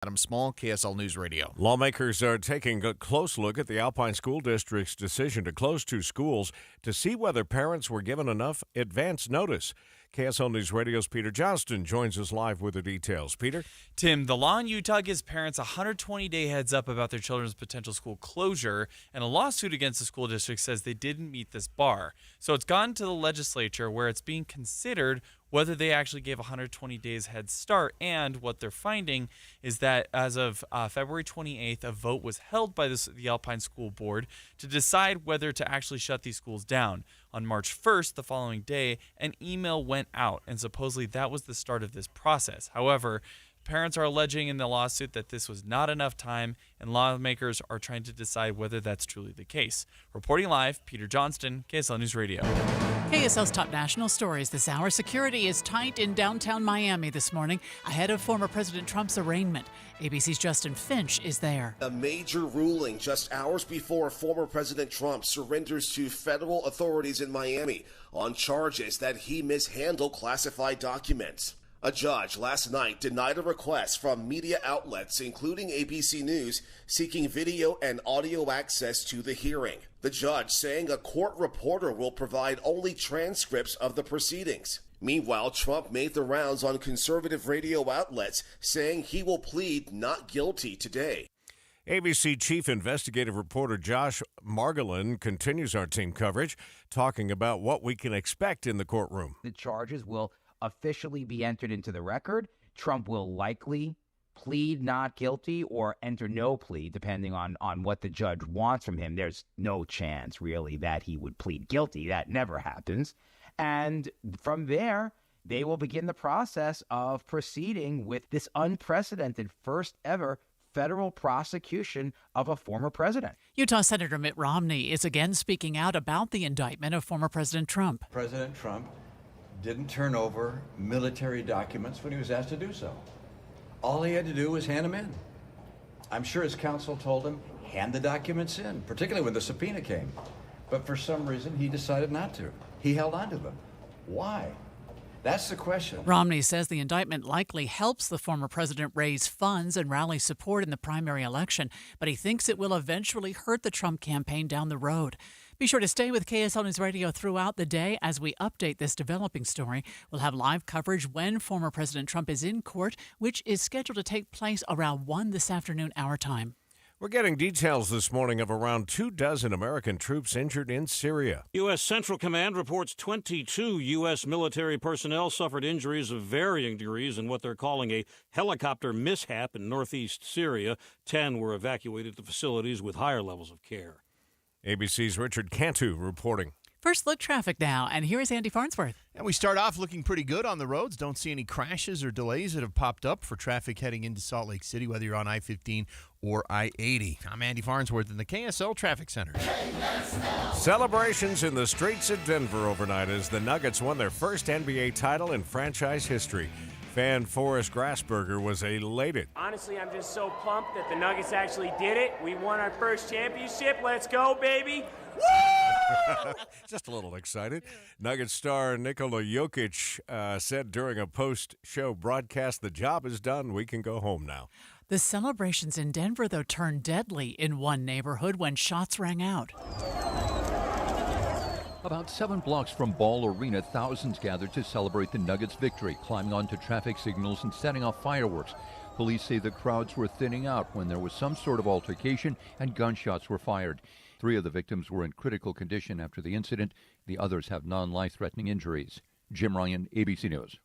Adam Small, KSL News Radio. Lawmakers are taking a close look at the Alpine School District's decision to close 2 schools to see whether parents were given enough advance notice. KSL News Radio's Peter Johnston joins us live with the details. Peter? Tim, the law in Utah gives parents a 120-day heads up about their children's potential school closure, and a lawsuit against the school district says they didn't meet this bar. So it's gone to the legislature where it's being considered whether they actually gave 120 days head start. And what they're finding is that as of February 28th, a vote was held by the Alpine School Board to decide whether to actually shut these schools down. On March 1st, the following day, an email went out, and supposedly that was the start of this process. However, parents are alleging in the lawsuit that this was not enough time, and lawmakers are trying to decide whether that's truly the case. Reporting live, Peter Johnston, KSL News Radio. KSL's top national stories this hour. Security is tight in downtown Miami this morning ahead of former President Trump's arraignment. ABC's Justin Finch is there. A major ruling just hours before former President Trump surrenders to federal authorities in Miami on charges that he mishandled classified documents. A judge last night denied a request from media outlets, including ABC News, seeking video and audio access to the hearing. The judge saying a court reporter will provide only transcripts of the proceedings. Meanwhile, Trump made the rounds on conservative radio outlets, saying he will plead not guilty today. ABC Chief Investigative Reporter Josh Margolin continues our team coverage, talking about what we can expect in the courtroom. The charges will officially be entered into the record. Trump will likely plead not guilty or enter no plea, depending on what the judge wants from him. There's no chance, really, that he would plead guilty. That never happens. And from there, they will begin the process of proceeding with this unprecedented first ever federal prosecution of a former president. Utah Senator Mitt Romney is again speaking out about the indictment of former President Trump. President Trump didn't turn over military documents when he was asked to do so. All he had to do was hand them in. I'm sure his counsel told him, hand the documents in, particularly when the subpoena came. But for some reason, he decided not to. He held on to them. Why? That's the question. Romney says the indictment likely helps the former president raise funds and rally support in the primary election, but he thinks it will eventually hurt the Trump campaign down the road. Be sure to stay with KSL News Radio throughout the day as we update this developing story. We'll have live coverage when former President Trump is in court, which is scheduled to take place around 1 this afternoon, our time. We're getting details this morning of around 24 American troops injured in Syria. U.S. Central Command reports 22 U.S. military personnel suffered injuries of varying degrees in what they're calling a helicopter mishap in northeast Syria. 10 were evacuated to facilities with higher levels of care. ABC's Richard Cantu reporting. First look traffic now, and here is Andy Farnsworth. And we start off looking pretty good on the roads. Don't see any crashes or delays that have popped up for traffic heading into Salt Lake City, whether you're on I-15 or I-80. I'm Andy Farnsworth in the KSL Traffic Center. Celebrations in the streets of Denver overnight as the Nuggets won their first NBA title in franchise history. Fan Forrest Grassberger was elated. Honestly, I'm just so pumped that the Nuggets actually did it. We won our first championship. Let's go, baby. Woo! Just a little excited. Nuggets star Nikola Jokic said during a post-show broadcast, the job is done. We can go home now. The celebrations in Denver, though, turned deadly in one neighborhood when shots rang out. About 7 blocks from Ball Arena, thousands gathered to celebrate the Nuggets' victory, climbing onto traffic signals and setting off fireworks. Police say the crowds were thinning out when there was some sort of altercation and gunshots were fired. 3 of the victims were in critical condition after the incident. The others have non-life-threatening injuries. Jim Ryan, ABC News.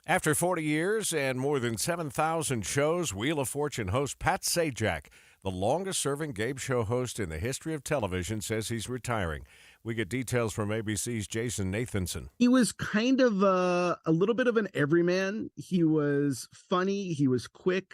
After 40 years and more than 7,000 shows, Wheel of Fortune host Pat Sajak, the longest-serving game show host in the history of television, says he's retiring. We get details from ABC's Jason Nathanson. He was kind of a little bit of an everyman. He was funny. He was quick.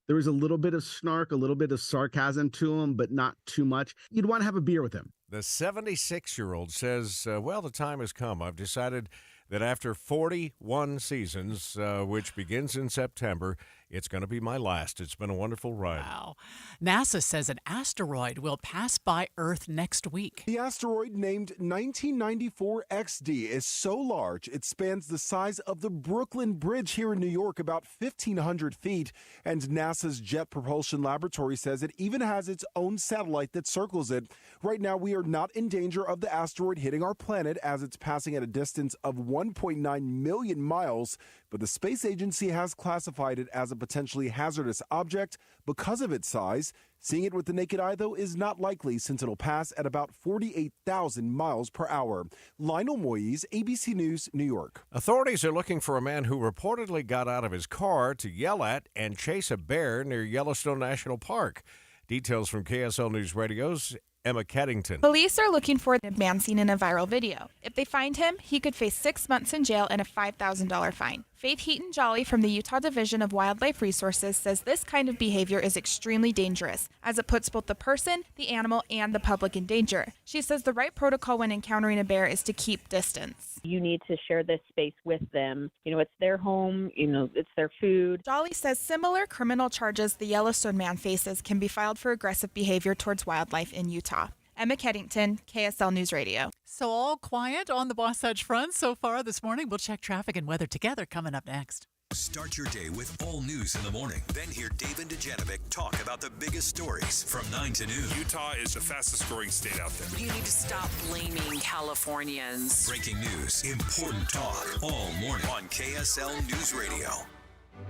There was a little bit of snark, a little bit of sarcasm to him, but not too much. You'd want to have a beer with him. The 76-year-old says, well, the time has come. I've decided that after 41 seasons, which begins in September, It's going to be my last. It's been a wonderful ride. Wow. NASA says an asteroid will pass by Earth next week. The asteroid named 1994 XD is so large it spans the size of the Brooklyn Bridge here in New York, about 1,500 feet. And NASA's Jet Propulsion Laboratory says it even has its own satellite that circles it. Right now, we are not in danger of the asteroid hitting our planet as it's passing at a distance of 1.9 million miles. But the space agency has classified it as a potentially hazardous object because of its size. Seeing it with the naked eye, though, is not likely since it'll pass at about 48,000 miles per hour. Lionel Moyes, ABC News, New York. Authorities are looking for a man who reportedly got out of his car to yell at and chase a bear near Yellowstone National Park. Details from KSL News Radio's Emma Keddington. Police are looking for the man seen in a viral video. If they find him, he could face 6 months in jail and a $5,000 fine. Faith Heaton Jolly from the Utah Division of Wildlife Resources says this kind of behavior is extremely dangerous, as it puts both the person, the animal, and the public in danger. She says the right protocol when encountering a bear is to keep distance. You need to share this space with them. It's their home, it's their food. Jolly says similar criminal charges the Yellowstone man faces can be filed for aggressive behavior towards wildlife in Utah. Emma Keddington, KSL News Radio. So all quiet on the Wasatch Front so far this morning. We'll check traffic and weather together coming up next. Start your day with all news in the morning. Then hear Dave and Dejanovic talk about the biggest stories from 9 to noon. Utah is the fastest growing state out there. You need to stop blaming Californians. Breaking news, important talk, all morning on KSL News Radio.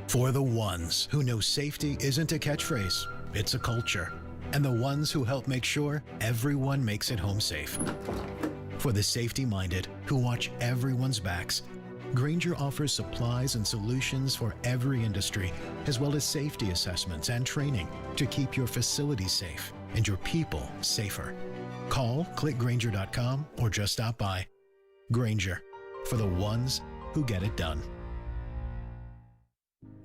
For the ones who know safety isn't a catchphrase, it's a culture. And the ones who help make sure everyone makes it home safe. For the safety-minded who watch everyone's backs, Grainger offers supplies and solutions for every industry, as well as safety assessments and training to keep your facilities safe and your people safer. Call, click Grainger.com, or just stop by. Grainger, for the ones who get it done.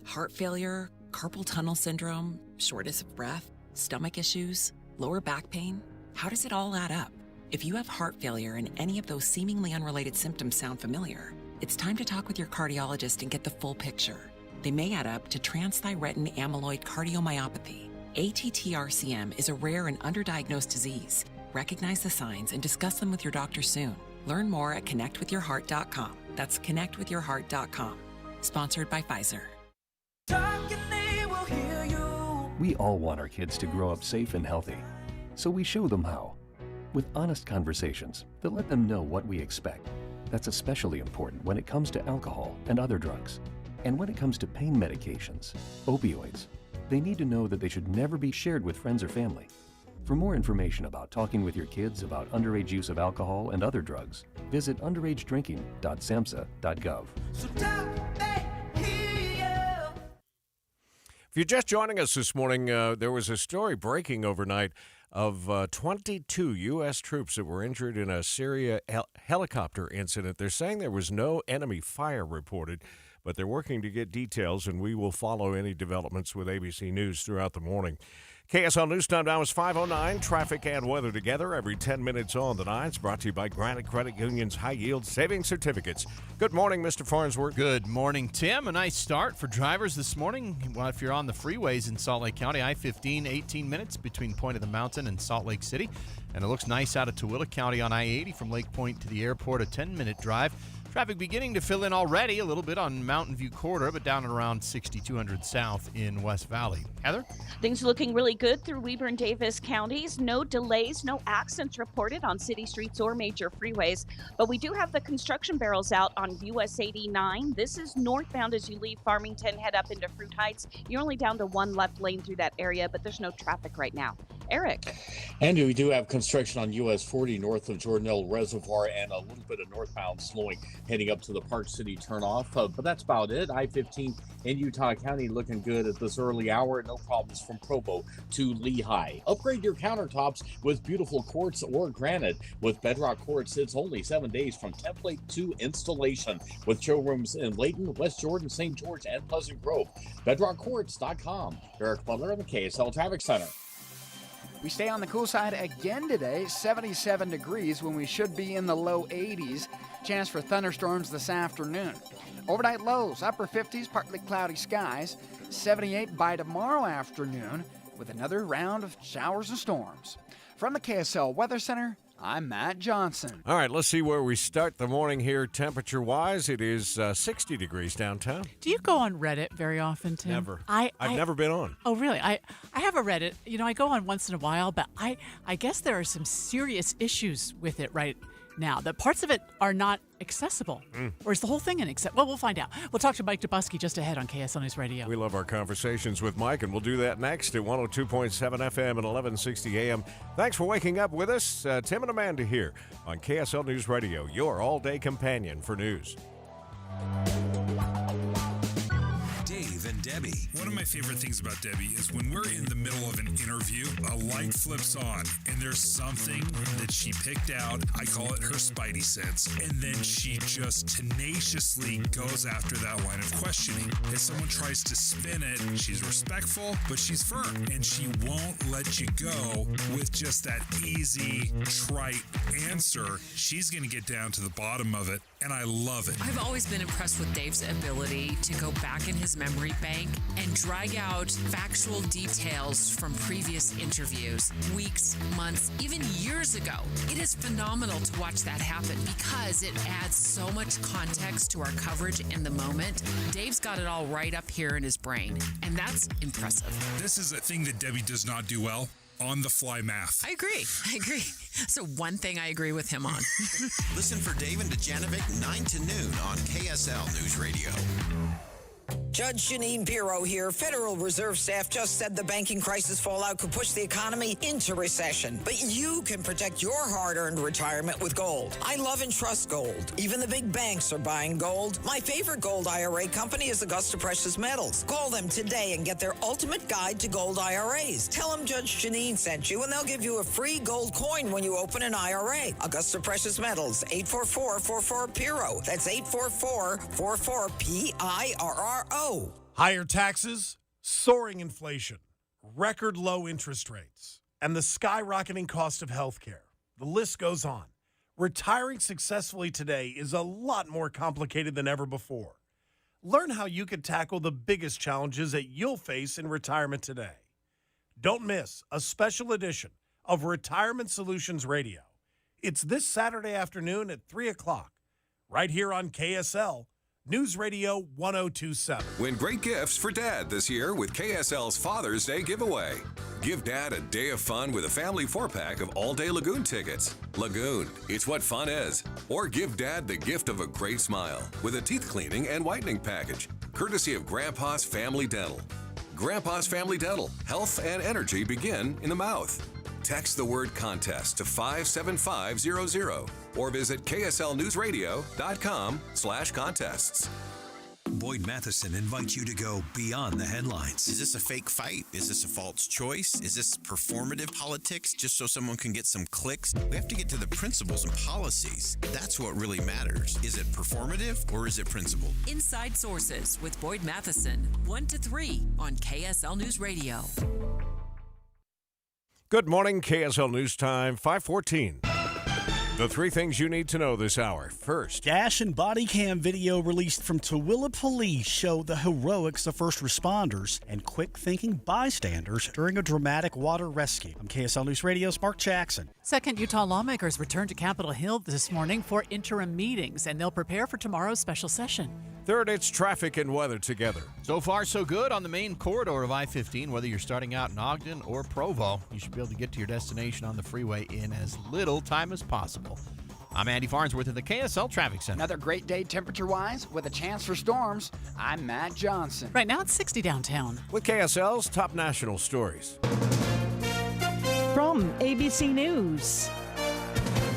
Heart failure, carpal tunnel syndrome, shortness of breath, stomach issues, lower back pain. How does it all add up? If you have heart failure and any of those seemingly unrelated symptoms sound familiar, it's time to talk with your cardiologist and get the full picture. They may add up to transthyretin amyloid cardiomyopathy. ATTR-CM is a rare and underdiagnosed disease. Recognize the signs and discuss them with your doctor soon. Learn more at connectwithyourheart.com. That's connectwithyourheart.com. Sponsored by Pfizer. We all want our kids to grow up safe and healthy, so we show them how. With honest conversations that let them know what we expect. That's especially important when it comes to alcohol and other drugs. And when it comes to pain medications, opioids, they need to know that they should never be shared with friends or family. For more information about talking with your kids about underage use of alcohol and other drugs, visit underagedrinking.samhsa.gov. If you're just joining us this morning, there was a story breaking overnight of 22 U.S. troops that were injured in a Syria helicopter incident. They're saying there was no enemy fire reported, but they're working to get details, and we will follow any developments with ABC News throughout the morning. KSL News Time now is 5:09. Traffic and weather together every 10 minutes on the 9s. Brought to you by Granite Credit Union's high-yield savings certificates. Good morning, Mr. Farnsworth. Good morning, Tim. A nice start for drivers this morning. Well, if you're on the freeways in Salt Lake County, I-15, 18 minutes between Point of the Mountain and Salt Lake City. And it looks nice out of Tooele County on I-80 from Lake Point to the airport, a 10-minute drive. Traffic beginning to fill in already, a little bit on Mountain View Corridor, but down at around 6200 South in West Valley. Heather? Things are looking really good through Weber and Davis counties. No delays, no accidents reported on city streets or major freeways. But we do have the construction barrels out on US 89. This is northbound as you leave Farmington, head up into Fruit Heights. You're only down to one left lane through that area, but there's no traffic right now. Eric? And we do have construction on US 40 north of Jordanelle Reservoir and a little bit of northbound slowing heading up to the Park City turnoff. But that's about it. I-15 in Utah County looking good at this early hour. No problems from Provo to Lehigh. Upgrade your countertops with beautiful quartz or granite. With Bedrock Quartz, it's only 7 days from template to installation. With showrooms in Layton, West Jordan, St. George, and Pleasant Grove. BedrockQuartz.com. Eric Butler in the KSL Traffic Center. We stay on the cool side again today, 77 degrees when we should be in the low 80s. Chance for thunderstorms this afternoon. Overnight lows, upper 50s, partly cloudy skies. 78 by tomorrow afternoon with another round of showers and storms. From the KSL Weather Center, I'm Matt Johnson. All right, let's see where we start the morning here temperature-wise. It is 60 degrees downtown. Do you go on Reddit very often, Tim? Never. I've never been on. Oh, really? I have a Reddit. I go on once in a while, but I guess there are some serious issues with it right now. That parts of it are not accessible. Or is the whole thing inaccessible? Well, we'll find out. We'll talk to Mike Dubusky just ahead on KSL News Radio. We love our conversations with Mike, and we'll do that next at 102.7 FM and 1160 AM. Thanks for waking up with us. Tim and Amanda here on KSL News Radio, your all-day companion for news. Dave and Debbie. One of my favorite things about Debbie is when we're in the middle of an interview, a light flips on and there's something that she picked out. I call it her spidey sense. And then she just tenaciously goes after that line of questioning. If someone tries to spin it, she's respectful, but she's firm. And she won't let you go with just that easy, trite answer. She's going to get down to the bottom of it, and I love it. I've always been impressed with Dave's ability to go back in his memory bank and drag out factual details from previous interviews, weeks, months, even years ago. It is phenomenal to watch that happen because it adds so much context to our coverage in the moment. Dave's got it all right up here in his brain, and that's impressive. This is a thing that Debbie does not do well. On-the-fly math. I agree. So one thing I agree with him on. Listen for Dave and Dejanovic 9 to noon on KSL News Radio. Judge Janine Pirro here. Federal Reserve staff just said the banking crisis fallout could push the economy into recession. But you can protect your hard-earned retirement with gold. I love and trust gold. Even the big banks are buying gold. My favorite gold IRA company is Augusta Precious Metals. Call them today and get their ultimate guide to gold IRAs. Tell them Judge Janine sent you, and they'll give you a free gold coin when you open an IRA. Augusta Precious Metals, 844-44-PIRRO. That's 844-44-PIRRO. Higher taxes, soaring inflation, record low interest rates, and the skyrocketing cost of healthcare. The list goes on. Retiring successfully today is a lot more complicated than ever before. Learn how you can tackle the biggest challenges that you'll face in retirement today. Don't miss a special edition of Retirement Solutions Radio. It's this Saturday afternoon at 3 o'clock, right here on KSL News Radio 1027. Win great gifts for Dad this year with KSL's Father's Day giveaway. Give Dad a day of fun with a family 4-pack of all-day Lagoon tickets. Lagoon, it's what fun is. Or give Dad the gift of a great smile with a teeth cleaning and whitening package, courtesy of Grandpa's Family Dental. Grandpa's Family Dental. Health and energy begin in the mouth. Text the word contest to 57500 or visit kslnewsradio.com/contests. Boyd Matheson invites you to go beyond the headlines. Is this a fake fight? Is this a false choice? Is this performative politics just so someone can get some clicks? We have to get to the principles and policies. That's what really matters. Is it performative or is it principled? Inside Sources with Boyd Matheson, 1 to 3 on KSL News Radio. Good morning, KSL News Time, 5:14. The three things you need to know this hour. First, dash and body cam video released from Tooele Police show the heroics of first responders and quick-thinking bystanders during a dramatic water rescue. I'm KSL News Radio's Mark Jackson. Second, Utah lawmakers returned to Capitol Hill this morning for interim meetings, and they'll prepare for tomorrow's special session. Third, it's traffic and weather together. So far, so good on the main corridor of I-15. Whether you're starting out in Ogden or Provo, you should be able to get to your destination on the freeway in as little time as possible. I'm Andy Farnsworth at the KSL Traffic Center. Another great day temperature-wise with a chance for storms. I'm Matt Johnson. Right now, it's 60 downtown. With KSL's top national stories. From ABC News,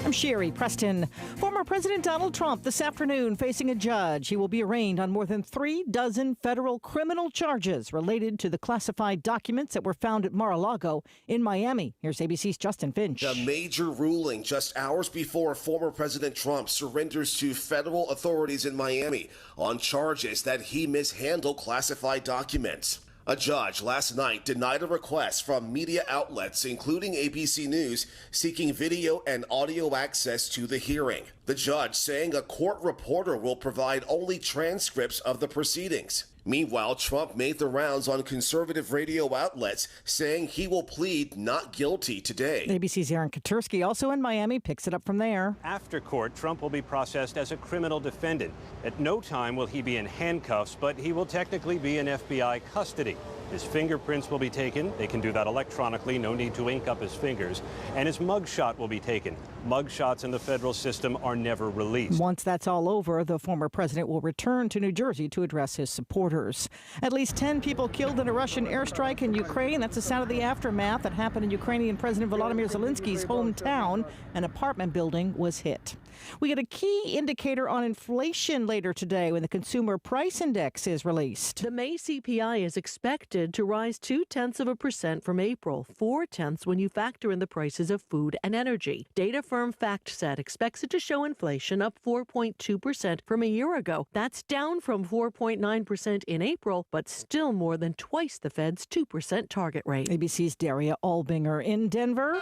I'm Sherry Preston. Former President Donald Trump this afternoon facing a judge. He will be arraigned on more than 36 federal criminal charges related to the classified documents that were found at Mar-a-Lago in Miami. Here's ABC's Justin Finch. A major ruling just hours before former President Trump surrenders to federal authorities in Miami on charges that he mishandled classified documents. A judge last night denied a request from media outlets, including ABC News, seeking video and audio access to the hearing. The judge saying a court reporter will provide only transcripts of the proceedings. Meanwhile, Trump made the rounds on conservative radio outlets, saying he will plead not guilty today. ABC's Aaron Katursky, also in Miami, picks it up from there. After court, Trump will be processed as a criminal defendant. At no time will he be in handcuffs, but he will technically be in FBI custody. His fingerprints will be taken. They can do that electronically, no need to ink up his fingers. And his mugshot will be taken. Mugshots in the federal system are never released. Once that's all over, the former president will return to New Jersey to address his supporters. At least 10 people killed in a Russian airstrike in Ukraine. That's the sound of the aftermath that happened in Ukrainian President Volodymyr Zelensky's hometown. An apartment building was hit. We get a key indicator on inflation later today when the Consumer Price Index is released. The May CPI is expected to rise 0.2% from April, 0.4 when you factor in the prices of food and energy. Data firm FactSet expects it to show inflation up 4.2% from a year ago. That's down from 4.9% in April, but still more than twice the Fed's 2% target rate. ABC's Daria Albinger in Denver.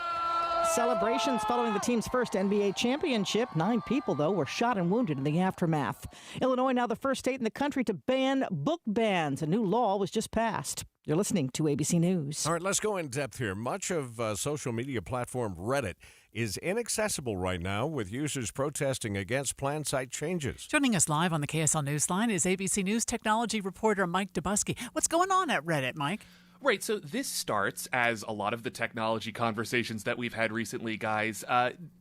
Celebrations following the team's first NBA championship. 9 people, though, were shot and wounded in the aftermath. Illinois now the first state in the country to ban book bans. A new law was just passed. You're listening to ABC News. All right, let's go in depth here. Much of social media platform Reddit is inaccessible right now, with users protesting against planned site changes. Joining us live on the KSL Newsline is ABC News technology reporter Mike Dubusky. What's going on at Reddit, Mike? Right, so this starts, as a lot of the technology conversations that we've had recently, guys,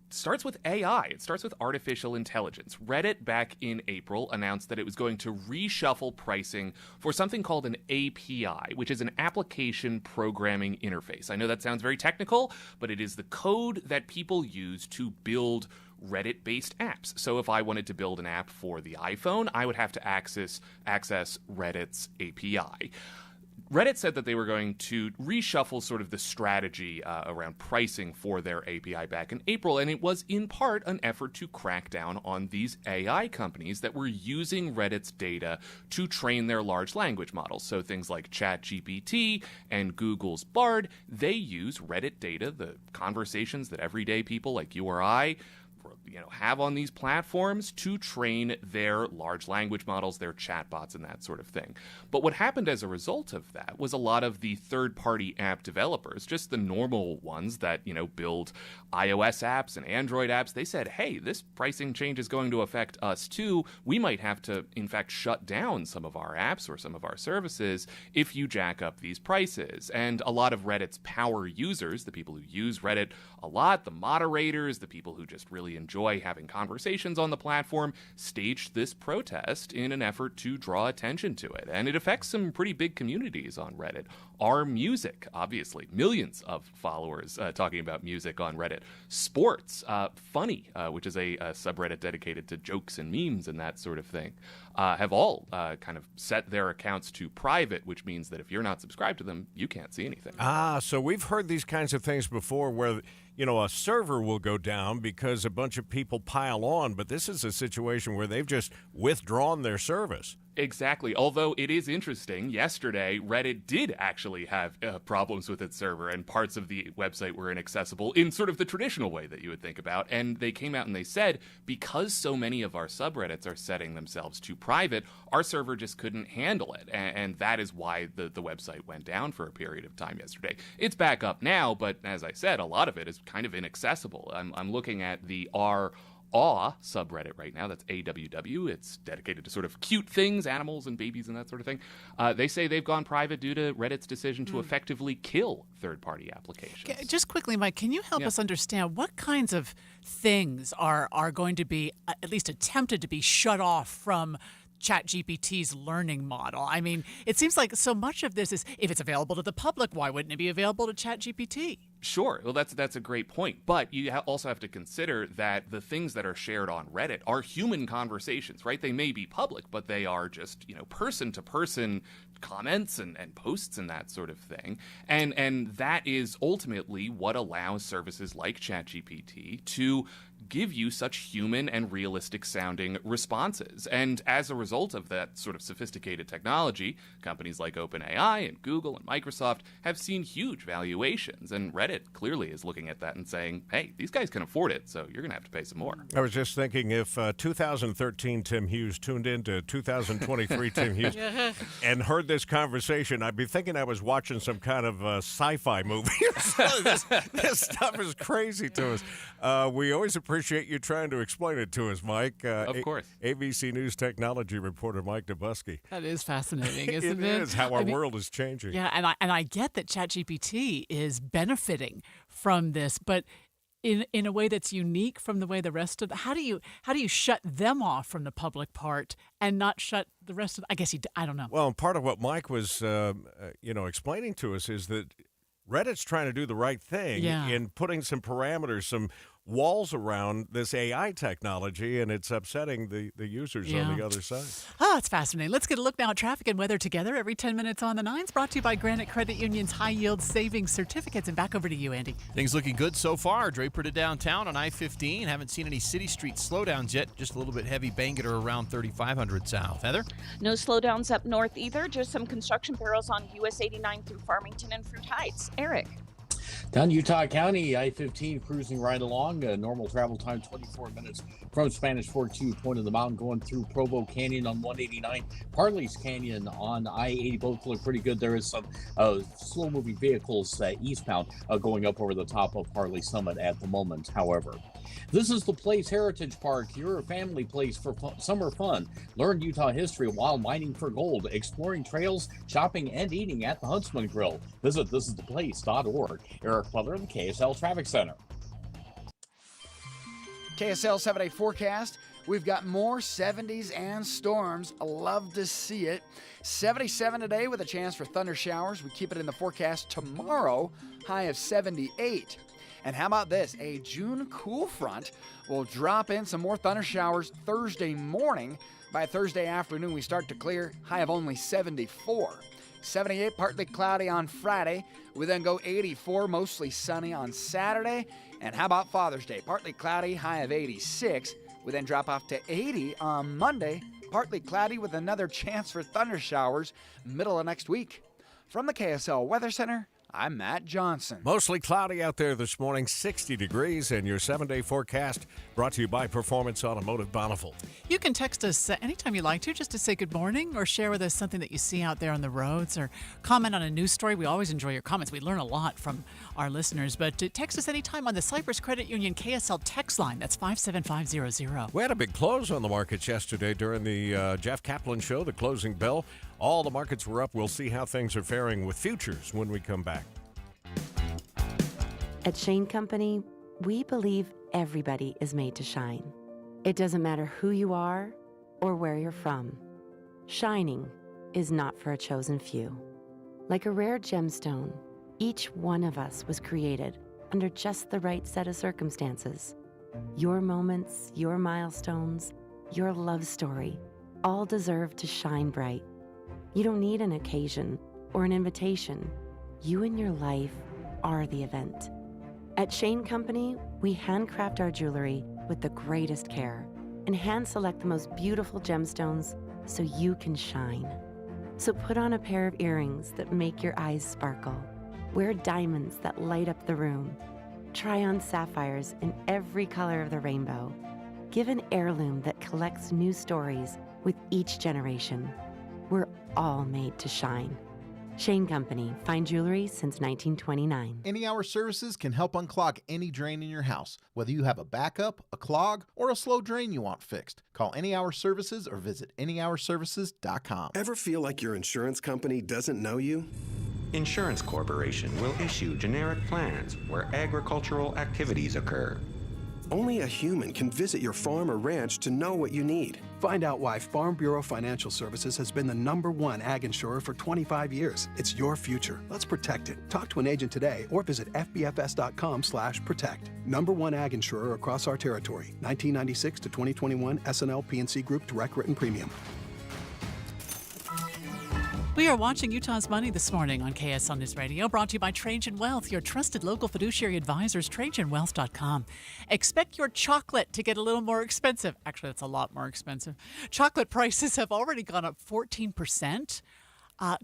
starts with AI. It starts with artificial intelligence. Reddit, back in April, announced that it was going to reshuffle pricing for something called an API, which is an application programming interface. I know that sounds very technical, but it is the code that people use to build Reddit-based apps. So if I wanted to build an app for the iPhone, I would have to access Reddit's API. Reddit said that they were going to reshuffle sort of the strategy around pricing for their API back in April, and it was in part an effort to crack down on these AI companies that were using Reddit's data to train their large language models. So things like ChatGPT and Google's Bard, they use Reddit data, the conversations that everyday people like you or I have on these platforms to train their large language models, their chatbots, and that sort of thing. But what happened as a result of that was a lot of the third-party app developers, just the normal ones that, build iOS apps and Android apps, they said, hey, this pricing change is going to affect us too. We might have to, in fact, shut down some of our apps or some of our services if you jack up these prices. And a lot of Reddit's power users, the people who use Reddit a lot, the moderators, the people who just really enjoy having conversations on the platform, staged this protest in an effort to draw attention to it. And it affects some pretty big communities on Reddit. Our music, obviously, millions of followers talking about music on Reddit. Sports, Funny, which is a subreddit dedicated to jokes and memes and that sort of thing, have all kind of set their accounts to private, which means that if you're not subscribed to them, you can't see anything. So we've heard these kinds of things before where, a server will go down because a bunch of people pile on, but this is a situation where they've just withdrawn their service. Exactly. Although it is interesting, yesterday Reddit did actually have problems with its server, and parts of the website were inaccessible in sort of the traditional way that you would think about. And they came out and they said, because so many of our subreddits are setting themselves to private, our server just couldn't handle it. And that is why the website went down for a period of time yesterday. It's back up now, but as I said, a lot of it is kind of inaccessible. I'm looking at the Aw subreddit right now. That's AWW. It's dedicated to sort of cute things, animals and babies and that sort of thing. They say they've gone private due to Reddit's decision to effectively kill third-party applications. Just quickly, Mike, can you help us understand what kinds of things are going to be at least attempted to be shut off from ChatGPT's learning model? I mean, it seems like so much of this is, if it's available to the public, why wouldn't it be available to ChatGPT? Sure. Well, that's a great point. But you also have to consider that the things that are shared on Reddit are human conversations, right? They may be public, but they are just, person-to-person comments and posts and that sort of thing. And that is ultimately what allows services like ChatGPT to give you such human and realistic sounding responses. And as a result of that sort of sophisticated technology, companies like OpenAI and Google and Microsoft have seen huge valuations. And Reddit clearly is looking at that and saying, hey, these guys can afford it, so you're going to have to pay some more. I was just thinking if 2013 Tim Hughes tuned into 2023 Tim Hughes and heard this conversation, I'd be thinking I was watching some kind of sci-fi movie. This stuff is crazy to us. We always appreciate you trying to explain it to us, Mike. Of course. ABC News technology reporter Mike Dubusky. That is fascinating, isn't it? It is how our world is changing. Yeah, and I get that ChatGPT is benefiting from this, but in a way that's unique from the way the rest of how do you shut them off from the public part and not shut the rest of? I guess I don't know. Well, part of what Mike was explaining to us is that Reddit's trying to do the right thing in putting some parameters, some walls around this AI technology, and it's upsetting the users on the other side. Oh, it's fascinating. Let's get a look now at traffic and weather together every 10 minutes on the 9s, brought to you by Granite Credit Union's high-yield savings certificates. And back over to you, Andy. Things looking good so far. Draper to downtown on I-15. Haven't seen any city street slowdowns yet. Just a little bit heavy Bangor around 3500 south. Heather? No slowdowns up north either. Just some construction barrels on US 89 through Farmington and Fruit Heights. Eric? Down Utah County, I-15 cruising right along. Normal travel time 24 minutes from Spanish Fork to Point of the Mountain, going through Provo Canyon on 189. Parley's Canyon on I-80 both look pretty good. There is some slow-moving vehicles eastbound going up over the top of Parley Summit at the moment, however. This is the Place Heritage Park, your family place for summer fun. Learn Utah history while mining for gold, exploring trails, shopping, and eating at the Huntsman Grill. Visit thisistheplace.org. Eric Butler, the KSL Traffic Center. KSL 7-day forecast. We've got more 70s and storms. I love to see it. 77 today with a chance for thunder showers. We keep it in the forecast tomorrow, high of 78. And how about this? A June cool front will drop in some more thunder showers Thursday morning. By Thursday afternoon, we start to clear, high of only 74. 78, partly cloudy on Friday. We then go 84, mostly sunny on Saturday. And how about Father's Day? Partly cloudy, high of 86. We then drop off to 80 on Monday. Partly cloudy with another chance for thunder showers middle of next week. From the KSL Weather Center, I'm Matt Johnson. Mostly cloudy out there this morning, 60 degrees, and your 7-day forecast brought to you by Performance Automotive Bountiful. You can text us anytime you like to, just to say good morning, or share with us something that you see out there on the roads, or comment on a news story. We always enjoy your comments. We learn a lot from our listeners, but text us anytime on the Cypress Credit Union KSL text line. That's 57500. We had a big close on the markets yesterday during the Jeff Kaplan show, the closing bell. All the markets were up. We'll see how things are faring with futures when we come back. At Shane Company, we believe everybody is made to shine. It doesn't matter who you are or where you're from. Shining is not for a chosen few. Like a rare gemstone, each one of us was created under just the right set of circumstances. Your moments, your milestones, your love story, all deserve to shine bright. You don't need an occasion or an invitation. You and your life are the event. At Shane Company, we handcraft our jewelry with the greatest care and hand select the most beautiful gemstones so you can shine. So put on a pair of earrings that make your eyes sparkle. Wear diamonds that light up the room. Try on sapphires in every color of the rainbow. Give an heirloom that collects new stories with each generation. We're all made to shine. Shane Company, fine jewelry since 1929. Any Hour Services can help unclog any drain in your house, whether you have a backup, a clog, or a slow drain you want fixed. Call Any Hour Services or visit anyhourservices.com. Ever feel like your insurance company doesn't know you? Insurance Corporation will issue generic plans where agricultural activities occur. Only a human can visit your farm or ranch to know what you need. Find out why Farm Bureau Financial Services has been the #1 ag insurer for 25 years. It's your future. Let's protect it. Talk to an agent today or visit fbfs.com/protect. #1 ag insurer across our territory. 1996 to 2021 SNL P&C Group Direct Written Premium. We are watching Utah's Money this morning on KSL News Radio, brought to you by Trajan Wealth, your trusted local fiduciary advisors, TrajanWealth.com. Expect your chocolate to get a little more expensive. Actually, that's a lot more expensive. Chocolate prices have already gone up 14%.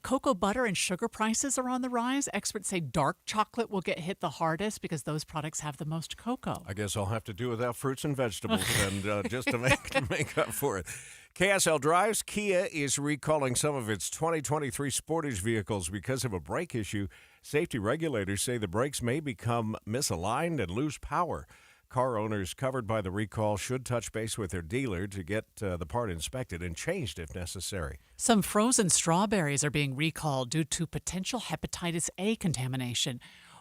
Cocoa butter and sugar prices are on the rise. Experts say dark chocolate will get hit the hardest because those products have the most cocoa. I guess I'll have to do without fruits and vegetables and just to make up for it. KSL Drives, Kia is recalling some of its 2023 Sportage vehicles because of a brake issue. Safety regulators say the brakes may become misaligned and lose power. Car owners covered by the recall should touch base with their dealer to get the part inspected and changed if necessary. Some frozen strawberries are being recalled due to potential hepatitis A contamination.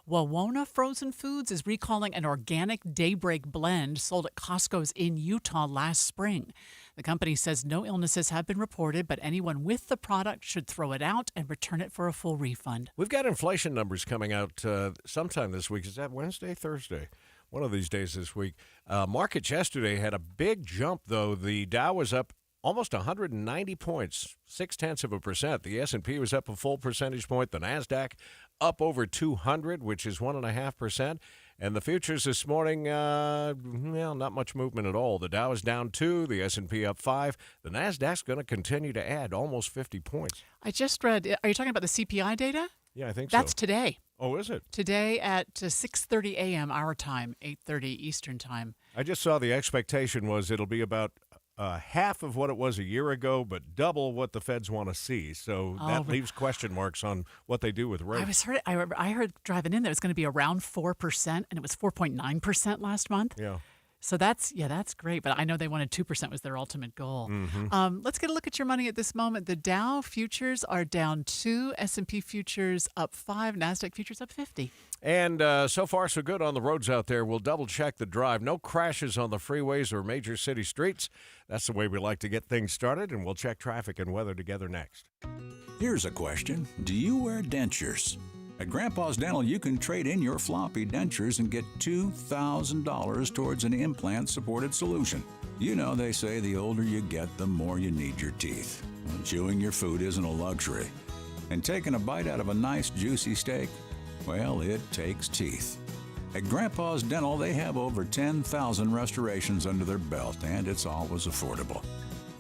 Wawona Frozen Foods is recalling an organic Daybreak blend sold at Costco's in Utah last spring. The company says no illnesses have been reported, but anyone with the product should throw it out and return it for a full refund. We've got inflation numbers coming out sometime this week. Is that Wednesday, Thursday? One of these days this week. Markets yesterday had a big jump, though. The Dow was up almost 190 points, 0.6%. The S&P was up a full percentage point. The NASDAQ up over 200, which is 1.5%. And the futures this morning, not much movement at all. The Dow is down 2, the S&P up 5. The NASDAQ's going to continue to add almost 50 points. I just read, are you talking about the CPI data? Yeah, I think That's so. today. Oh, is it? Today at 6:30 a.m. our time, 8:30 Eastern time. I just saw the expectation was it'll be about half of what it was a year ago, but double what the feds want to see. So that leaves question marks on what they do with rates. I heard driving in there it was going to be around 4%, and it was 4.9% last month. Yeah. So that's great, but I know they wanted 2% was their ultimate goal. Mm-hmm. Let's get a look at your money at this moment. The Dow futures are down 2, S&P futures up 5, NASDAQ futures up 50. And so far, so good on the roads out there. We'll double-check the drive. No crashes on the freeways or major city streets. That's the way we like to get things started, and we'll check traffic and weather together next. Here's a question. Do you wear dentures? At Grandpa's Dental, you can trade in your floppy dentures and get $2,000 towards an implant-supported solution. You know, they say the older you get, the more you need your teeth. Well, chewing your food isn't a luxury. And taking a bite out of a nice, juicy steak, well, it takes teeth. At Grandpa's Dental, they have over 10,000 restorations under their belt, and it's always affordable.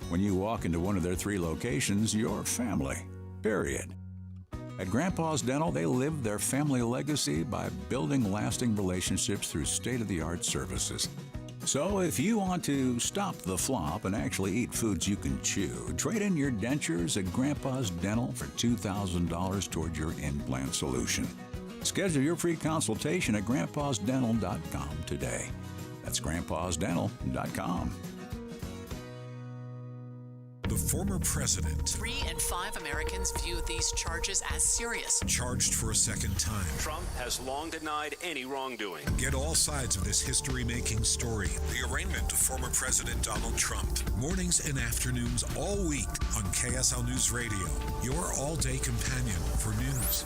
When you walk into one of their 3 locations, you're family, period. At Grandpa's Dental, they live their family legacy by building lasting relationships through state-of-the-art services. So if you want to stop the flop and actually eat foods you can chew, trade in your dentures at Grandpa's Dental for $2,000 toward your implant solution. Schedule your free consultation at grandpasdental.com today. That's grandpasdental.com. The former president. 3 in 5 Americans view these charges as serious. Charged for a second time. Trump has long denied any wrongdoing. Get all sides of this history-making story. The arraignment of former President Donald Trump. Mornings and afternoons all week on KSL News Radio. Your all-day companion for news.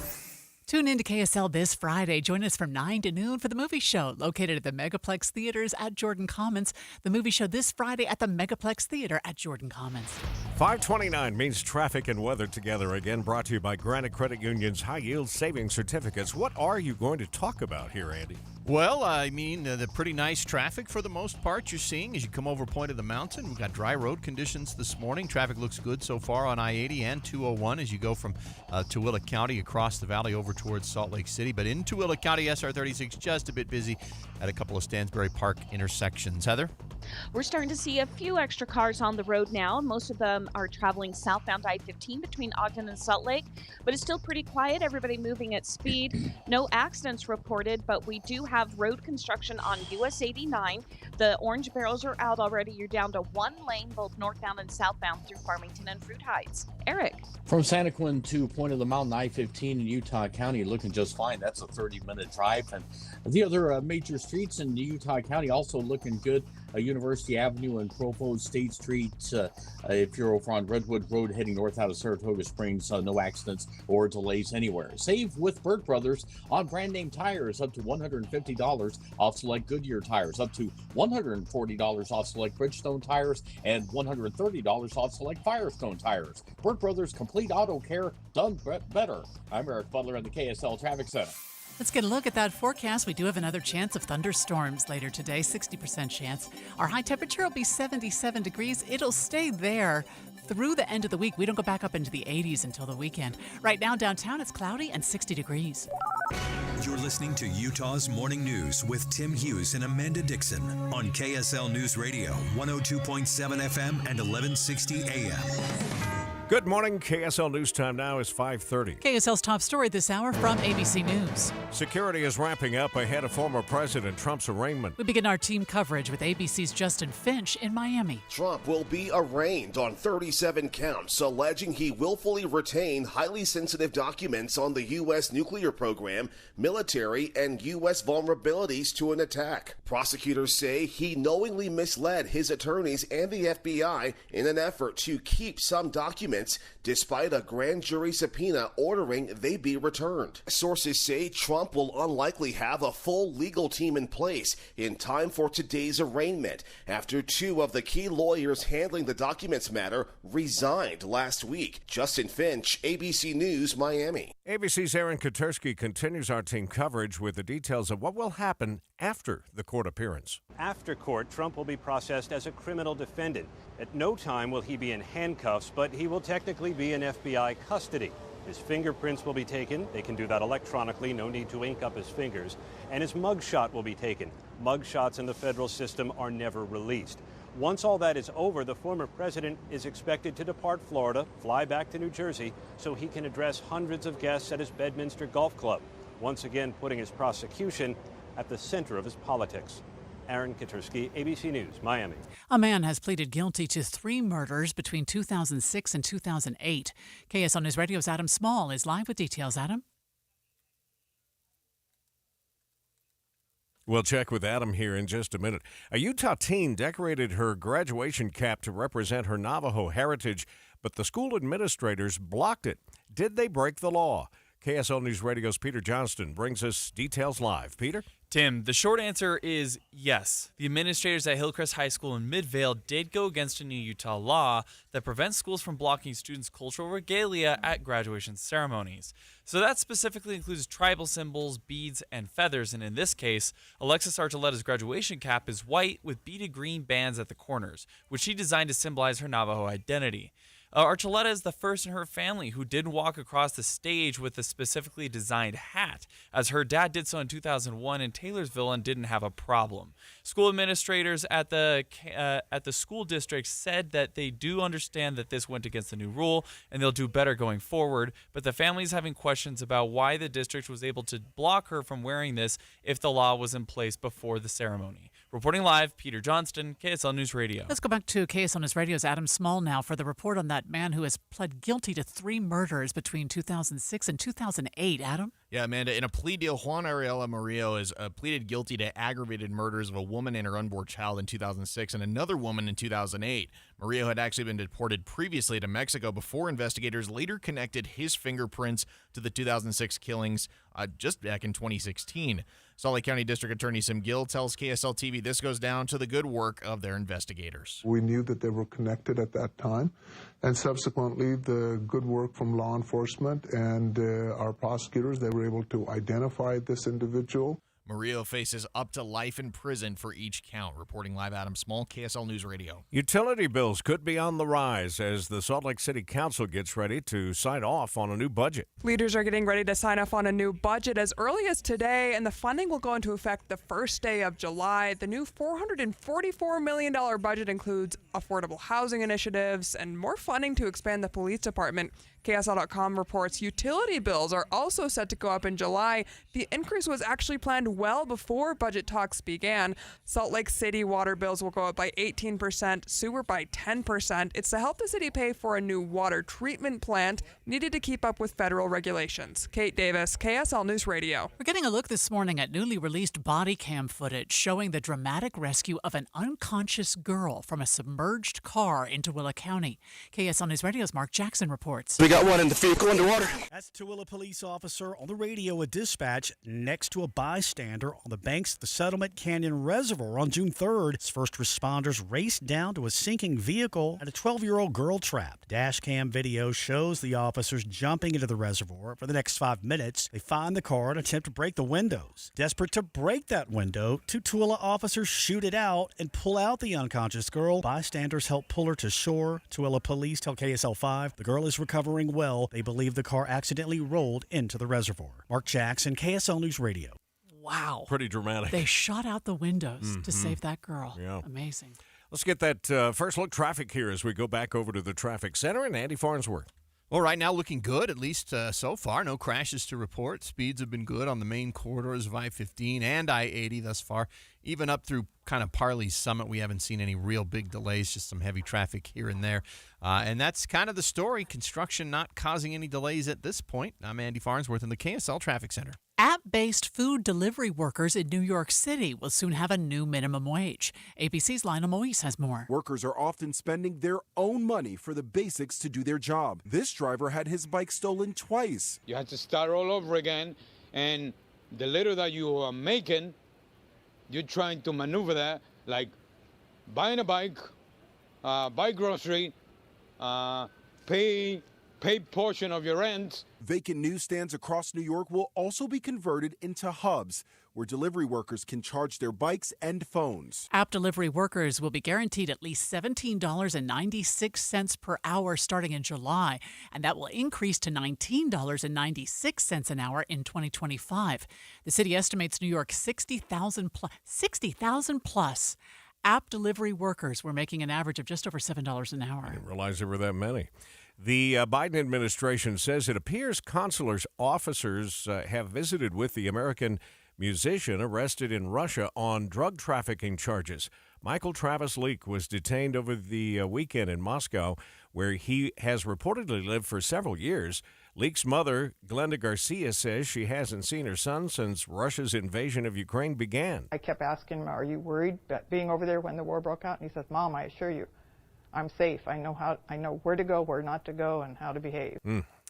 Tune in to KSL this Friday. Join us from 9 to noon for the movie show located at the Megaplex Theaters at Jordan Commons. The movie show this Friday at the Megaplex Theater at Jordan Commons. 529 means traffic and weather together again, brought to you by Granite Credit Union's high-yield savings certificates. What are you going to talk about here, Andy? Well, I mean, the pretty nice traffic for the most part you're seeing as you come over Point of the Mountain. We've got dry road conditions this morning. Traffic looks good so far on I-80 and 201 as you go from Tooele County across the valley over towards Salt Lake City. But in Tooele County, SR36 just a bit busy at a couple of Stansbury Park intersections. Heather? We're starting to see a few extra cars on the road now. Most of them are traveling southbound I-15 between Ogden and Salt Lake, but it's still pretty quiet. Everybody moving at speed. No accidents reported, but we do have road construction on US 89. The orange barrels are out already. You're down to 1 lane, both northbound and southbound through Farmington and Fruit Heights. Eric? From Santaquin to Point of the Mountain, I-15 in Utah County looking just fine. That's a 30-minute drive. And the other major streets in Utah County also looking good. University Avenue and Provo State Street. If you're over on Redwood Road heading north out of Saratoga Springs, no accidents or delays anywhere. Save with Berg Brothers on brand name tires up to $150 off select Goodyear tires, up to $140 off select Bridgestone tires, and $130 off select Firestone tires. Berg Park Brothers Complete Auto Care done better. I'm Eric Butler in the KSL Traffic Center. Let's get a look at that forecast. We do have another chance of thunderstorms later today, 60% chance. Our high temperature will be 77 degrees. It'll stay there through the end of the week. We don't go back up into the 80s until the weekend. Right now, downtown, it's cloudy and 60 degrees. You're listening to Utah's Morning News with Tim Hughes and Amanda Dixon on KSL News Radio, 102.7 FM and 1160 AM. Good morning. KSL News time now is 5:30. KSL's top story this hour from ABC News. Security is ramping up ahead of former President Trump's arraignment. We begin our team coverage with ABC's Justin Finch in Miami. Trump will be arraigned on 37 counts, alleging he willfully retained highly sensitive documents on the U.S. nuclear program, military, and U.S. vulnerabilities to an attack. Prosecutors say he knowingly misled his attorneys and the FBI in an effort to keep some documents despite a grand jury subpoena ordering they be returned. Sources say Trump will unlikely have a full legal team in place in time for today's arraignment after two of the key lawyers handling the documents matter resigned last week. Justin Finch, ABC News, Miami. ABC's Aaron Katersky continues our team coverage with the details of what will happen after the court appearance. After court, Trump will be processed as a criminal defendant. At no time will he be in handcuffs, but he will technically be in FBI custody. His fingerprints will be taken. They can do that electronically, no need to ink up his fingers. And his mugshot will be taken. Mugshots in the federal system are never released. Once all that is over, the former president is expected to depart Florida, fly back to New Jersey, so he can address hundreds of guests at his Bedminster Golf Club, once again putting his prosecution at the center of his politics. Aaron Katersky, ABC News, Miami. A man has pleaded guilty to 3 murders between 2006 and 2008. KSL News Radio's Adam Small is live with details. Adam? We'll check with Adam here in just a minute. A Utah teen decorated her graduation cap to represent her Navajo heritage, but the school administrators blocked it. Did they break the law? KSL News Radio's Peter Johnston brings us details live. Peter? Tim, the short answer is yes. The administrators at Hillcrest High School in Midvale did go against a new Utah law that prevents schools from blocking students' cultural regalia at graduation ceremonies. So that specifically includes tribal symbols, beads, and feathers, and in this case, Alexis Archuleta's graduation cap is white with beaded green bands at the corners, which she designed to symbolize her Navajo identity. Archuleta is the first in her family who did walk across the stage with a specifically designed hat, as her dad did so in 2001 in Taylorsville and didn't have a problem. School administrators at the school district said that they do understand that this went against the new rule and they'll do better going forward, but the family is having questions about why the district was able to block her from wearing this if the law was in place before the ceremony. Reporting live, Peter Johnston, KSL News Radio. Let's go back to KSL News Radio's Adam Small now for the report on that man who has pled guilty to 3 murders between 2006 and 2008. Adam? Yeah, Amanda, in a plea deal, Juan Ariela Murillo has pleaded guilty to aggravated murders of a woman and her unborn child in 2006 and another woman in 2008. Murillo had actually been deported previously to Mexico before investigators later connected his fingerprints to the 2006 killings just back in 2016. Salt Lake County District Attorney Sim Gill tells KSL TV this goes down to the good work of their investigators. We knew that they were connected at that time, and subsequently the good work from law enforcement and our prosecutors, they were able to identify this individual. Murillo faces up to life in prison for each count. Reporting live, Adam Small, KSL News Radio. Utility bills could be on the rise as the Salt Lake City Council gets ready to sign off on a new budget. Leaders are getting ready to sign off on a new budget as early as today, and the funding will go into effect the first day of July. The new $444 million budget includes affordable housing initiatives and more funding to expand the police department. KSL.com reports utility bills are also set to go up in July. The increase was actually planned well before budget talks began. Salt Lake City water bills will go up by 18%, sewer by 10%. It's to help the city pay for a new water treatment plant needed to keep up with federal regulations. Kate Davis, KSL News Radio. We're getting a look this morning at newly released body cam footage showing the dramatic rescue of an unconscious girl from a submerged car in Tooele County. KSL News Radio's Mark Jackson reports. We got got one in the vehicle underwater. That's Tooele police officer on the radio at dispatch next to a bystander on the banks of the Settlement Canyon Reservoir on June 3rd. As first responders raced down to a sinking vehicle and a 12-year-old girl trapped. Dash cam video shows the officers jumping into the reservoir. For the next 5 minutes, they find the car and attempt to break the windows. Desperate to break that window, 2 Tooele officers shoot it out and pull out the unconscious girl. Bystanders help pull her to shore. Tooele police tell KSL5 the girl is recovering well. They believe the car accidentally rolled into the reservoir. Mark Jackson, KSL News Radio. Wow. Pretty dramatic. They shot out the windows to save that girl. Yeah. Amazing. Let's get that first look traffic here as we go back over to the traffic center and Andy Farnsworth. Well, right now looking good, at least so far. No crashes to report. Speeds have been good on the main corridors of I-15 and I-80 thus far. Even up through kind of Parley's Summit, we haven't seen any real big delays, just some heavy traffic here and there. And that's kind of the story. Construction not causing any delays at this point. I'm Andy Farnsworth in the KSL Traffic Center. App-based food delivery workers in New York City will soon have a new minimum wage. ABC's Lionel Moise has more. Workers are often spending their own money for the basics to do their job. This driver had his bike stolen twice. You have to start all over again, and the little that you are making, you're trying to maneuver that, like buying a bike, buy grocery, pay portion of your rent. Vacant newsstands across New York will also be converted into hubs where delivery workers can charge their bikes and phones. App delivery workers will be guaranteed at least $17.96 per hour starting in July, and that will increase to $19.96 an hour in 2025. The city estimates New York's 60,000 plus app delivery workers were making an average of just over $7 an hour. I didn't realize there were that many. The Biden administration says it appears consular officers have visited with the American musician arrested in Russia on drug trafficking charges. Michael Travis Leak was detained over the weekend in Moscow, where he has reportedly lived for several years. Leak's mother, Glenda Garcia, says she hasn't seen her son since Russia's invasion of Ukraine began. I kept asking him, are you worried about being over there when the war broke out? And he says, Mom, I assure you, I'm safe. I know where to go, where not to go, and how to behave.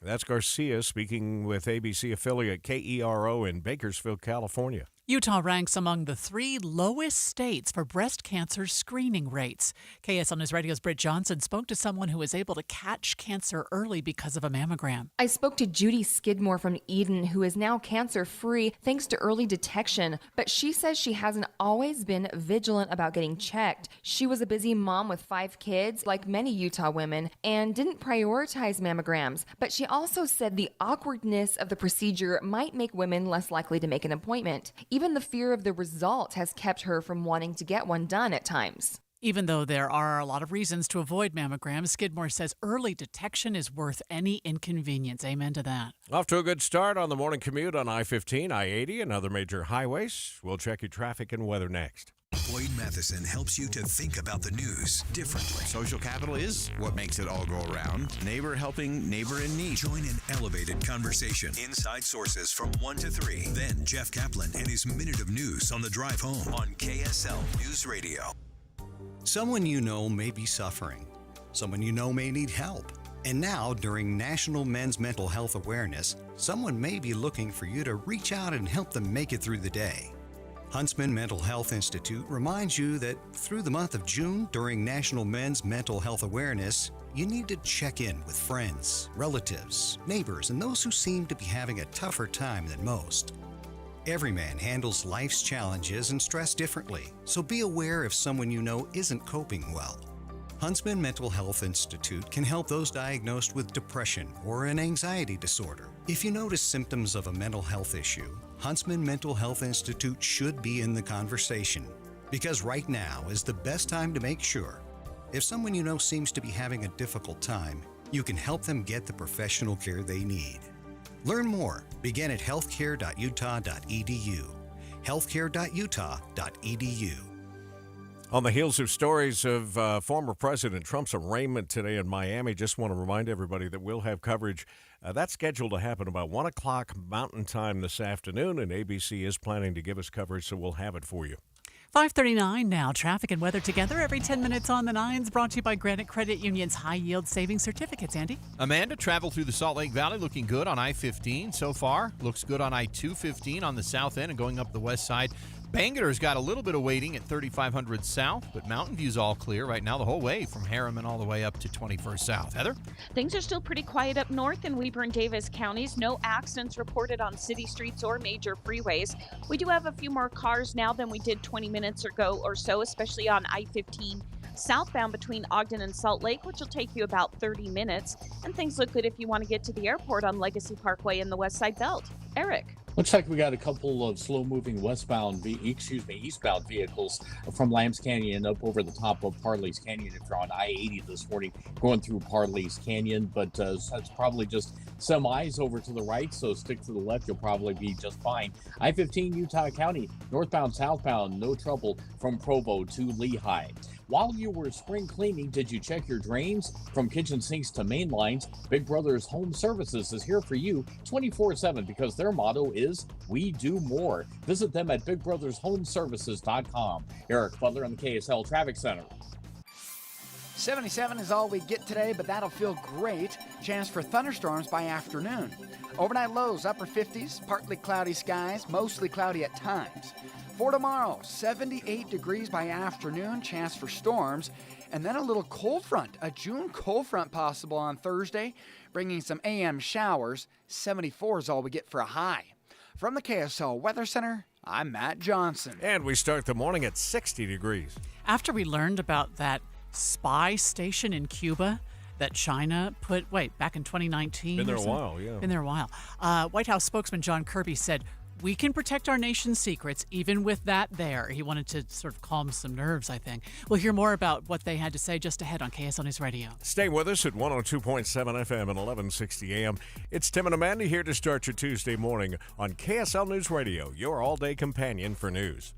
That's Garcia speaking with ABC affiliate KERO in Bakersfield, California. Utah ranks among the 3 lowest states for breast cancer screening rates. KSL News Radio's Britt Johnson spoke to someone who was able to catch cancer early because of a mammogram. I spoke to Judy Skidmore from Eden, who is now cancer-free thanks to early detection, but she says she hasn't always been vigilant about getting checked. She was a busy mom with 5 kids, like many Utah women, and didn't prioritize mammograms. But she also said the awkwardness of the procedure might make women less likely to make an appointment. Even the fear of the result has kept her from wanting to get one done at times. Even though there are a lot of reasons to avoid mammograms, Skidmore says early detection is worth any inconvenience. Amen to that. Off to a good start on the morning commute on I-15, I-80, and other major highways. We'll check your traffic and weather next. Boyd Matheson helps you to think about the news differently. Social capital is what makes it all go around. Neighbor helping neighbor in need. Join an elevated conversation. Inside Sources from 1 to 3. Then Jeff Kaplan and his Minute of News on the drive home on KSL News Radio. Someone you know may be suffering. Someone you know may need help. And now, during National Men's Mental Health Awareness, someone may be looking for you to reach out and help them make it through the day. Huntsman Mental Health Institute reminds you that through the month of June, during National Men's Mental Health Awareness, you need to check in with friends, relatives, neighbors, and those who seem to be having a tougher time than most. Every man handles life's challenges and stress differently, so be aware if someone you know isn't coping well. Huntsman Mental Health Institute can help those diagnosed with depression or an anxiety disorder. If you notice symptoms of a mental health issue, Huntsman Mental Health Institute should be in the conversation, because right now is the best time to make sure. If someone you know seems to be having a difficult time, you can help them get the professional care they need. Learn more. Begin at healthcare.utah.edu. healthcare.utah.edu. On the heels of stories of former President Trump's arraignment today in Miami, just want to remind everybody that we'll have coverage. That's scheduled to happen about 1 o'clock Mountain Time this afternoon, and ABC is planning to give us coverage, so we'll have it for you. 5:39 now. Traffic and weather together every 10 minutes on the 9s. Brought to you by Granite Credit Union's high-yield savings certificates. Andy? Amanda, travel through the Salt Lake Valley looking good on I-15 so far. Looks good on I-215 on the south end and going up the west side. Bangerter's got a little bit of waiting at 3500 South, but Mountain View's all clear right now the whole way from Harriman all the way up to 21st South. Heather? Things are still pretty quiet up north in Weber and Davis counties. No accidents reported on city streets or major freeways. We do have a few more cars now than we did 20 minutes ago or so, especially on I-15 southbound between Ogden and Salt Lake, which will take you about 30 minutes. And things look good if you want to get to the airport on Legacy Parkway in the West Side Belt. Eric? Looks like we got a couple of slow-moving eastbound vehicles from Lambs Canyon up over the top of Parley's Canyon if you're on I-80 this morning, going through Parley's Canyon, but that's probably just some eyes over to the right, so stick to the left. You'll probably be just fine. I-15 Utah County, northbound, southbound, no trouble from Provo to Lehigh. While you were spring cleaning, did you check your drains? From kitchen sinks to main lines, Big Brothers Home Services is here for you 24/7 because their motto is, we do more. Visit them at bigbrothershomeservices.com. Eric Butler on the KSL Traffic Center. 77 is all we get today, but that'll feel great. Chance for thunderstorms by afternoon. Overnight lows, upper 50s, partly cloudy skies, mostly cloudy at times. For tomorrow, 78 degrees by afternoon, chance for storms, and then a little cold front, a June cold front possible on Thursday, bringing some AM showers. 74 is all we get for a high. From the KSL Weather Center, I'm Matt Johnson. And we start the morning at 60 degrees. After we learned about that spy station in Cuba that China put, back in 2019? Been there a while, yeah. Been there a while. White House spokesman John Kirby said, we can protect our nation's secrets even with that there. He wanted to sort of calm some nerves, I think. We'll hear more about what they had to say just ahead on KSL News Radio. Stay with us at 102.7 FM and 1160 AM. It's Tim and Amanda here to start your Tuesday morning on KSL News Radio, your all-day companion for news.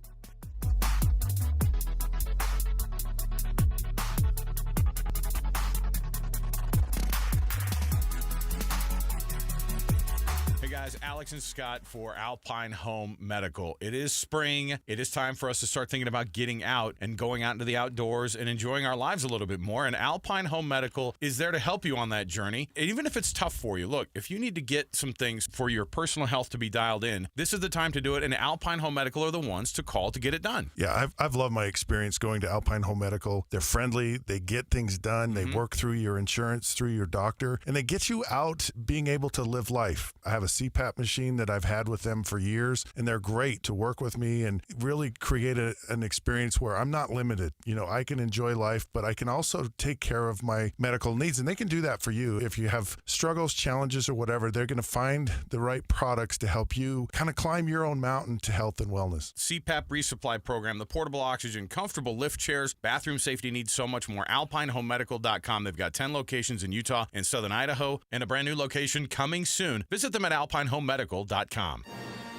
Alex and Scott for Alpine Home Medical. It is spring. It is time for us to start thinking about getting out and going out into the outdoors and enjoying our lives a little bit more. And Alpine Home Medical is there to help you on that journey. And even if it's tough for you, look, if you need to get some things for your personal health to be dialed in, this is the time to do it. And Alpine Home Medical are the ones to call to get it done. Yeah, I've loved my experience going to Alpine Home Medical. They're friendly. They get things done. They work through your insurance, through your doctor, and they get you out being able to live life. I have a CPAP machine that I've had with them for years, and they're great to work with me and really create an experience where I'm not limited. You know, I can enjoy life, but I can also take care of my medical needs, and they can do that for you. If you have struggles, challenges, or whatever, they're going to find the right products to help you kind of climb your own mountain to health and wellness. CPAP resupply program, the portable oxygen, comfortable lift chairs, bathroom safety needs, so much more. AlpineHomeMedical.com. They've got 10 locations in Utah and southern Idaho and a brand new location coming soon. Visit them at AlpineHomeMedical.com.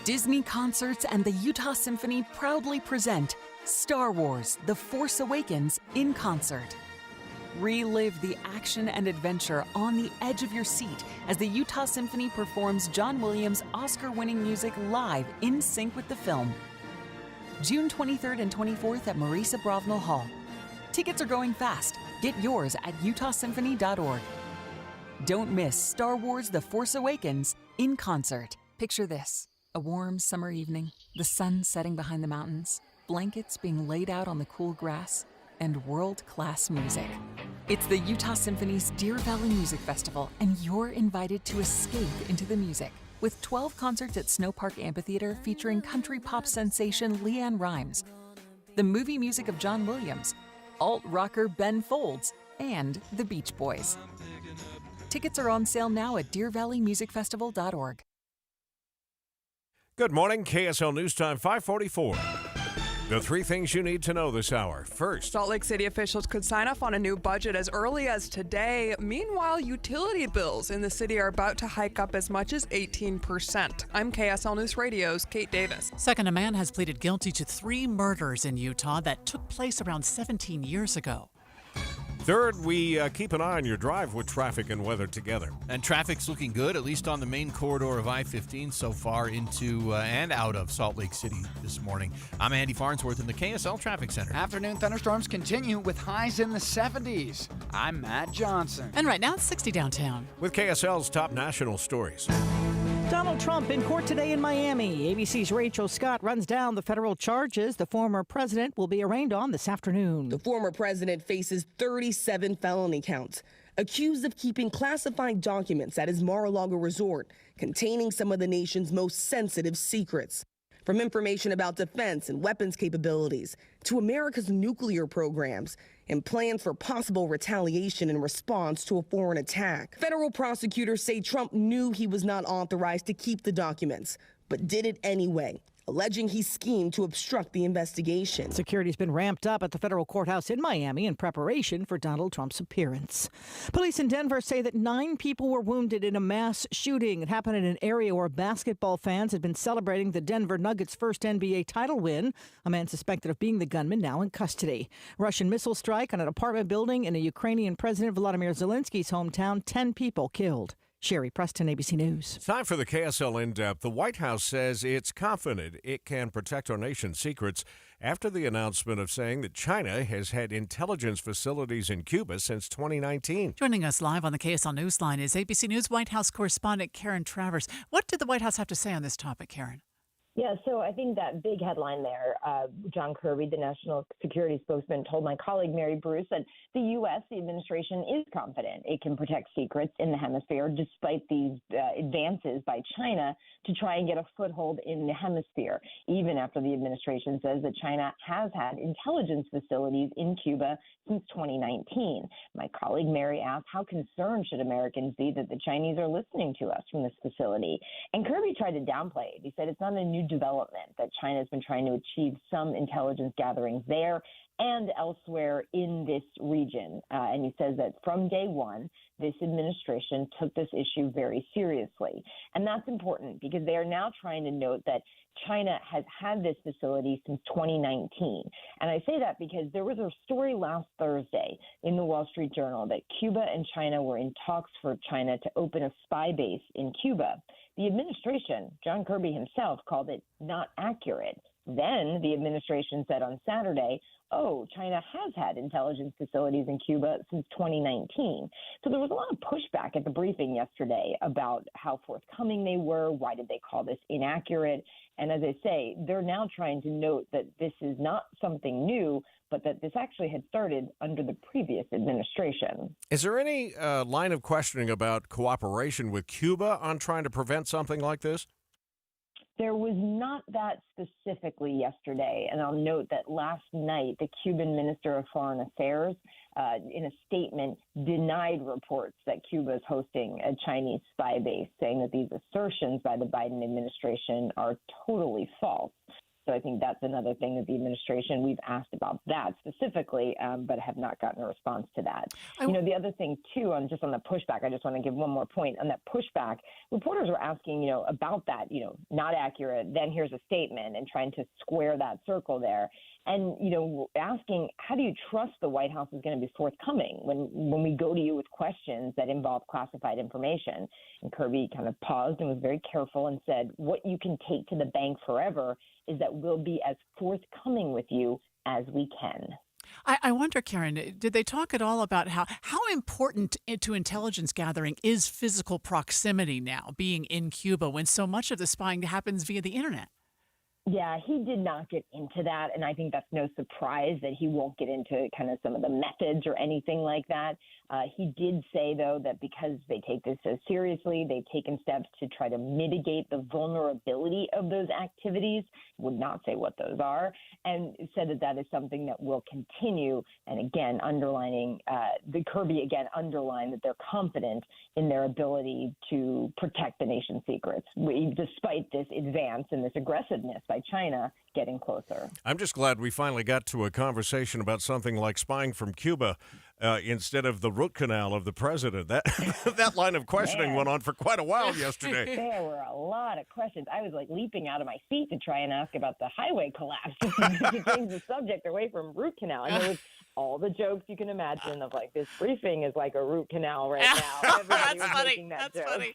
Disney Concerts and the Utah Symphony proudly present Star Wars: The Force Awakens in concert. Relive the action and adventure on the edge of your seat as the Utah Symphony performs John Williams' Oscar-winning music live in sync with the film. June 23rd and 24th at Marisa Brovnal Hall. Tickets are going fast. Get yours at utahsymphony.org. Don't miss Star Wars: The Force Awakens in concert. Picture this: a warm summer evening, the sun setting behind the mountains, blankets being laid out on the cool grass, and world-class music. It's the Utah Symphony's Deer Valley Music Festival, and you're invited to escape into the music. With 12 concerts at Snow Park Amphitheater featuring country pop sensation LeAnn Rimes, the movie music of John Williams, alt-rocker Ben Folds, and the Beach Boys. Tickets are on sale now at DeerValleyMusicFestival.org. Good morning, KSL News Time 544. The three things you need to know this hour. First, Salt Lake City officials could sign off on a new budget as early as today. Meanwhile, utility bills in the city are about to hike up as much as 18%. I'm KSL News Radio's Kate Davis. Second, a man has pleaded guilty to 3 murders in Utah that took place around 17 years ago. Third, we keep an eye on your drive with traffic and weather together. And traffic's looking good, at least on the main corridor of I-15 so far into and out of Salt Lake City this morning. I'm Andy Farnsworth in the KSL Traffic Center. Afternoon thunderstorms continue with highs in the 70s. I'm Matt Johnson. And right now it's 60 downtown. With KSL's top national stories. Donald Trump in court today in Miami. ABC's Rachel Scott runs down the federal charges the former president will be arraigned on this afternoon. The former president faces 37 felony counts, accused of keeping classified documents at his Mar-a-Lago resort containing some of the nation's most sensitive secrets. From information about defense and weapons capabilities to America's nuclear programs and plans for possible retaliation in response to a foreign attack. Federal prosecutors say Trump knew he was not authorized to keep the documents, but did it anyway, alleging he schemed to obstruct the investigation. Security's been ramped up at the federal courthouse in Miami in preparation for Donald Trump's appearance. Police in Denver say that 9 people were wounded in a mass shooting. It happened in an area where basketball fans had been celebrating the Denver Nuggets' first NBA title win. A man suspected of being the gunman now in custody. Russian missile strike on an apartment building in a Ukrainian President Volodymyr Zelensky's hometown. 10 people killed. Sherry Preston, ABC News. Time for the KSL In-Depth. The White House says it's confident it can protect our nation's secrets after the announcement of saying that China has had intelligence facilities in Cuba since 2019. Joining us live on the KSL Newsline is ABC News White House correspondent Karen Travers. What did the White House have to say on this topic, Karen? Yeah, so I think that big headline there, John Kirby, the national security spokesman, told my colleague Mary Bruce that the U.S., the administration, is confident it can protect secrets in the hemisphere despite these advances by China to try and get a foothold in the hemisphere, even after the administration says that China has had intelligence facilities in Cuba since 2019. My colleague Mary asked, how concerned should Americans be that the Chinese are listening to us from this facility? And Kirby tried to downplay it. He said it's not a new development, that China has been trying to achieve some intelligence gatherings there and elsewhere in this region. And he says that from day one, this administration took this issue very seriously. And that's important because they are now trying to note that China has had this facility since 2019. And I say that because there was a story last Thursday in the Wall Street Journal that Cuba and China were in talks for China to open a spy base in Cuba. The administration, John Kirby himself, called it not accurate. Then the administration said on Saturday, oh, China has had intelligence facilities in Cuba since 2019. So there was a lot of pushback at the briefing yesterday about how forthcoming they were. Why did they call this inaccurate? And as I say, they're now trying to note that this is not something new, but that this actually had started under the previous administration. Is there any line of questioning about cooperation with Cuba on trying to prevent something like this? There was not that specifically yesterday, and I'll note that last night the Cuban Minister of Foreign Affairs, in a statement, denied reports that Cuba is hosting a Chinese spy base, saying that these assertions by the Biden administration are totally false. So I think that's another thing that the administration, we've asked about that specifically, but have not gotten a response to that. The other thing, too, on the pushback, I just want to give one more point on that pushback. Reporters were asking, about that, not accurate, then here's a statement, and trying to square that circle there. And, asking, how do you trust the White House is going to be forthcoming when we go to you with questions that involve classified information? And Kirby kind of paused and was very careful and said, what you can take to the bank forever is that we'll be as forthcoming with you as we can. I wonder, Karen, did they talk at all about how important to intelligence gathering is physical proximity now, being in Cuba, when so much of the spying happens via the internet? Yeah, he did not get into that, and I think that's no surprise that he won't get into kind of some of the methods or anything like that. He did say, though, that because they take this so seriously, they've taken steps to try to mitigate the vulnerability of those activities, would not say what those are, and said that that is something that will continue. And again, underlining, the Kirby again underlined that they're confident in their ability to protect the nation's secrets, despite this advance and this aggressiveness by China getting closer. I'm just glad we finally got to a conversation about something like spying from Cuba. instead of the root canal of the president. That that line of questioning went on for quite a while yesterday. There were a lot of questions. I was like leaping out of my seat to try and ask about the highway collapse to change the subject away from root canal. And there was all the jokes you can imagine of like, this briefing is like a root canal right now. Everybody was making that joke. Funny.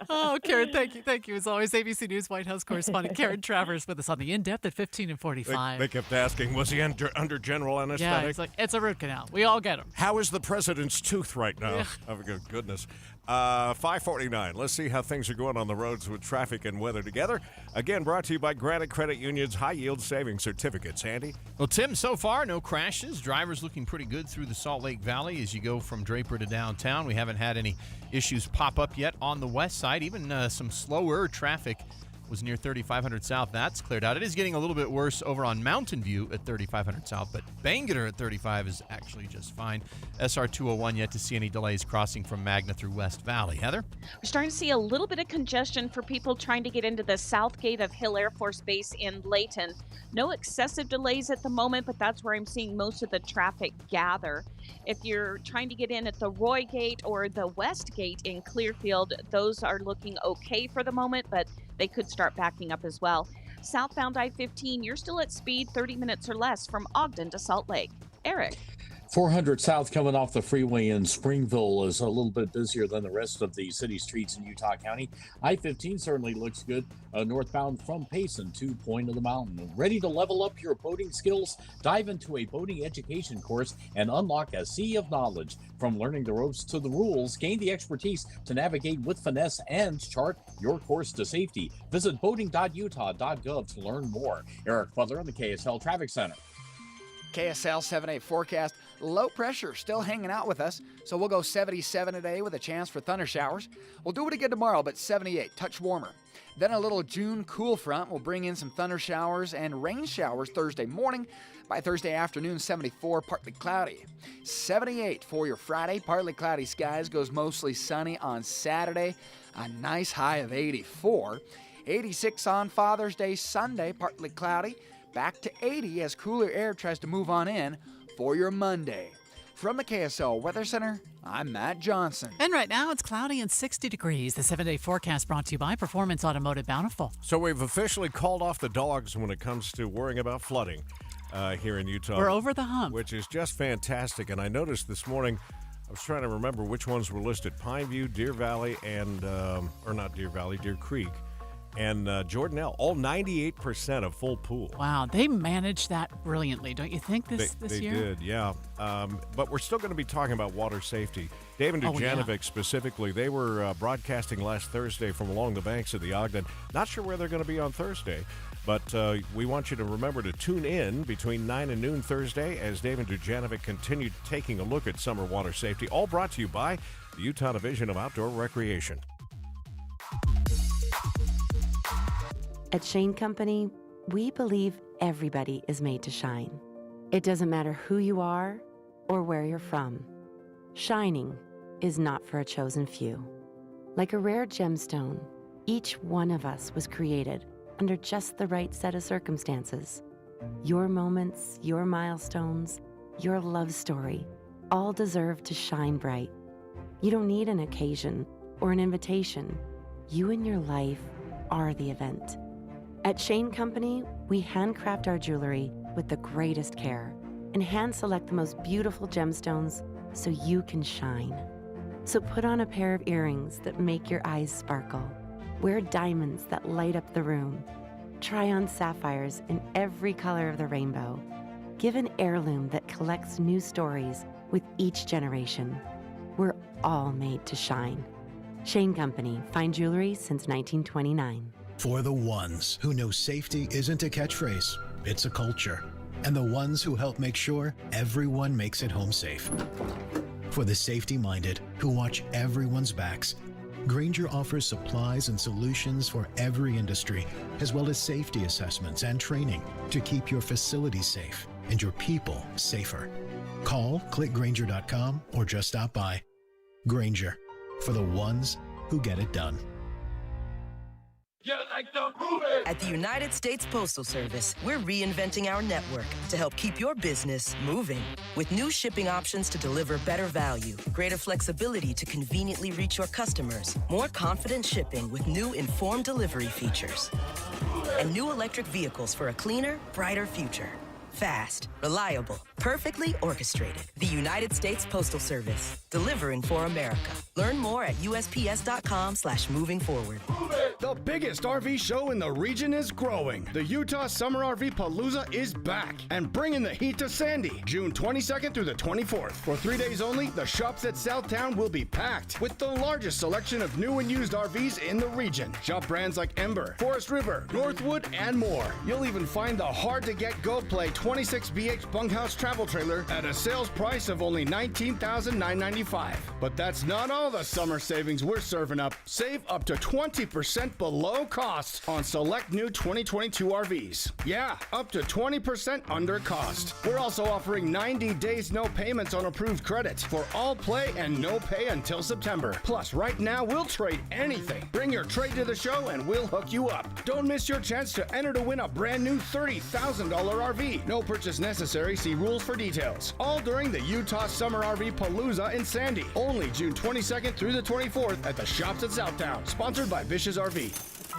Oh, Karen, thank you. Thank you. As always, ABC News White House correspondent Karen Travers with us on the In-Depth at 15 and 45. They kept asking, was he under general anesthetic? Yeah, it's like, it's a root canal. We all get them. How is the president's tooth right now? Oh, good goodness. 5:49. Let's see how things are going on the roads with traffic and weather together. Again, brought to you by Granite Credit Union's high-yield savings certificates. Andy? Well, Tim, so far, no crashes. Drivers looking pretty good through the Salt Lake Valley as you go from Draper to downtown. We haven't had any issues pop up yet on the west side. Even some slower traffic was near 3500 South. That's cleared out. It is getting a little bit worse over on Mountain View at 3500 South, but Bangerter at 35 is actually just fine. SR 201 yet to see any delays crossing from Magna through West Valley. Heather? We're starting to see a little bit of congestion for people trying to get into the south gate of Hill Air Force Base in Layton. No excessive delays at the moment, but that's where I'm seeing most of the traffic gather. If you're trying to get in at the Roy Gate or the West Gate in Clearfield, those are looking okay for the moment, but they could start backing up as well. Southbound I-15, you're still at speed 30 minutes or less from Ogden to Salt Lake. Eric? 400 South coming off the freeway in Springville is a little bit busier than the rest of the city streets in Utah County. I-15 certainly looks good northbound from Payson to Point of the Mountain. Ready to level up your boating skills? Dive into a boating education course and unlock a sea of knowledge. From learning the ropes to the rules, gain the expertise to navigate with finesse and chart your course to safety. Visit boating.utah.gov to learn more. Eric Butler in the KSL Traffic Center. KSL 7-8 forecast. Low pressure still hanging out with us, so we'll go 77 today with a chance for thunder showers. We'll do it again tomorrow, but 78, touch warmer. Then a little June cool front will bring in some thunder showers and rain showers Thursday morning. By Thursday afternoon, 74, partly cloudy. 78 for your Friday, partly cloudy skies, goes mostly sunny on Saturday. A nice high of 84. 86 on Father's Day Sunday, partly cloudy. Back to 80 as cooler air tries to move on in for your Monday. From the KSL Weather Center, I'm Matt Johnson. And right now it's cloudy and 60 degrees. The 7-day forecast brought to you by Performance Automotive Bountiful. So we've officially called off the dogs when it comes to worrying about flooding here in Utah. We're over the hump. Which is just fantastic. And I noticed this morning, I was trying to remember which ones were listed. Pineview, Deer Valley, and, or not Deer Valley, Deer Creek. And Jordanelle, all 98% of full pool. Wow, they managed that brilliantly, don't you think, this year? They did, yeah. But we're still going to be talking about water safety. Dave and Dujanovic specifically, they were broadcasting last Thursday from along the banks of the Ogden. Not sure where they're going to be on Thursday, but we want you to remember to tune in between 9 and noon Thursday as Dave and Dujanovic continue taking a look at summer water safety, all brought to you by the Utah Division of Outdoor Recreation. At Shane Company, we believe everybody is made to shine. It doesn't matter who you are or where you're from. Shining is not for a chosen few. Like a rare gemstone, each one of us was created under just the right set of circumstances. Your moments, your milestones, your love story, all deserve to shine bright. You don't need an occasion or an invitation. You and your life are the event. At Shane Company, we handcraft our jewelry with the greatest care and hand select the most beautiful gemstones so you can shine. So put on a pair of earrings that make your eyes sparkle. Wear diamonds that light up the room. Try on sapphires in every color of the rainbow. Give an heirloom that collects new stories with each generation. We're all made to shine. Shane Company, fine jewelry since 1929. For the ones who know safety isn't a catchphrase, it's a culture. And the ones who help make sure everyone makes it home safe. For the safety-minded who watch everyone's backs, Grainger offers supplies and solutions for every industry, as well as safety assessments and training to keep your facilities safe and your people safer. Call, click Grainger.com, or just stop by. Grainger, for the ones who get it done. At the United States Postal Service, we're reinventing our network to help keep your business moving. With new shipping options to deliver better value, greater flexibility to conveniently reach your customers, more confident shipping with new informed delivery features, and new electric vehicles for a cleaner, brighter future. Fast, reliable, perfectly orchestrated. The United States Postal Service, delivering for America. Learn more at USPS.com/moving forward. The biggest RV show in the region is growing. The Utah Summer RV Palooza is back and bringing the heat to Sandy, June 22nd through the 24th. For 3 days only, the shops at Southtown will be packed with the largest selection of new and used RVs in the region. Shop brands like Ember, Forest River, Northwood, and more. You'll even find the hard-to-get Go Play 26 BH bunkhouse travel trailer at a sales price of only $19,995. But that's not all the summer savings we're serving up. Save up to 20% below cost on select new 2022 RVs. Yeah, up to 20% under cost. We're also offering 90 days no payments on approved credit for all play and no pay until September. Plus, right now, we'll trade anything. Bring your trade to the show and we'll hook you up. Don't miss your chance to enter to win a brand new $30,000 RV. No purchase necessary. See rules for details. All during the Utah Summer RV Palooza in Sandy. Only June 22nd through the 24th at the shops at Southtown. Sponsored by Bish's RV.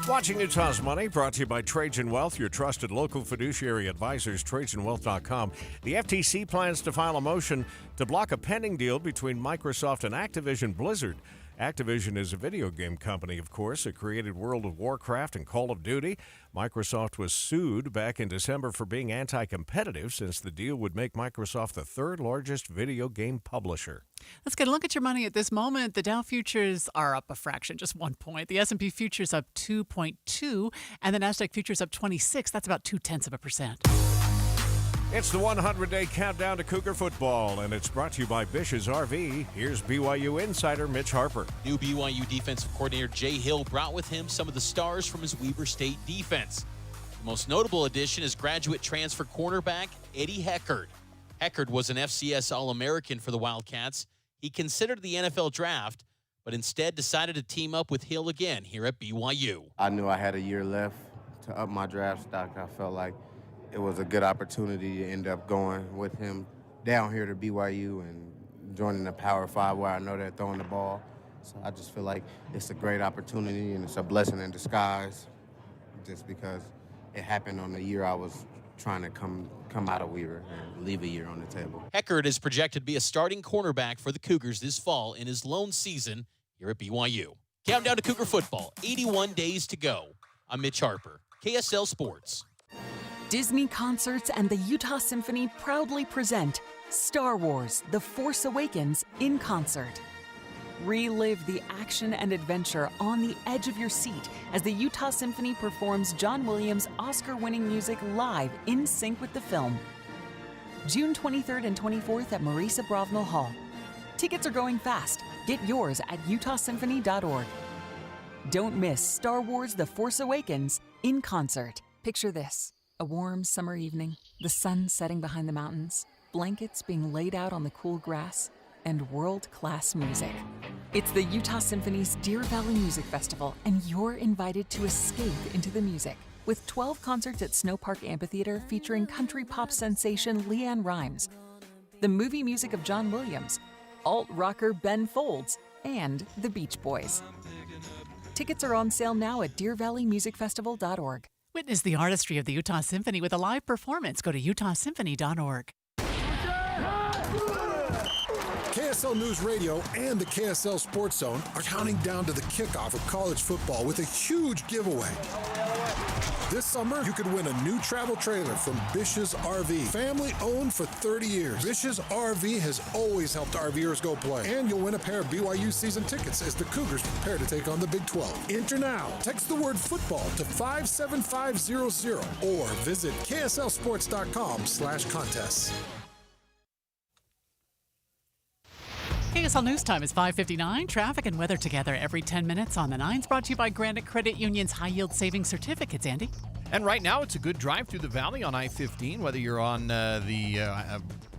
Watching Utah's Money, brought to you by Trajan Wealth, your trusted local fiduciary advisors, TrajanWealth.com. The FTC plans to file a motion to block a pending deal between Microsoft and Activision Blizzard. Activision is a video game company, of course. It created World of Warcraft and Call of Duty. Microsoft was sued back in December for being anti-competitive, since the deal would make Microsoft the third largest video game publisher. Let's get a look at your money at this moment. The Dow futures are up a fraction, just 1 point. The S&P futures up 2.2, and the Nasdaq futures up 26. That's about 0.2%. It's the 100-day countdown to Cougar football, and it's brought to you by Bish's RV. Here's BYU insider Mitch Harper. New BYU defensive coordinator Jay Hill brought with him some of the stars from his Weber State defense. The most notable addition is graduate transfer cornerback Eddie Heckard. Heckard was an FCS All-American for the Wildcats. He considered the NFL draft, but instead decided to team up with Hill again here at BYU. I knew I had a year left to up my draft stock. I felt like it was a good opportunity to end up going with him down here to BYU and joining the Power 5 where I know they're throwing the ball. So I just feel like it's a great opportunity and it's a blessing in disguise, just because it happened on the year I was trying to come out of Weaver and leave a year on the table. Heckard is projected to be a starting cornerback for the Cougars this fall in his lone season here at BYU. Countdown to Cougar football, 81 days to go. I'm Mitch Harper, KSL Sports. Disney Concerts and the Utah Symphony proudly present Star Wars: The Force Awakens in concert. Relive the action and adventure on the edge of your seat as the Utah Symphony performs John Williams' Oscar-winning music live in sync with the film. June 23rd and 24th at Marisa Brovnal Hall. Tickets are going fast. Get yours at utahsymphony.org. Don't miss Star Wars: The Force Awakens in concert. Picture this. A warm summer evening, the sun setting behind the mountains, blankets being laid out on the cool grass, and world-class music. It's the Utah Symphony's Deer Valley Music Festival, and you're invited to escape into the music with 12 concerts at Snow Park Amphitheater featuring country pop sensation LeAnn Rimes, the movie music of John Williams, alt-rocker Ben Folds, and the Beach Boys. Tickets are on sale now at DeerValleyMusicFestival.org. Witness the artistry of the Utah Symphony with a live performance. Go to utahsymphony.org. KSL News Radio and the KSL Sports Zone are counting down to the kickoff of college football with a huge giveaway. This summer, you could win a new travel trailer from Bish's RV. Family owned for 30 years. Bish's RV has always helped RVers go play. And you'll win a pair of BYU season tickets as the Cougars prepare to take on the Big 12. Enter now. Text the word football to 57500 or visit KSLSports.com/contests. KSL News Time is 5:59. Traffic and weather together every 10 minutes on the 9s. Brought to you by Granite Credit Union's high-yield savings certificates, Andy. And right now, it's a good drive through the valley on I-15, whether you're on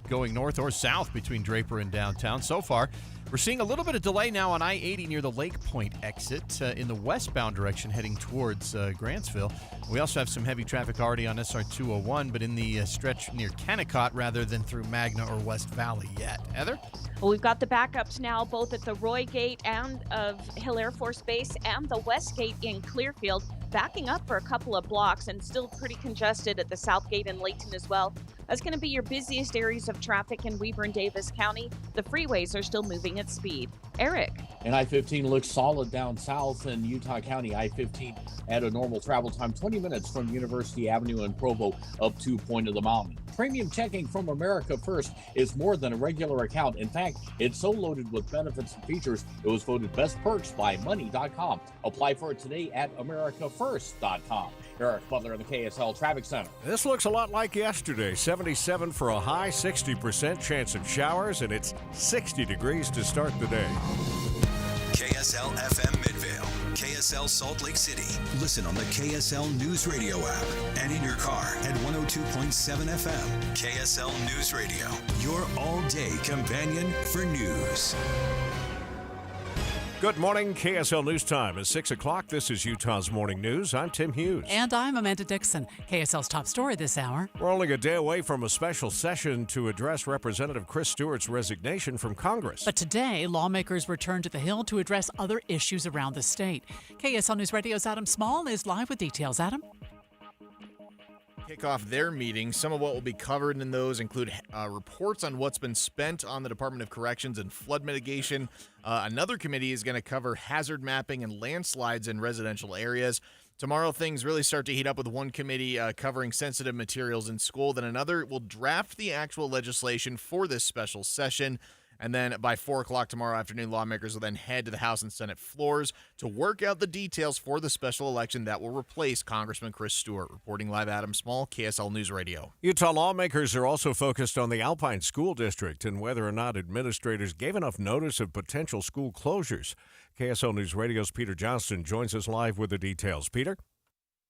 going north or south between Draper and downtown. So far, We're seeing a little bit of delay now on I-80 near the Lake Point exit in the westbound direction heading towards Grantsville. We also have some heavy traffic already on SR 201, but in the stretch near Kennecott rather than through Magna or West Valley yet. Heather? Well, we've got the backups now both at the Roy Gate and of Hill Air Force Base and the West Gate in Clearfield, backing up for a couple of blocks and still pretty congested at the South Gate in Layton as well. That's going to be your busiest areas of traffic in Weber and Davis County. The freeways are still moving at speed. Eric. And I-15 looks solid down south in Utah County. I-15 at a normal travel time, 20 minutes from University Avenue in Provo up to Point of the Mountain. Premium checking from America First is more than a regular account. In fact, it's so loaded with benefits and features, it was voted best perks by Money.com. Apply for it today at AmericaFirst.com. Eric Butler in the KSL Traffic Center. This looks a lot like yesterday. 77 for a high, 60% chance of showers, and it's 60 degrees to start the day. KSL FM Midvale, KSL Salt Lake City. Listen on the KSL News Radio app and in your car at 102.7 FM. KSL News Radio, your all-day companion for news. Good morning. KSL News Time is 6 o'clock. This is Utah's Morning News. I'm Tim Hughes. And I'm Amanda Dixon. KSL's top story this hour. We're only a day away from a special session to address Representative Chris Stewart's resignation from Congress. But today, lawmakers return to the Hill to address other issues around the state. KSL News Radio's Adam Small is live with details. Adam? Kick off their meeting. Some of what will be covered in those include reports on what's been spent on the Department of Corrections and flood mitigation. Another committee is going to cover hazard mapping and landslides in residential areas. Tomorrow, things really start to heat up with one committee covering sensitive materials in school. Then another will draft the actual legislation for this special session. And then by 4 o'clock tomorrow afternoon, lawmakers will then head to the House and Senate floors to work out the details for the special election that will replace Congressman Chris Stewart. Reporting live, Adam Small, KSL News Radio. Utah lawmakers are also focused on the Alpine School District and whether or not administrators gave enough notice of potential school closures. KSL News Radio's Peter Johnston joins us live with the details. Peter?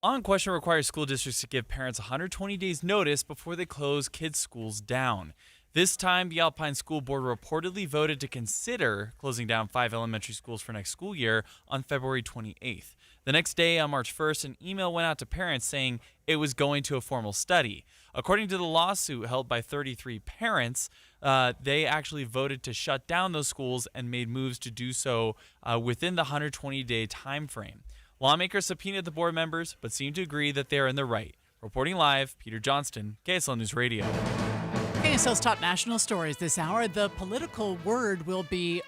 Law in question requires school districts to give parents 120 days notice before they close kids' schools down. This time, the Alpine School Board reportedly voted to consider closing down 5 elementary schools for next school year on February 28th. The next day, on March 1st, an email went out to parents saying it was going to a formal study. According to the lawsuit held by 33 parents, they actually voted to shut down those schools and made moves to do so within the 120-day time frame. Lawmakers subpoenaed the board members, but seemed to agree that they are in the right. Reporting live, Peter Johnston, KSL News Radio. KSL's top national stories this hour. The political world will be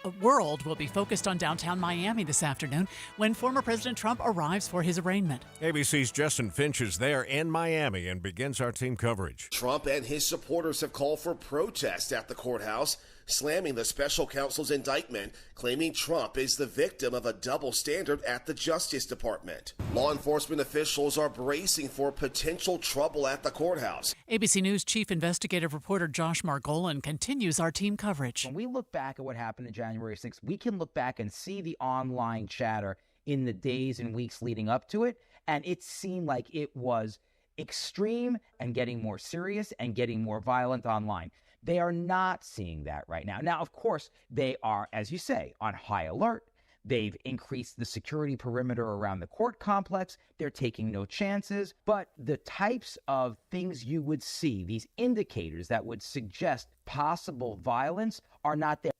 focused on downtown Miami this afternoon when former President Trump arrives for his arraignment. ABC's Justin Finch is there in Miami and begins our team coverage. Trump and his supporters have called for protests at the courthouse, slamming the special counsel's indictment, claiming Trump is the victim of a double standard at the Justice Department. Law enforcement officials are bracing for potential trouble at the courthouse. ABC News chief investigative reporter Josh Margolin continues our team coverage. When we look back at what happened on January 6th, we can look back and see the online chatter in the days and weeks leading up to it, and it seemed like it was extreme and getting more serious and getting more violent online. They are not seeing that right now. Now, of course, they are, as you say, on high alert. They've increased the security perimeter around the court complex. They're taking no chances. But the types of things you would see, these indicators that would suggest possible violence, are not there.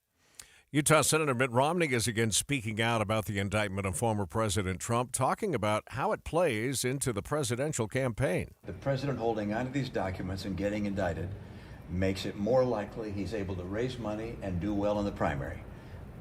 Utah Senator Mitt Romney is again speaking out about the indictment of former President Trump, talking about how it plays into the presidential campaign. The president holding onto these documents and getting indicted makes it more likely he's able to raise money and do well in the primary.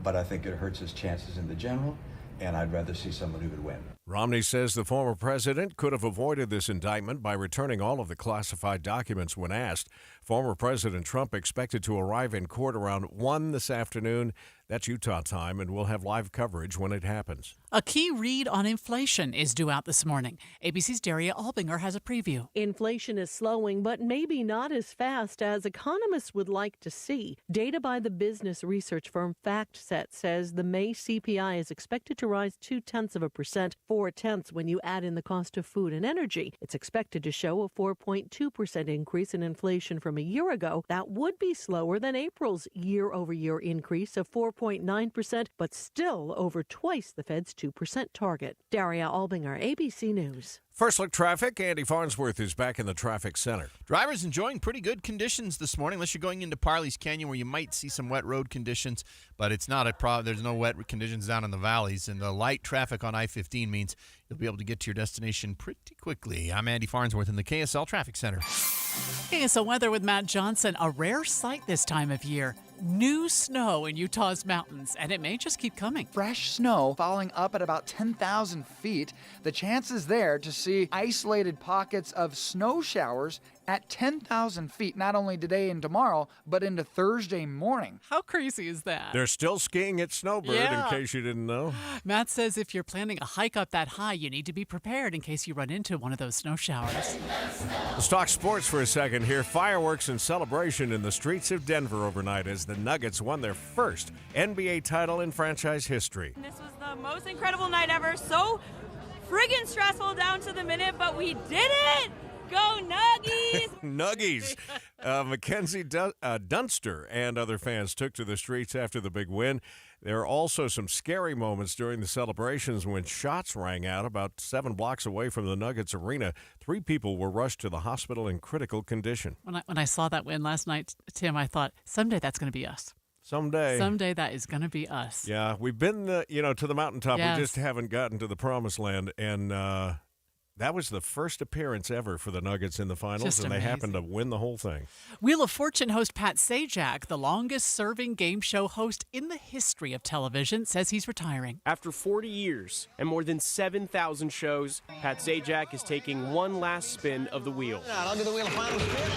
But I think it hurts his chances in the general, and I'd rather see someone who could win. Romney says the former president could have avoided this indictment by returning all of the classified documents when asked. Former President Trump expected to arrive in court around 1 this afternoon. That's Utah time, and we'll have live coverage when it happens. A key read on inflation is due out this morning. ABC's Daria Albinger has a preview. Inflation is slowing, but maybe not as fast as economists would like to see. Data by the business research firm FactSet says the May CPI is expected to rise 0.2%, 0.4 when you add in the cost of food and energy. It's expected to show a 4.2% increase in inflation from a year ago. That would be slower than April's year-over-year increase of 4.9%. 4.9%, but still over twice the Fed's 2% target. Daria Albinger, ABC News. First look traffic. Andy Farnsworth is back in the traffic center. Drivers enjoying pretty good conditions this morning, unless you're going into Parley's Canyon where you might see some wet road conditions, but it's not a problem. There's no wet conditions down in the valleys, and the light traffic on I-15 means you'll be able to get to your destination pretty quickly. I'm Andy Farnsworth in the KSL Traffic Center. KSL weather with Matt Johnson. A rare sight this time of year. New snow in Utah's mountains, and it may just keep coming. Fresh snow falling up at about 10,000 feet. The chances there to see isolated pockets of snow showers at 10,000 feet, not only today and tomorrow, but into Thursday morning. How crazy is that? They're still skiing at Snowbird, in case you didn't know. Matt says if you're planning a hike up that high, you need to be prepared in case you run into one of those snow showers. Let's talk sports for a second here. Fireworks and celebration in the streets of Denver overnight as the Nuggets won their first NBA title in franchise history. This was the most incredible night ever. So friggin' stressful down to the minute, but we did it! Go Nuggies! Nuggies! Mackenzie Dunster and other fans took to the streets after the big win. There are also some scary moments during the celebrations when shots rang out about 7 blocks away from the Nuggets arena. 3 people were rushed to the hospital in critical condition. When I saw that win last night, Tim, I thought, someday that's going to be us. Someday that is going to be us. Yeah, we've been, to the mountaintop. Yes. We just haven't gotten to the promised land, and that was the first appearance ever for the Nuggets in the finals, Just and amazing. they happened to win the whole thing. Wheel of Fortune host Pat Sajak, the longest-serving game show host in the history of television, says he's retiring. After 40 years and more than 7,000 shows, Pat Sajak is taking one last spin of the wheel. I'll do the wheel of final spin.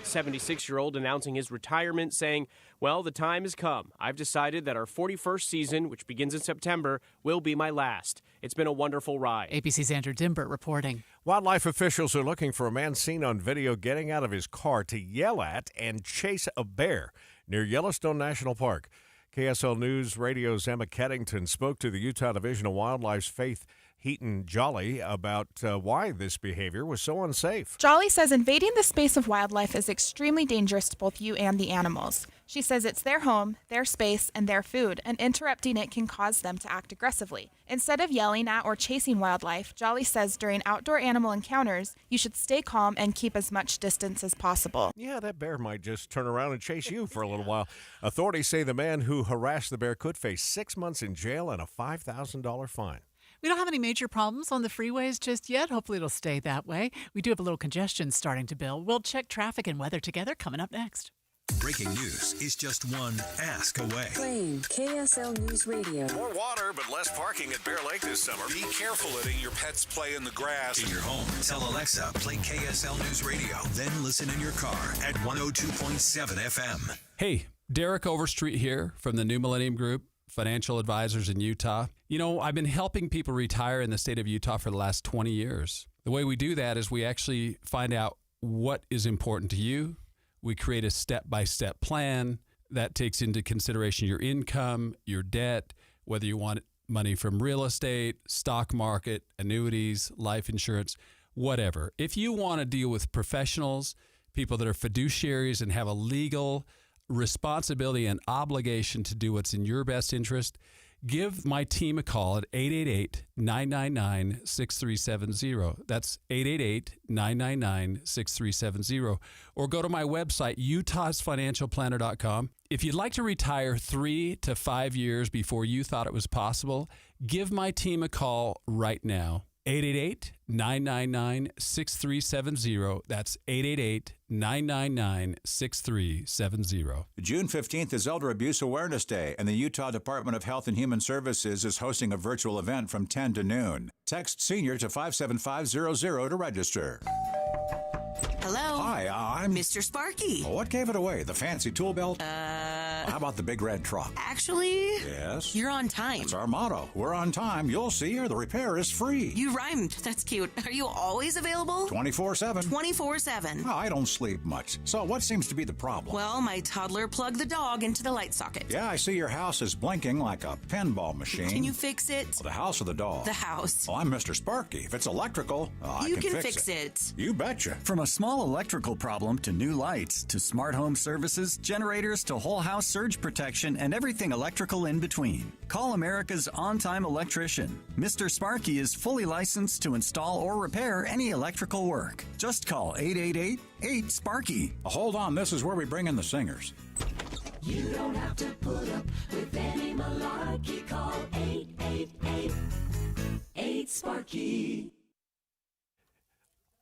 76-year-old announcing his retirement, saying, "Well, the time has come. I've decided that our 41st season, which begins in September, will be my last. It's been a wonderful ride." ABC's Andrew Dimbert reporting. Wildlife officials are looking for a man seen on video getting out of his car to yell at and chase a bear near Yellowstone National Park. KSL News Radio's Emma Keddington spoke to the Utah Division of Wildlife's Faith Heaton Jolly about why this behavior was so unsafe. Jolly says invading the space of wildlife is extremely dangerous to both you and the animals. She says it's their home, their space, and their food, and interrupting it can cause them to act aggressively. Instead of yelling at or chasing wildlife, Jolly says during outdoor animal encounters, you should stay calm and keep as much distance as possible. Yeah, that bear might just turn around and chase you for a little while. Authorities say the man who harassed the bear could face 6 months in jail and a $5,000 fine. We don't have any major problems on the freeways just yet. Hopefully it'll stay that way. We do have a little congestion starting to build. We'll check traffic and weather together coming up next. Breaking news is just one ask away. Playing KSL News Radio. More water, but less parking at Bear Lake this summer. Be careful letting your pets play in the grass. In your home, tell Alexa, play KSL News Radio. Then listen in your car at 102.7 FM. Hey, Derek Overstreet here from the New Millennium Group, financial advisors in Utah. You know, I've been helping people retire in the state of Utah for the last 20 years. The way we do that is we actually find out what is important to you. We create a step-by-step plan that takes into consideration your income, your debt, whether you want money from real estate, stock market, annuities, life insurance, whatever. If you want to deal with professionals, people that are fiduciaries and have a legal responsibility and obligation to do what's in your best interest, give my team a call at 888-999-6370. That's 888-999-6370. Or go to my website, utahsfinancialplanner.com. If you'd like to retire 3 to 5 years before you thought it was possible, give my team a call right now. 888-999-6370. That's 888-999-6370. June 15th is Elder Abuse Awareness Day, and the Utah Department of Health and Human Services is hosting a virtual event from 10 to noon. Text SENIOR to 57500 to register. Hello. Hi, I'm Mr. Sparky. What gave it away? The fancy tool belt? How about the big red truck? Actually, Yes. you're on time. That's our motto. We're on time. You'll see her. The repair is free. You rhymed. That's cute. Are you always available? 24/7. 24/7. Oh, I don't sleep much. So what seems to be the problem? Well, my toddler plugged the dog into the light socket. Yeah, I see your house is blinking like a pinball machine. Can you fix it? The house or the dog? The house. Well, I'm Mr. Sparky. If it's electrical, I You can can fix fix it. You betcha. From a small electrical problem to new lights to smart home services, generators to whole house surge protection, and everything electrical in between. Call America's on-time electrician. Mr. Sparky is fully licensed to install or repair any electrical work. Just call 888-8-SPARKY. Hold on, this is where we bring in the singers. You don't have to put up with any malarkey. Call 888-8-SPARKY.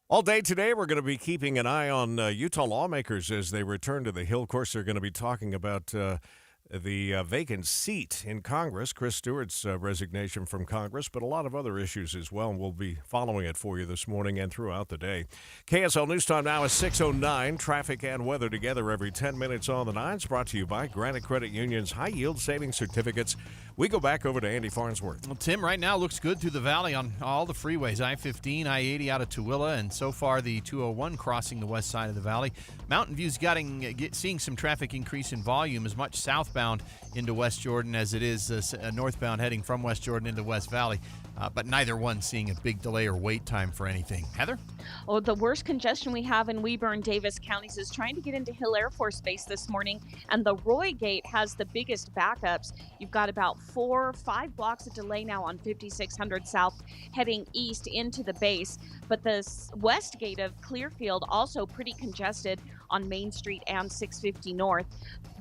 All day today, we're going to be keeping an eye on Utah lawmakers as they return to the Hill. Of course, they're going to be talking about the vacant seat in Congress, Chris Stewart's resignation from Congress, but a lot of other issues as well. And we'll be following it for you this morning and throughout the day. KSL News Time now is 6:09. Traffic and weather together every 10 minutes on the 9s. Brought to you by Granite Credit Union's high-yield savings certificates. We go back over to Andy Farnsworth. Well, Tim, right now looks good through the valley on all the freeways. I-15, I-80 out of Tooele, and so far the 201 crossing the west side of the valley. Mountain View's seeing some traffic increase in volume as much southbound into West Jordan as it is northbound heading from West Jordan into West Valley. But neither one seeing a big delay or wait time for anything. Heather? Oh, the worst congestion we have in Weber and Davis counties is trying to get into Hill Air Force Base this morning, and the Roy Gate has the biggest backups. You've got about 4 or 5 blocks of delay now on 5600 South heading east into the base, but the west gate of Clearfield also pretty congested on Main Street and 650 North.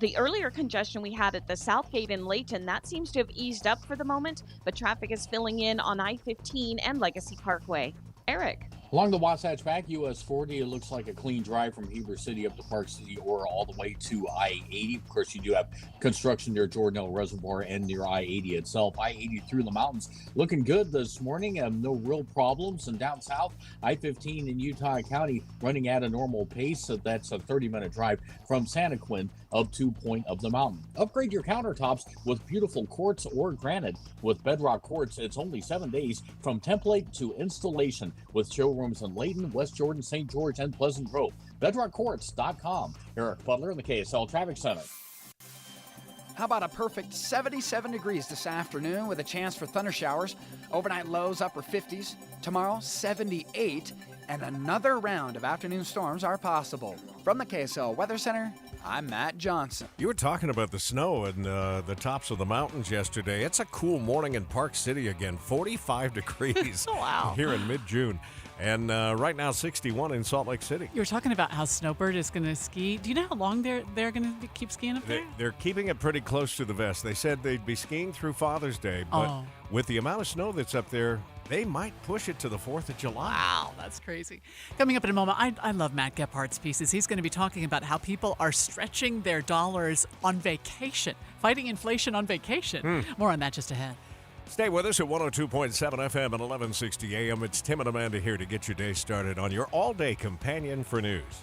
The earlier congestion we had at the South Gate in Layton, that seems to have eased up for the moment, but traffic is filling in on I-15 and Legacy Parkway. Eric? Along the Wasatch Back, US 40, it looks like a clean drive from Heber City up to Park City or all the way to I-80. Of course, you do have construction near Jordanelle Reservoir and near I-80 itself. I-80 through the mountains looking good this morning. No real problems. And down south, I-15 in Utah County running at a normal pace. So that's a 30-minute drive from Santaquin up to Point of the Mountain. Upgrade your countertops with beautiful quartz or granite. With Bedrock Quartz, it's only 7 days from template to installation with showrooms in Layton, West Jordan, St. George, and Pleasant Grove. BedrockQuartz.com. Eric Butler in the KSL Traffic Center. How about a perfect 77 degrees this afternoon with a chance for thunder showers? Overnight lows upper 50s. Tomorrow, 78. And another round of afternoon storms are possible. From the KSL Weather Center, I'm Matt Johnson. You were talking about the snow and the tops of the mountains yesterday. It's a cool morning in Park City again, 45 degrees Wow. here in mid-June. And right now, 61 in Salt Lake City. You were talking about how Snowbird is going to ski. Do you know how long they're going to keep skiing up there? They're keeping it pretty close to the vest. They said they'd be skiing through Father's Day, but with the amount of snow that's up there, they might push it to the 4th of July. Wow, that's crazy. Coming up in a moment, I love Matt Gephardt's pieces. He's going to be talking about how people are stretching their dollars on vacation, fighting inflation on vacation. More on that just ahead. Stay with us at 102.7 FM and 1160 AM. It's Tim and Amanda here to get your day started on your all-day companion for news.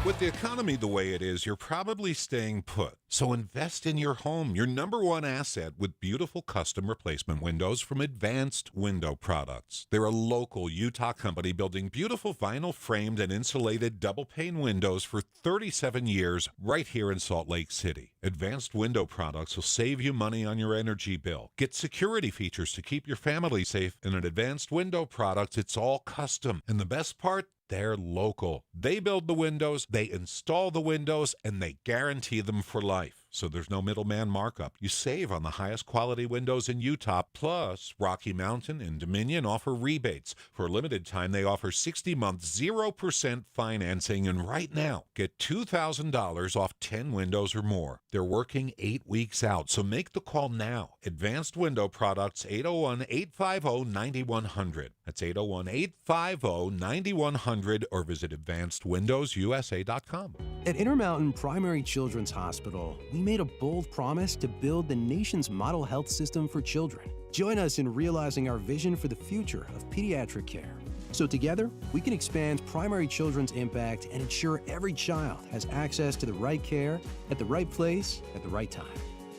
With the economy the way it is, you're probably staying put. So invest in your home, your number one asset, with beautiful custom replacement windows from Advanced Window Products. They're a local Utah company building beautiful vinyl framed and insulated double pane windows for 37 years right here in Salt Lake City. Advanced Window Products will save you money on your energy bill. Get security features to keep your family safe. And at Advanced Window Products, it's all custom. And the best part? They're local. They build the windows, they install the windows, and they guarantee them for life. So there's no middleman markup. You save on the highest quality windows in Utah. Plus, Rocky Mountain and Dominion offer rebates. For a limited time, they offer 60-month 0% financing. And right now, get $2,000 off 10 windows or more. They're working 8 weeks out. So make the call now. Advanced Window Products, 801-850-9100. That's 801-850-9100 or visit AdvancedWindowsUSA.com. At Intermountain Primary Children's Hospital, we made a bold promise to build the nation's model health system for children. Join us in realizing our vision for the future of pediatric care. So together, we can expand primary children's impact and ensure every child has access to the right care at the right place at the right time.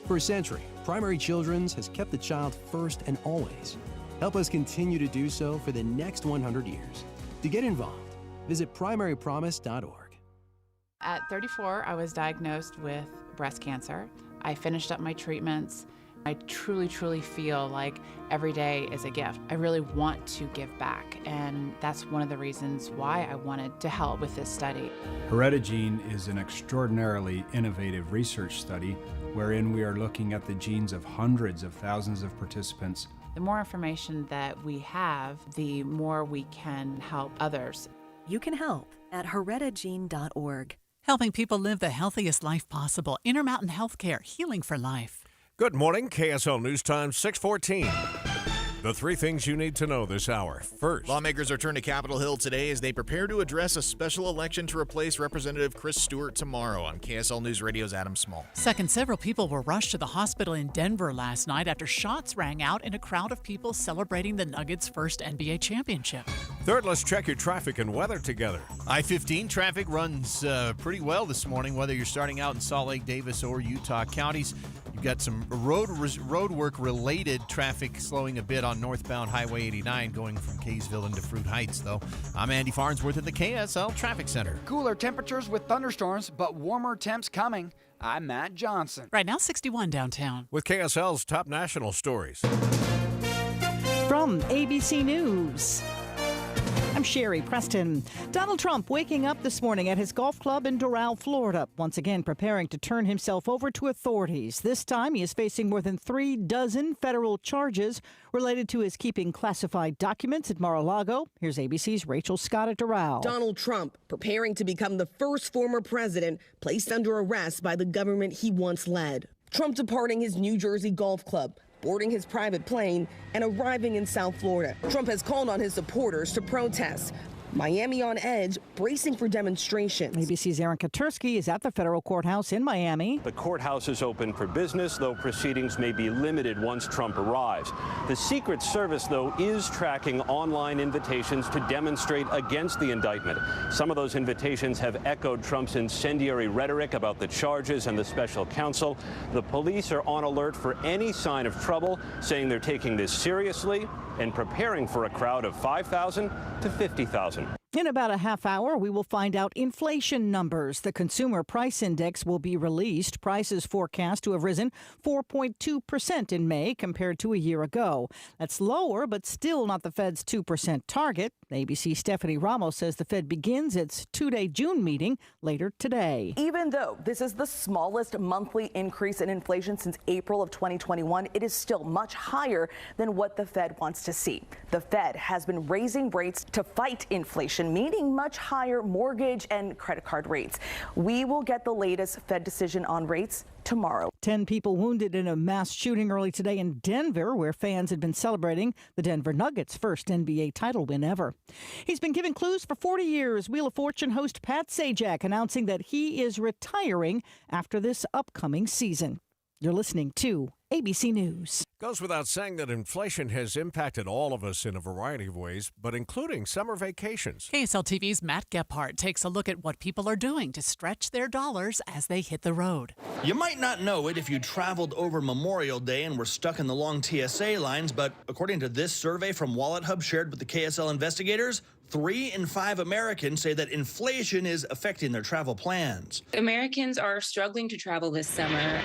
For a century, Primary Children's has kept the child first and always. Help us continue to do so for the next 100 years. To get involved, visit primarypromise.org. At 34, I was diagnosed with breast cancer. I finished up my treatments, I truly, truly feel like every day is a gift. I really want to give back, and that's one of the reasons why I wanted to help with this study. Heredigene is an extraordinarily innovative research study wherein we are looking at the genes of hundreds of thousands of participants. The more information that we have, the more we can help others. You can help at heredigene.org. Helping people live the healthiest life possible. Intermountain Healthcare, healing for life. Good morning, KSL News Time, 6:14. The three things you need to know this hour. First, lawmakers return to Capitol Hill today as they prepare to address a special election to replace Representative Chris Stewart tomorrow on KSL News Radio's Adam Small. Second, several people were rushed to the hospital in Denver last night after shots rang out in a crowd of people celebrating the Nuggets' first NBA championship. Third, let's check your traffic and weather together. I-15 traffic runs pretty well this morning, whether you're starting out in Salt Lake, Davis, or Utah counties. You've got some road work-related traffic slowing a bit on northbound Highway 89 going from Kaysville into Fruit Heights, though. I'm Andy Farnsworth at the KSL Traffic Center. Cooler temperatures with thunderstorms, but warmer temps coming. I'm Matt Johnson. Right now, 61 downtown. With KSL's top national stories. From ABC News, I'm Sherry Preston. Donald Trump waking up this morning at his golf club in Doral, Florida, once again preparing to turn himself over to authorities. This time he is facing more than 36 federal charges related to his keeping classified documents at Mar-a-Lago. Here's ABC's Rachel Scott at Doral. Donald Trump preparing to become the first former president placed under arrest by the government he once led. Trump departing his New Jersey golf club, boarding his private plane, and arriving in South Florida. Trump has called on his supporters to protest. Miami on edge, bracing for demonstrations. ABC's Aaron Katursky is at the federal courthouse in Miami. The courthouse is open for business, though proceedings may be limited once Trump arrives. The Secret Service, though, is tracking online invitations to demonstrate against the indictment. Some of those invitations have echoed Trump's incendiary rhetoric about the charges and the special counsel. The police are on alert for any sign of trouble, saying they're taking this seriously and preparing for a crowd of 5,000 to 50,000. In about a half hour, we will find out inflation numbers. The Consumer Price Index will be released. Prices forecast to have risen 4.2% in May compared to a year ago. That's lower, but still not the Fed's 2% target. ABC's Stephanie Ramos says the Fed begins its two-day June meeting later today. Even though this is the smallest monthly increase in inflation since April of 2021, it is still much higher than what the Fed wants to see. The Fed has been raising rates to fight inflation, meaning much higher mortgage and credit card rates. We will get the latest Fed decision on rates tomorrow. 10 people wounded in a mass shooting early today in Denver, where fans had been celebrating the Denver Nuggets' first NBA title win ever. He's been giving clues for 40 years. Wheel of Fortune host Pat Sajak announcing that he is retiring after this upcoming season. You're listening to ABC News. Goes without saying that inflation has impacted all of us in a variety of ways, but including summer vacations. KSL TV's Matt Gephardt takes a look at what people are doing to stretch their dollars as they hit the road. You might not know it if you traveled over Memorial Day and were stuck in the long TSA lines, but according to this survey from Wallet Hub shared with the KSL investigators, 3 in 5 Americans say that inflation is affecting their travel plans. Americans are struggling to travel this summer.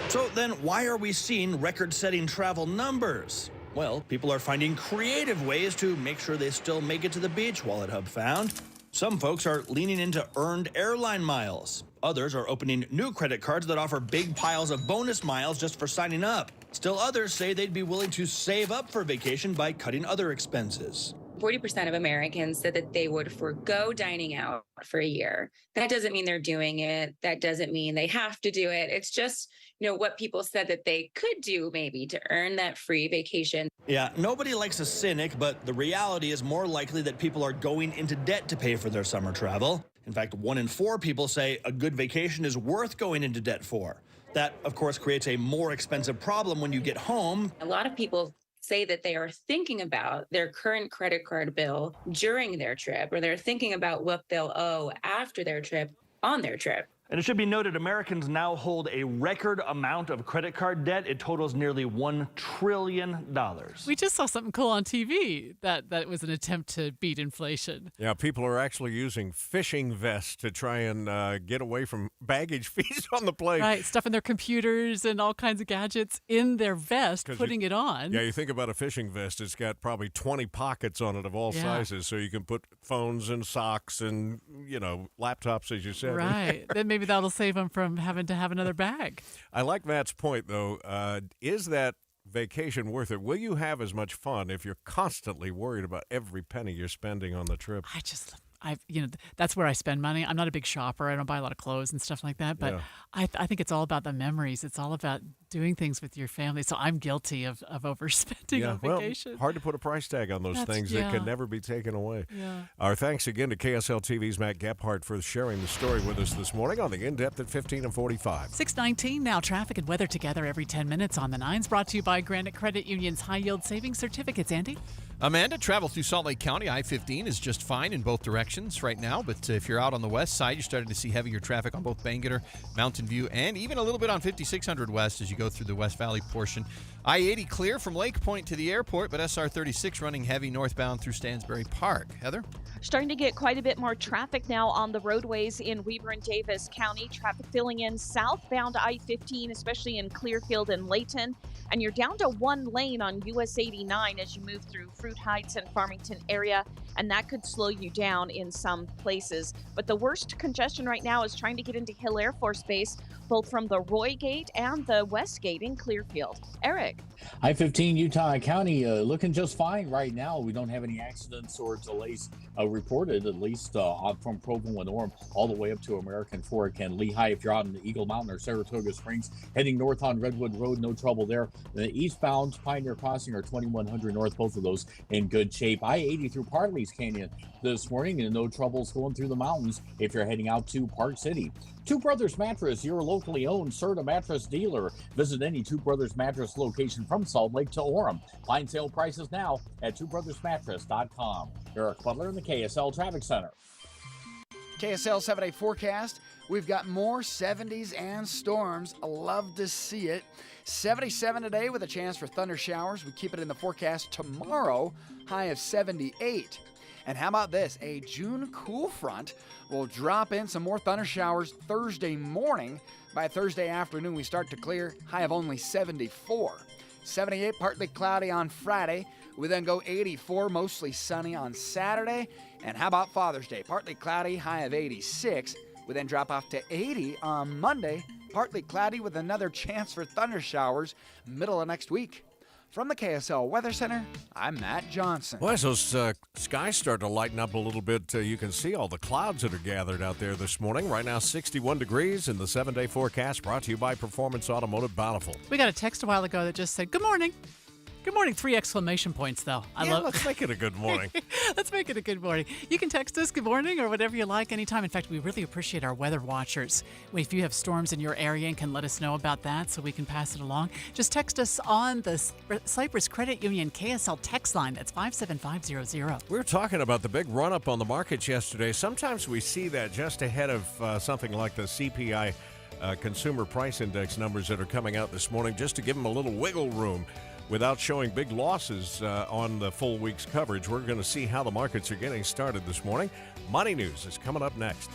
So then why are we seeing record-setting travel numbers? Well, people are finding creative ways to make sure they still make it to the beach, Wallet Hub found. Some folks are leaning into earned airline miles. Others are opening new credit cards that offer big piles of bonus miles just for signing up. Still others say they'd be willing to save up for vacation by cutting other expenses. 40% of Americans said that they would forgo dining out for a year. That doesn't mean they're doing it. That doesn't mean they have to do it. It's just, what people said that they could do maybe to earn that free vacation. Yeah, nobody likes a cynic, but the reality is more likely that people are going into debt to pay for their summer travel. In fact, 1 in 4 people say a good vacation is worth going into debt for. That, of course, creates a more expensive problem when you get home. A lot of people say that they are thinking about their current credit card bill during their trip, or they're thinking about what they'll owe after their trip on their trip. And it should be noted, Americans now hold a record amount of credit card debt. It totals nearly $1 trillion. We just saw something cool on TV that was an attempt to beat inflation. Yeah, people are actually using fishing vests to try and get away from baggage fees on the plane. Right, stuffing their computers and all kinds of gadgets in their vest, putting it on. Yeah, you think about a fishing vest, it's got probably 20 pockets on it of all sizes, so you can put phones and socks and, laptops, as you said. Right, then maybe that'll save them from having to have another bag. I like Matt's point, though. Is that vacation worth it? Will you have as much fun if you're constantly worried about every penny you're spending on the trip? That's where I spend money. I'm not a big shopper. I don't buy a lot of clothes and stuff like that. But I think it's all about the memories. It's all about doing things with your family. So I'm guilty of overspending on vacation. Well, hard to put a price tag on those things that can never be taken away. Yeah. Our thanks again to KSL TV's Matt Gephardt for sharing the story with us this morning on the In-Depth at 15 and 45. 6:19 now. Traffic and weather together every 10 minutes on the 9s. Brought to you by Granite Credit Union's High Yield Savings Certificates. Andy? Amanda, travel through Salt Lake County. I-15 is just fine in both directions right now, but if you're out on the west side, you're starting to see heavier traffic on both Bangerter, Mountain View, and even a little bit on 5600 West as you go through the West Valley portion. I-80 clear from Lake Point to the airport, but SR-36 running heavy northbound through Stansbury Park. Heather? Starting to get quite a bit more traffic now on the roadways in Weber and Davis County. Traffic filling in southbound I-15, especially in Clearfield and Layton. And you're down to one lane on US 89 as you move through Fruit Heights and Farmington area, and that could slow you down in some places. But the worst congestion right now is trying to get into Hill Air Force Base, both from the Roy Gate and the West Gate in Clearfield. Eric? I-15 Utah County looking just fine right now. We don't have any accidents or delays reported, at least from Provo and Orem all the way up to American Fork and Lehigh. If you're out in the Eagle Mountain or Saratoga Springs, heading north on Redwood Road, no trouble there. The eastbound Pioneer Crossing or 2100 north, both of those in good shape. I-80 through Partley's Canyon this morning, and no troubles going through the mountains if you're heading out to Park City. Two Brothers Mattress, your locally owned Serta mattress dealer. Visit any Two Brothers Mattress location from Salt Lake to Orem. Find sale prices now at twobrothersmattress.com. Eric Butler in the KSL Traffic Center. KSL 7-day forecast. We've got more 70s and storms. I love to see it. 77 today with a chance for thunder showers. We keep it in the forecast tomorrow, high of 78. And how about this? A June cool front will drop in some more thunder showers Thursday morning. By Thursday afternoon, we start to clear, high of only 74. 78, partly cloudy on Friday. We then go 84, mostly sunny on Saturday. And how about Father's Day? Partly cloudy, high of 86. We then drop off to 80 on Monday. Partly cloudy with another chance for thunder showers middle of next week. From the KSL Weather Center, I'm Matt Johnson. Well, as those skies start to lighten up a little bit, you can see all the clouds that are gathered out there this morning. Right now, 61 degrees in the 7-day forecast, brought to you by Performance Automotive Bountiful. We got a text a while ago that just said, "Good morning." Good morning, 3 exclamation points, though. Let's make it a good morning. Let's make it a good morning. You can text us good morning or whatever you like anytime. In fact, we really appreciate our weather watchers. If you have storms in your area and can let us know about that so we can pass it along, just text us on the Cypress Credit Union KSL text line. That's 57500. We were talking about the big run-up on the markets yesterday. Sometimes we see that just ahead of something like the CPI Consumer Price Index numbers that are coming out this morning, just to give them a little wiggle room without showing big losses on the full week's coverage. We're going to see how the markets are getting started this morning. Money News is coming up next.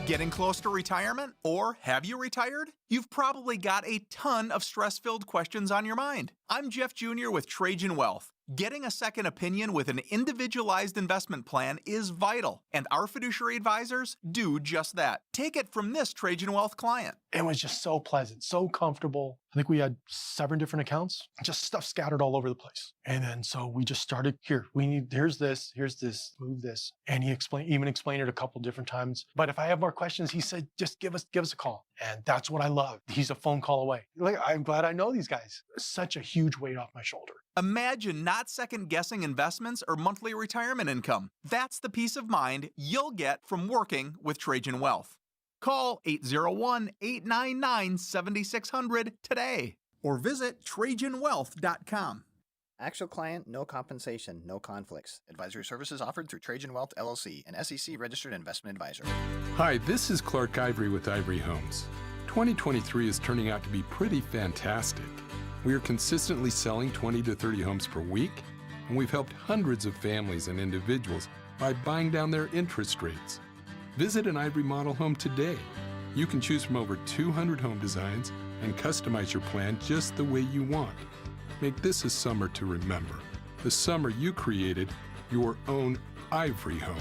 Getting close to retirement? Or have you retired? You've probably got a ton of stress-filled questions on your mind. I'm Jeff Jr. with Trajan Wealth. Getting a second opinion with an individualized investment plan is vital, and our fiduciary advisors do just that. Take it from this Trajan Wealth client. It was just so pleasant, so comfortable. I think we had 7 different accounts, just stuff scattered all over the place. And then so we just started, here's this, move this. And he even explained it a couple different times. But if I have more questions, he said, just give us a call. And that's what I love. He's a phone call away. I'm glad I know these guys. Such a huge weight off my shoulder. Imagine not second-guessing investments or monthly retirement income. That's the peace of mind you'll get from working with Trajan Wealth. Call 801-899-7600 today or visit TrajanWealth.com. Actual client, no compensation, no conflicts. Advisory services offered through Trajan Wealth LLC, an SEC registered investment advisor. Hi, this is Clark Ivory with Ivory Homes. 2023 is turning out to be pretty fantastic. We are consistently selling 20 to 30 homes per week, and we've helped hundreds of families and individuals by buying down their interest rates. Visit an Ivory model home today. You can choose from over 200 home designs and customize your plan just the way you want. Make this a summer to remember. The summer you created your own Ivory home.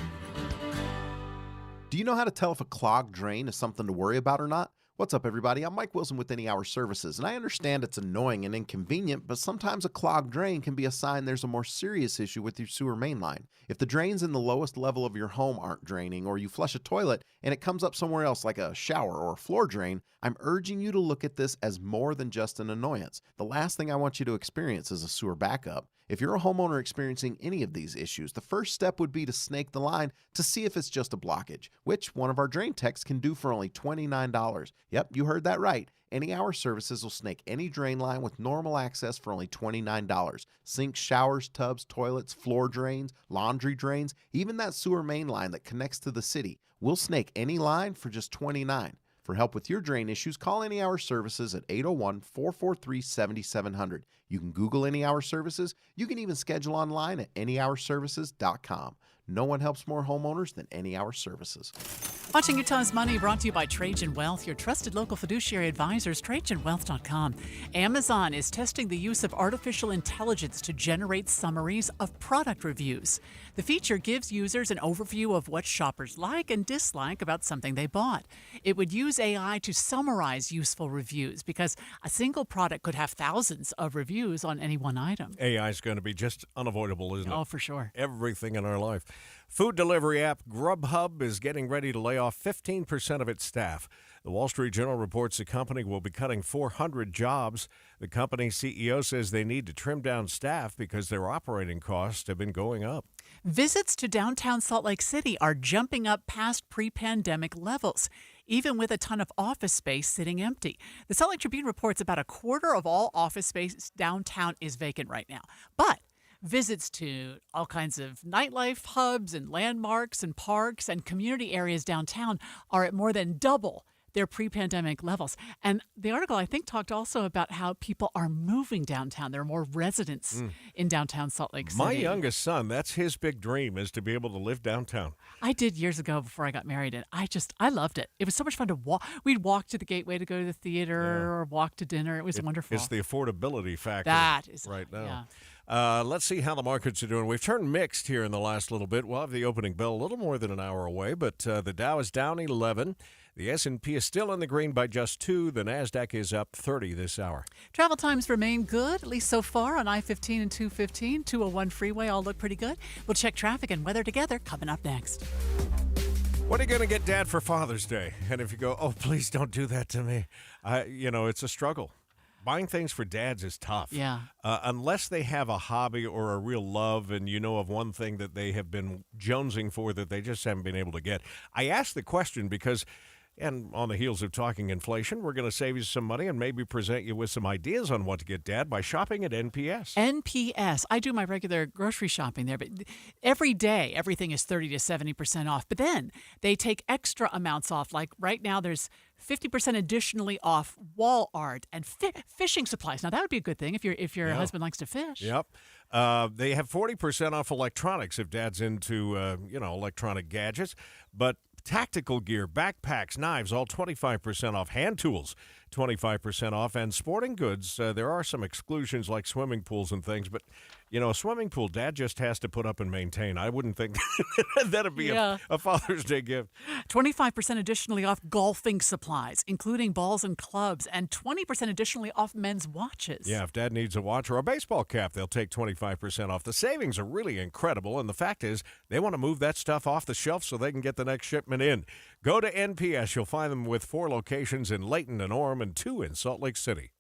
Do you know how to tell if a clogged drain is something to worry about or not? What's up, everybody? I'm Mike Wilson with Any Hour Services, and I understand it's annoying and inconvenient, but sometimes a clogged drain can be a sign there's a more serious issue with your sewer main line. If the drains in the lowest level of your home aren't draining, or you flush a toilet and it comes up somewhere else like a shower or a floor drain, I'm urging you to look at this as more than just an annoyance. The last thing I want you to experience is a sewer backup. If you're a homeowner experiencing any of these issues, the first step would be to snake the line to see if it's just a blockage, which one of our drain techs can do for only $29. Yep, you heard that right. Any Hour Services will snake any drain line with normal access for only $29. Sinks, showers, tubs, toilets, floor drains, laundry drains, even that sewer main line that connects to the city. We'll snake any line for just $29. For help with your drain issues, call Any Hour Services at 801-443-7700. You can Google Any Hour Services. You can even schedule online at anyhourservices.com. No one helps more homeowners than Any Hour Services. Watching Utah's Money brought to you by Trajan Wealth, your trusted local fiduciary advisors, TrajanWealth.com. Amazon is testing the use of artificial intelligence to generate summaries of product reviews. The feature gives users an overview of what shoppers like and dislike about something they bought. It would use AI to summarize useful reviews because a single product could have thousands of reviews on any one item. AI is going to be just unavoidable, isn't it? Oh, for sure. Everything in our life. Food delivery app Grubhub is getting ready to lay off 15% of its staff. The Wall Street Journal reports the company will be cutting 400 jobs. The company's CEO says they need to trim down staff because their operating costs have been going up. Visits to downtown Salt Lake City are jumping up past pre-pandemic levels, even with a ton of office space sitting empty. The Salt Lake Tribune reports about a quarter of all office space downtown is vacant right now. But visits to all kinds of nightlife hubs and landmarks and parks and community areas downtown are at more than double their pre-pandemic levels. And the article, I think, talked also about how people are moving downtown. There are more residents in downtown Salt Lake City. My youngest son, that's his big dream, is to be able to live downtown. I did years ago before I got married, and I loved it. It was so much fun to walk. We'd walk to the Gateway to go to the theater or walk to dinner. It was wonderful. It's the affordability factor that is right now. Yeah. Let's see how the markets are doing. We've turned mixed here in the last little bit. We'll have the opening bell a little more than an hour away, but the Dow is down 11. The S&P is still in the green by just 2. The NASDAQ is up 30 this hour. Travel times remain good, at least so far, on I-15 and 215. 201 freeway all look pretty good. We'll check traffic and weather together coming up next. What are you going to get Dad for Father's Day? And if you go, oh, please don't do that to me, it's a struggle. Buying things for dads is tough. Yeah. Unless they have a hobby or a real love and you know of one thing that they have been jonesing for that they just haven't been able to get. I asked the question because, and on the heels of talking inflation, we're going to save you some money and maybe present you with some ideas on what to get Dad by shopping at NPS. NPS. I do my regular grocery shopping there, but every day everything is 30 to 70% off. But then they take extra amounts off. Like right now there's 50% additionally off wall art and fishing supplies. Now that would be a good thing if your husband likes to fish. Yep. They have 40% off electronics if Dad's into electronic gadgets, but tactical gear, backpacks, knives, all 25% off. Hand tools, 25% off. And sporting goods, there are some exclusions like swimming pools and things. But, a swimming pool, Dad just has to put up and maintain. I wouldn't think that'd be a Father's Day gift. 25% additionally off golfing supplies, including balls and clubs, and 20% additionally off men's watches. Yeah, if Dad needs a watch or a baseball cap, they'll take 25% off. The savings are really incredible, and the fact is they want to move that stuff off the shelf so they can get the next shipment in. Go to NPS. You'll find them with 4 locations in Layton and Orem and 2 in Salt Lake City.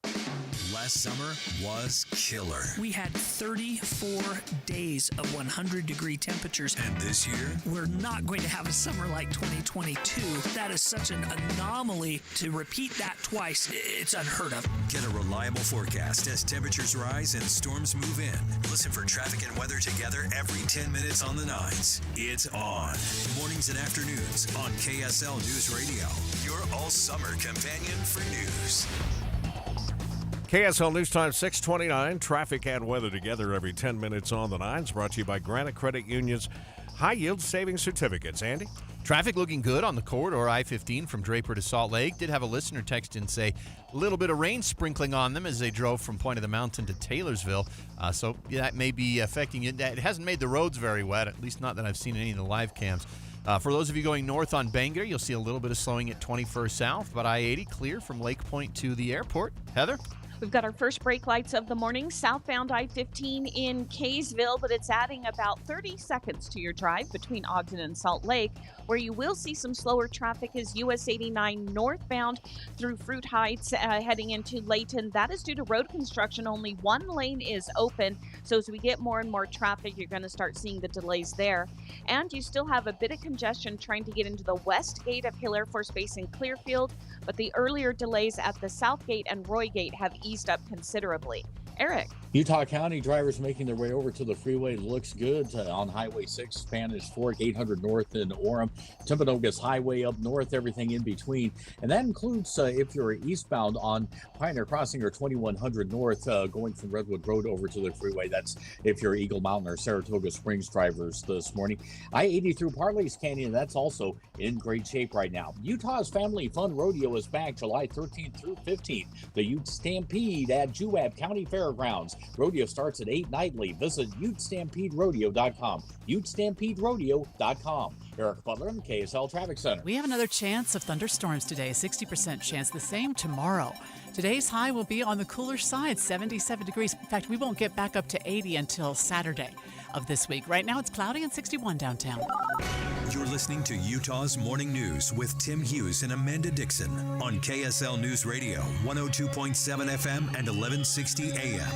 last summer was killer. We had 34 days of 100-degree temperatures. And this year, we're not going to have a summer like 2022. That is such an anomaly. To repeat that twice, it's unheard of. Get a reliable forecast as temperatures rise and storms move in. Listen for traffic and weather together every 10 minutes on the 9s. It's on. Mornings and afternoons on KSL News Radio. Your all-summer companion for news. KSL News Time 6:29. Traffic and weather together every 10 minutes on the 9s. Brought to you by Granite Credit Union's high-yield savings certificates. Andy? Traffic looking good on the corridor I-15 from Draper to Salt Lake. Did have a listener text in say a little bit of rain sprinkling on them as they drove from Point of the Mountain to Taylorsville. So that may be affecting it. It hasn't made the roads very wet, at least not that I've seen any of the live cams. For those of you going north on Bangor, you'll see a little bit of slowing at 21st South, but I-80 clear from Lake Point to the airport. Heather? We've got our first brake lights of the morning, southbound I-15 in Kaysville, but it's adding about 30 seconds to your drive between Ogden and Salt Lake. Where you will see some slower traffic is US 89 northbound through Fruit Heights heading into Layton. That is due to road construction. Only one lane is open. So as we get more and more traffic, you're going to start seeing the delays there. And you still have a bit of congestion trying to get into the west gate of Hill Air Force Base in Clearfield. But the earlier delays at the south gate and Roy Gate have eased up considerably. Eric. Utah County drivers making their way over to the freeway. Looks good on Highway 6, Spanish Fork, 800 north in Orem, Timpanogos Highway up north, everything in between. And that includes if you're eastbound on Pioneer Crossing or 2100 north going from Redwood Road over to the freeway. That's if you're Eagle Mountain or Saratoga Springs drivers this morning. I-80 through Parley's Canyon, that's also in great shape right now. Utah's Family Fun Rodeo is back July 13th through 15th. The Ute Stampede at Juab County Fairgrounds. Rodeo starts at 8 nightly. Visit UtestampedeRodeo.com. UtestampedeRodeo.com. Eric Butler in the KSL Traffic Center. We have another chance of thunderstorms today, 60% chance. The same tomorrow. Today's high will be on the cooler side, 77 degrees. In fact, we won't get back up to 80 until Saturday of this week. Right now, it's cloudy and 61 downtown. You're listening to Utah's Morning News with Tim Hughes and Amanda Dixon on KSL News Radio, 102.7 FM and 1160 AM.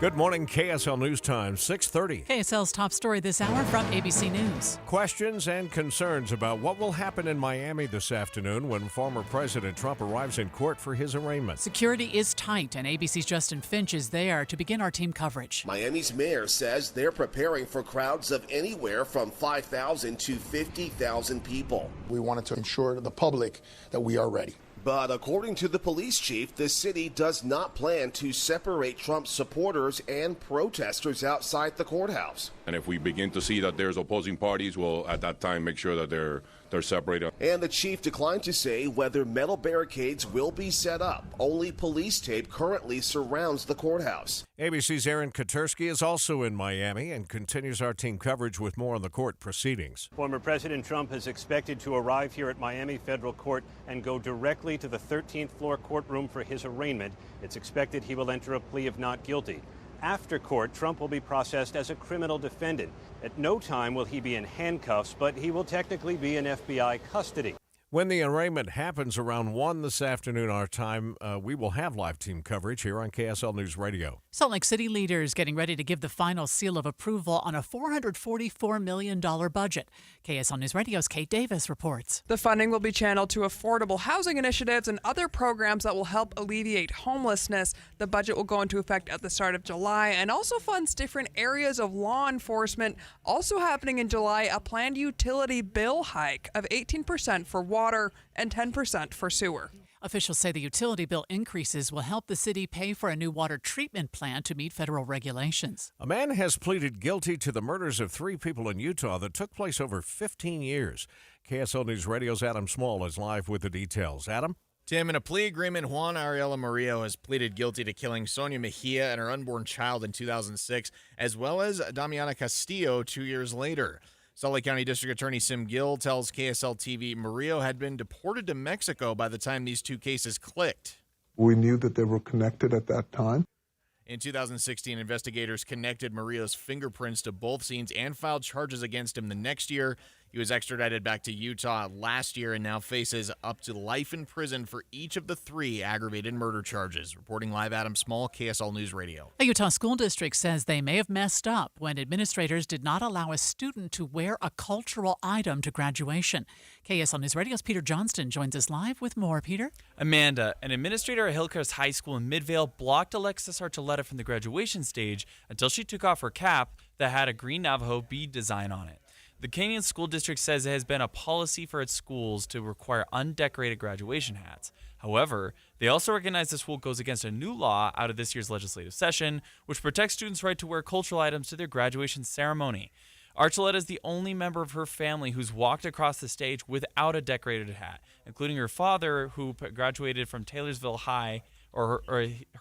Good morning, KSL News Time, 6:30. KSL's top story this hour from ABC News. Questions and concerns about what will happen in Miami this afternoon when former President Trump arrives in court for his arraignment. Security is tight, and ABC's Justin Finch is there to begin our team coverage. Miami's mayor says they're preparing for crowds of anywhere from 5,000 to 50,000 people. We wanted to ensure to the public that we are ready. But according to the police chief, the city does not plan to separate Trump's supporters and protesters outside the courthouse. And if we begin to see that there's opposing parties, we'll at that time make sure that they're separated. And the chief declined to say whether metal barricades will be set up. Only police tape currently surrounds the courthouse. ABC's Aaron Katersky is also in Miami and continues our team coverage with more on the court proceedings. Former President Trump is expected to arrive here at Miami Federal Court and go directly to the 13th floor courtroom for his arraignment. It's expected he will enter a plea of not guilty. After court, Trump will be processed as a criminal defendant. At no time will he be in handcuffs, but he will technically be in FBI custody. When the arraignment happens around 1 this afternoon our time, we will have live team coverage here on KSL News Radio. Salt Lake City leaders getting ready to give the final seal of approval on a $444 million budget. KSL News Radio's Kate Davis reports. The funding will be channeled to affordable housing initiatives and other programs that will help alleviate homelessness. The budget will go into effect at the start of July and also funds different areas of law enforcement. Also happening in July, a planned utility bill hike of 18% for water and 10% for sewer. Officials say the utility bill increases will help the city pay for a new water treatment plant to meet federal regulations. A man has pleaded guilty to the murders of 3 people in Utah that took place over 15 years. KSL News Radio's Adam Small is live with the details. Adam? Tim, in a plea agreement, Juan Ariela Murillo has pleaded guilty to killing Sonia Mejia and her unborn child in 2006, as well as Damiana Castillo 2 years later. Salt Lake County District Attorney Sim Gill tells KSL TV Murillo had been deported to Mexico by the time these 2 cases clicked. We knew that they were connected at that time. In 2016, investigators connected Murillo's fingerprints to both scenes and filed charges against him the next year. He was extradited back to Utah last year and now faces up to life in prison for each of the 3 aggravated murder charges. Reporting live, Adam Small, KSL News Radio. A Utah school district says they may have messed up when administrators did not allow a student to wear a cultural item to graduation. KSL News Radio's Peter Johnston joins us live with more. Peter? Amanda, an administrator at Hillcrest High School in Midvale, blocked Alexis Archuleta from the graduation stage until she took off her cap that had a green Navajo bead design on it. The Canyon School District says it has been a policy for its schools to require undecorated graduation hats. However, they also recognize the school goes against a new law out of this year's legislative session, which protects students' right to wear cultural items to their graduation ceremony. Archuleta is the only member of her family who's walked across the stage without a decorated hat, including her father, who graduated from Taylorsville High, or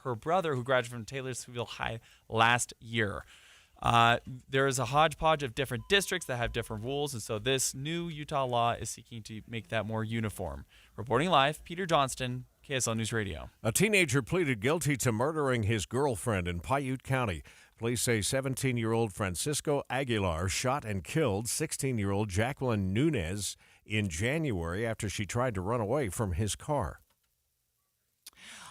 her brother, who graduated from Taylorsville High last year. There is a hodgepodge of different districts that have different rules, and so this new Utah law is seeking to make that more uniform. Reporting live, Peter Johnston, KSL News Radio. A teenager pleaded guilty to murdering his girlfriend in Piute County. Police say 17-year-old Francisco Aguilar shot and killed 16-year-old Jacqueline Nunez in January after she tried to run away from his car.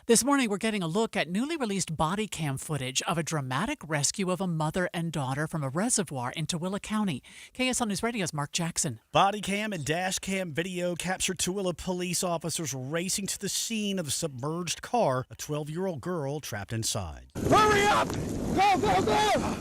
This morning, we're getting a look at newly released body cam footage of a dramatic rescue of a mother and daughter from a reservoir in Tooele County. KSL News Radio's Mark Jackson. Body cam and dash cam video captured Tooele police officers racing to the scene of the submerged car, a 12-year-old girl trapped inside. Hurry up! Go, go, go!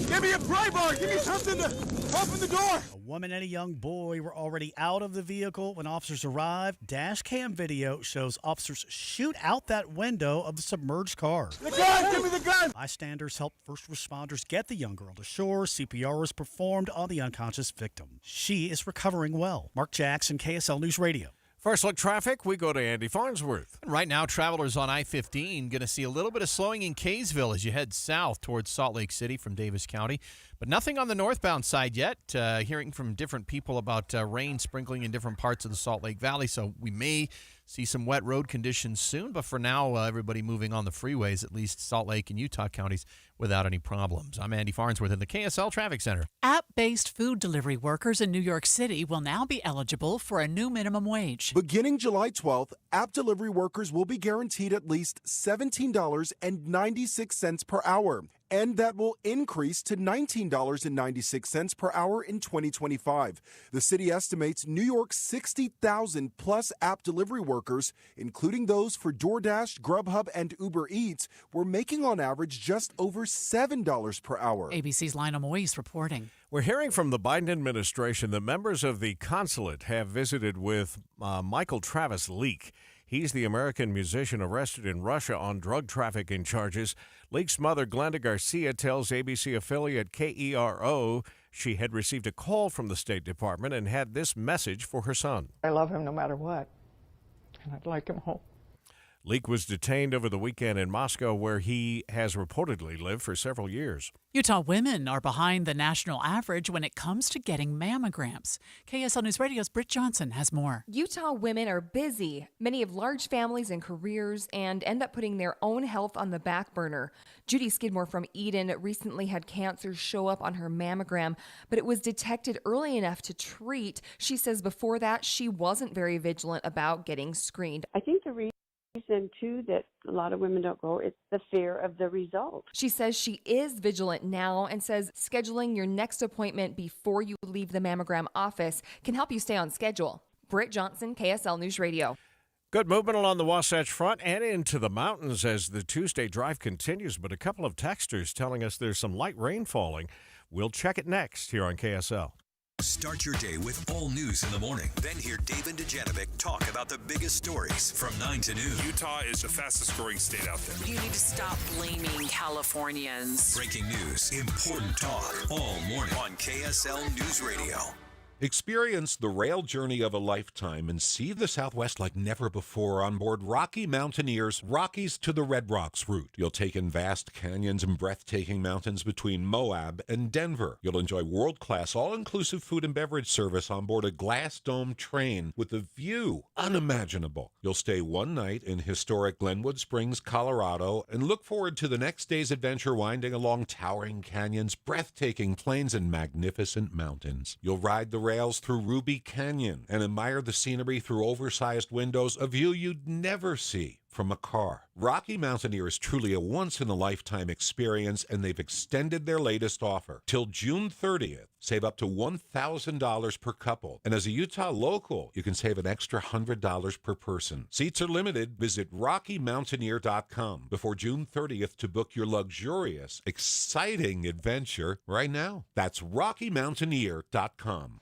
Give me a pry bar! Give me something to open the door! A woman and a young boy were already out of the vehicle when officers arrived. Dash cam video shows officers shoot out that window of the submerged car. The gun! Give me the gun! Bystanders helped first responders get the young girl to shore. CPR was performed on the unconscious victim. She is recovering well. Mark Jackson, KSL News Radio. First look traffic, we go to Andy Farnsworth. Right now, travelers on I-15 going to see a little bit of slowing in Kaysville as you head south towards Salt Lake City from Davis County. But nothing on the northbound side yet. Hearing from different people about rain sprinkling in different parts of the Salt Lake Valley. So we may see some wet road conditions soon. But for now, everybody moving on the freeways, at least Salt Lake and Utah counties, without any problems. I'm Andy Farnsworth in the KSL Traffic Center. App-based food delivery workers in New York City will now be eligible for a new minimum wage. Beginning July 12th, app delivery workers will be guaranteed at least $17.96 per hour. And that will increase to $19.96 per hour in 2025. The city estimates New York's 60,000 plus app delivery workers, including those for DoorDash, Grubhub, and Uber Eats, were making on average just over $7 per hour. ABC's Lionel Moise reporting. We're hearing from the Biden administration that members of the consulate have visited with Michael Travis Leak. He's the American musician arrested in Russia on drug trafficking charges. Leak's mother, Glenda Garcia, tells ABC affiliate KERO she had received a call from the State Department and had this message for her son. I love him no matter what, and I'd like him home. Leak was detained over the weekend in Moscow, where he has reportedly lived for several years. Utah women are behind the national average when it comes to getting mammograms. KSL News Radio's Britt Johnson has more. Utah women are busy. Many have large families and careers and end up putting their own health on the back burner. Judy Skidmore from Eden recently had cancer show up on her mammogram, but it was detected early enough to treat. She says before that, she wasn't very vigilant about getting screened. I think the reason too that a lot of women don't go is the fear of the result. She says she is vigilant now and says scheduling your next appointment before you leave the mammogram office can help you stay on schedule. Britt Johnson, KSL News Radio. Good movement along the Wasatch Front and into the mountains as the Tuesday drive continues, but a couple of texters telling us there's some light rain falling. We'll check it next here on KSL. Start your day with all news in the morning. Then hear David Dujanovic talk about the biggest stories from 9 to noon. Utah is the fastest growing state out there. You need to stop blaming Californians. Breaking news, important talk, all morning on KSL News Radio. Experience the rail journey of a lifetime and see the Southwest like never before on board Rocky Mountaineer's Rockies to the Red Rocks route. You'll take in vast canyons and breathtaking mountains between Moab and Denver. You'll enjoy world-class all-inclusive food and beverage service on board a glass-domed train with a view unimaginable. You'll stay one night in historic Glenwood Springs, Colorado, and look forward to the next day's adventure winding along towering canyons, breathtaking plains, and magnificent mountains. You'll ride the rails through Ruby Canyon and admire the scenery through oversized windows, a view you'd never see from a car. Rocky Mountaineer is truly a once-in-a-lifetime experience, and they've extended their latest offer till June 30th. Save up to $1,000 per couple. And as a Utah local, you can save an extra $100 per person. Seats are limited. Visit RockyMountaineer.com before June 30th to book your luxurious, exciting adventure right now. That's RockyMountaineer.com.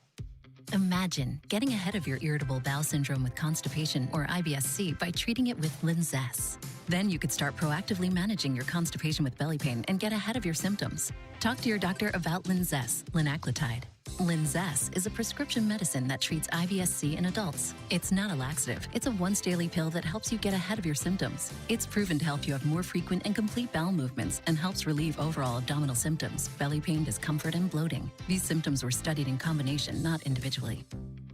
Imagine getting ahead of your irritable bowel syndrome with constipation or IBS-C by treating it with Linzess. Then you could start proactively managing your constipation with belly pain and get ahead of your symptoms. Talk to your doctor about Linzess, linaclotide. Linzess is a prescription medicine that treats IBS-C in adults. It's not a laxative. It's a once-daily pill that helps you get ahead of your symptoms. It's proven to help you have more frequent and complete bowel movements and helps relieve overall abdominal symptoms, belly pain, discomfort, and bloating. These symptoms were studied in combination, not individually.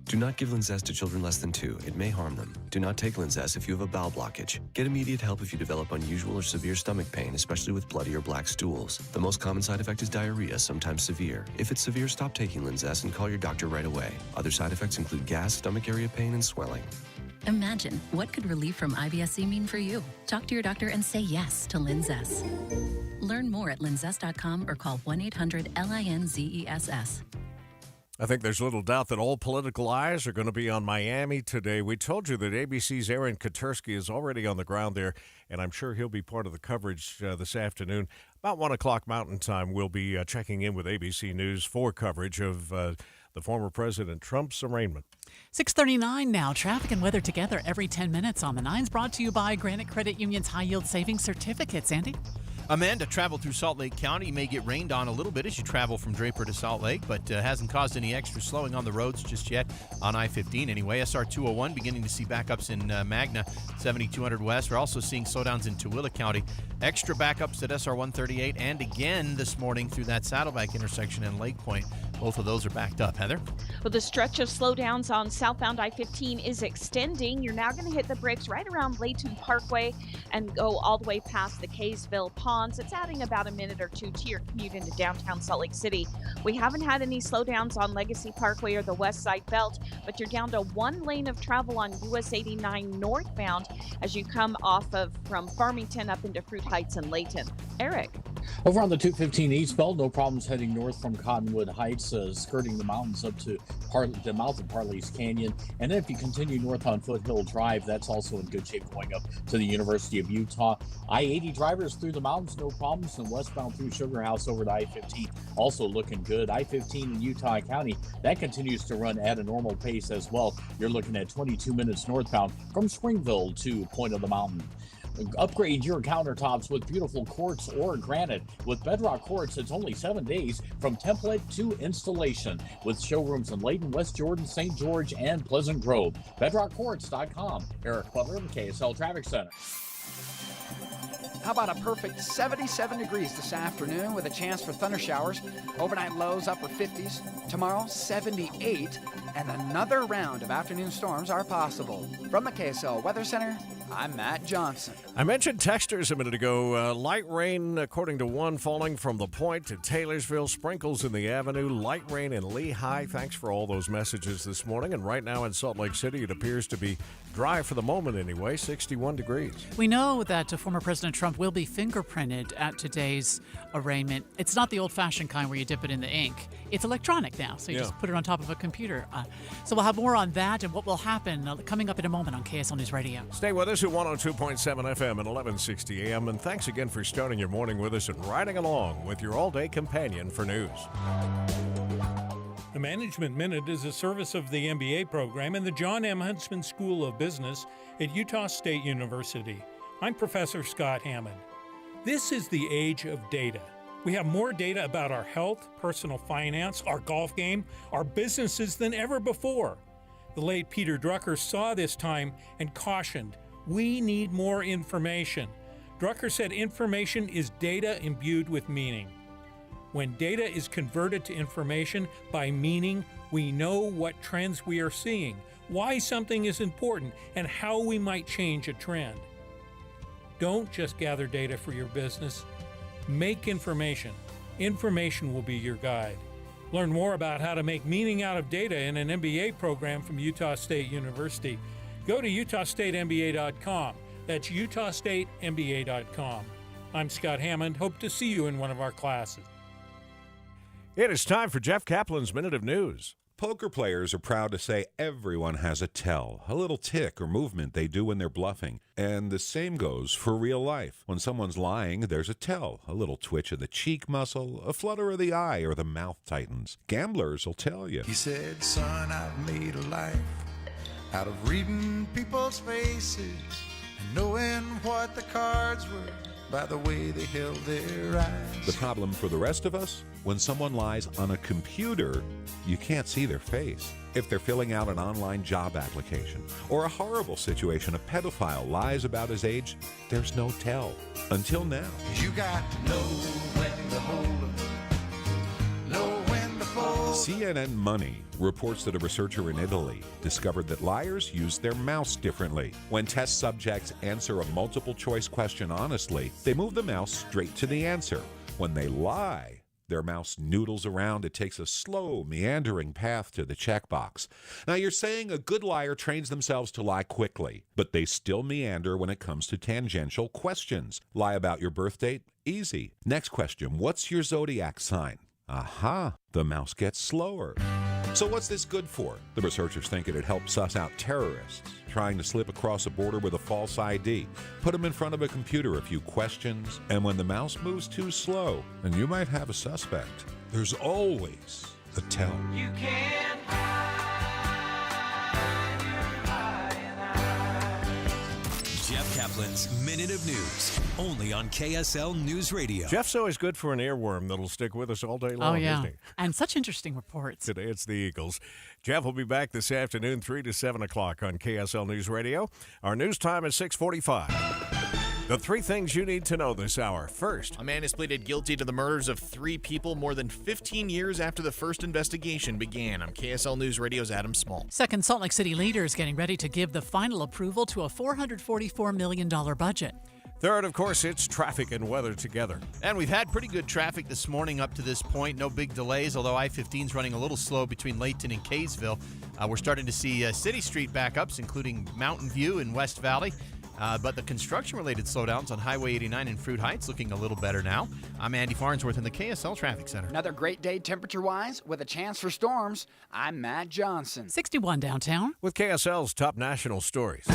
Do not give Linzess to children less than 2. It may harm them. Do not take Linzess if you have a bowel blockage. Get immediate help if you develop unusual or severe stomach pain, especially with bloody or black stools. The most common side effect is diarrhea, sometimes severe. If it's severe, stop taking Linzess and call your doctor right away. Other side effects include gas, stomach area pain, and swelling. Imagine, what could relief from IBS-C mean for you? Talk to your doctor and say yes to Linzess. Learn more at linzess.com or call 1-800-LINZESS. I think there's little doubt that all political eyes are going to be on Miami today. We told you that ABC's Aaron Katersky is already on the ground there, and I'm sure he'll be part of the coverage this afternoon. About 1 o'clock Mountain Time, we'll be checking in with ABC News for coverage of the former President Trump's arraignment. 6:39 now. Traffic and weather together every 10 minutes on the 9s, brought to you by Granite Credit Union's high-yield savings certificates. Andy? Amanda, travel through Salt Lake County. You may get rained on a little bit as you travel from Draper to Salt Lake, but hasn't caused any extra slowing on the roads just yet on I-15 anyway. SR 201 beginning to see backups in Magna, 7200 West. We're also seeing slowdowns in Tooele County. Extra backups at SR 138 and again this morning through that Saddleback intersection in Lake Point. Both of those are backed up. Heather? Well, the stretch of slowdowns on southbound I-15 is extending. You're now going to hit the brakes right around Layton Parkway and go all the way past the Kaysville Ponds. It's adding about a minute or two to your commute into downtown Salt Lake City. We haven't had any slowdowns on Legacy Parkway or the West Side Belt, but you're down to one lane of travel on US 89 northbound as you come off of from Farmington up into Fruit Heights and Layton. Eric? Over on the 215 eastbound, no problems heading north from Cottonwood Heights, skirting the mountains up to the mouth of Parley's Canyon. And then if you continue north on Foothill Drive, that's also in good shape going up to the University of Utah. I-80 drivers through the mountains, no problems. And westbound through Sugar House over to I-15, also looking good. I-15 in Utah County, that continues to run at a normal pace as well. You're looking at 22 minutes northbound from Springville to Point of the Mountain. Upgrade your countertops with beautiful quartz or granite. With Bedrock Quartz, it's only 7 days from template to installation. With showrooms in Layton, West Jordan, St. George, and Pleasant Grove. BedrockQuartz.com. Eric Butler in the KSL Traffic Center. How about a perfect 77 degrees this afternoon with a chance for thunder showers? Overnight lows upper 50s. Tomorrow, 78. And another round of afternoon storms are possible. From the KSL Weather Center, I'm Matt Johnson. I mentioned texters a minute ago. Light rain, according to one, falling from the Point to Taylorsville. Sprinkles in the Avenue. Light rain in Lehigh. Thanks for all those messages this morning. And right now in Salt Lake City, it appears to be dry for the moment anyway. 61 degrees. We know that former President Trump will be fingerprinted at today's arraignment. It's not the old-fashioned kind where you dip it in the ink. It's electronic now, so you just put it on top of a computer. So we'll have more on that and what will happen coming up in a moment on KSL News Radio. Stay with us at 102.7 FM and 1160 AM. And thanks again for starting your morning with us and riding along with your all-day companion for news. The Management Minute is a service of the MBA program in the John M. Huntsman School of Business at Utah State University. I'm Professor Scott Hammond. This is the age of data. We have more data about our health, personal finance, our golf game, our businesses than ever before. The late Peter Drucker saw this time and cautioned, we need more information. Drucker said information is data imbued with meaning. When data is converted to information by meaning, we know what trends we are seeing, why something is important, and how we might change a trend. Don't just gather data for your business. Make information. Information will be your guide. Learn more about how to make meaning out of data in an MBA program from Utah State University. Go to utahstatemba.com. That's utahstatemba.com. I'm Scott Hammond. Hope to see you in one of our classes. It is time for Jeff Kaplan's Minute of News. Poker players are proud to say everyone has a tell, a little tick or movement they do when they're bluffing. And the same goes for real life. When someone's lying, there's a tell, a little twitch of the cheek muscle, a flutter of the eye, or the mouth tightens. Gamblers will tell you. He said, son, I've made a life out of reading people's faces and knowing what the cards were by the way they held their eyes. The problem for the rest of us? When someone lies on a computer, you can't see their face. If they're filling out an online job application, or a horrible situation, a pedophile lies about his age, there's no tell. Until now. You got to know when to hold them, know when to fold. CNN Money reports that a researcher in Italy discovered that liars use their mouse differently. When test subjects answer a multiple-choice question honestly, they move the mouse straight to the answer. When they lie, their mouse noodles around. It takes a slow, meandering path to the checkbox. Now, you're saying a good liar trains themselves to lie quickly, but they still meander when it comes to tangential questions. Lie about your birth date? Easy. Next question, what's your zodiac sign? Aha, the mouse gets slower. So what's this good for? The researchers think it'd help suss out terrorists trying to slip across a border with a false ID. Put them in front of a computer, a few questions, and when the mouse moves too slow, then you might have a suspect. There's always a tell. You can't Jeff Kaplan's Minute of News, only on KSL News Radio. Jeff's always good for an earworm that'll stick with us all day long, Oh, yeah. isn't he? And such interesting reports. Today it's the Eagles. Jeff will be back this afternoon, 3 to 7 o'clock on KSL News Radio. Our news time is 6:45. The three things you need to know this hour. First, a man has pleaded guilty to the murders of 3 people more than 15 years after the first investigation began. I'm KSL News Radio's Adam Small. Second, Salt Lake City leaders getting ready to give the final approval to a $444 million budget. Third, of course, it's traffic and weather together. And we've had pretty good traffic this morning up to this point. No big delays, although I-15 is running a little slow between Layton and Kaysville. We're starting to see City Street backups, including Mountain View and West Valley. But the construction-related slowdowns on Highway 89 in Fruit Heights looking a little better now. I'm Andy Farnsworth in the KSL Traffic Center. Another great day temperature-wise with a chance for storms. I'm Matt Johnson. 61 downtown. With KSL's top national stories.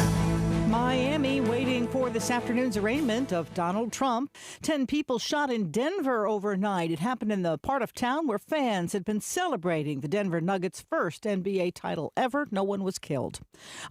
Miami waiting for this afternoon's arraignment of Donald Trump. 10 people shot in Denver overnight. It happened in the part of town where fans had been celebrating the Denver Nuggets' first NBA title ever. No one was killed.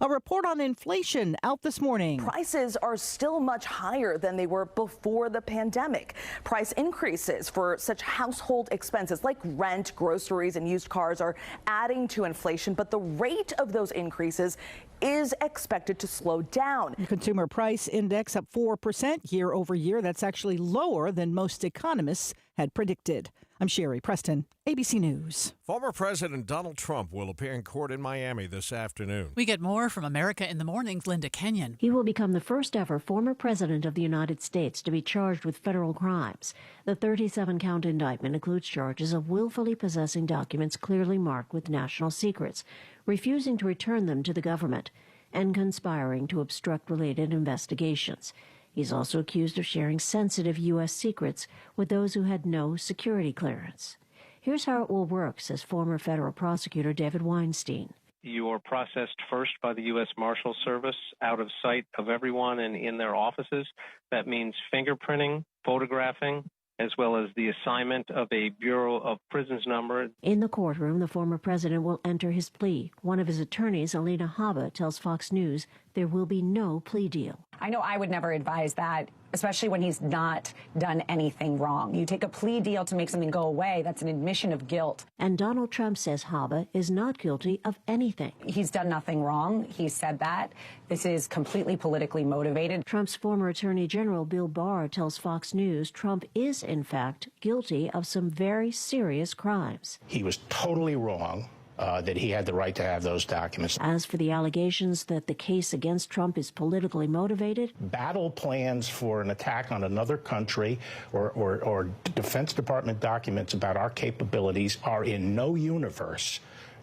A report on inflation out this morning. Prices are still much higher than they were before the pandemic. Price increases for such household expenses like rent, groceries, and used cars are adding to inflation, but the rate of those increases is expected to slow down. Consumer price index up 4% year over year. That's actually lower than most economists had predicted. I'm Sherry Preston, ABC News. Former President Donald Trump will appear in court in Miami this afternoon. We get more from America in the Morning's Linda Kenyon. He will become the first ever former president of the United States to be charged with federal crimes. The 37-count indictment includes charges of willfully possessing documents clearly marked with national secrets, refusing to return them to the government, and conspiring to obstruct related investigations. He's also accused of sharing sensitive U.S. secrets with those who had no security clearance. Here's how it will work, says former federal prosecutor David Weinstein. You are processed first by the U.S. Marshal Service out of sight of everyone and in their offices. That means fingerprinting, photographing, as well as the assignment of a Bureau of Prisons number. In the courtroom, the former president will enter his plea. One of his attorneys, Alina Habba, tells Fox News there will be no plea deal. I know I would never advise that, especially when he's not done anything wrong. You take a plea deal to make something go away, that's an admission of guilt. And Donald Trump says Habba is not guilty of anything. He's done nothing wrong. He said that. This is completely politically motivated. Trump's former Attorney General Bill Barr tells Fox News Trump is, in fact, guilty of some very serious crimes. He was totally wrong. That he had the right to have those documents. As for the allegations that the case against Trump is politically motivated, battle plans for an attack on another country or Defense Department documents about our capabilities are in no universe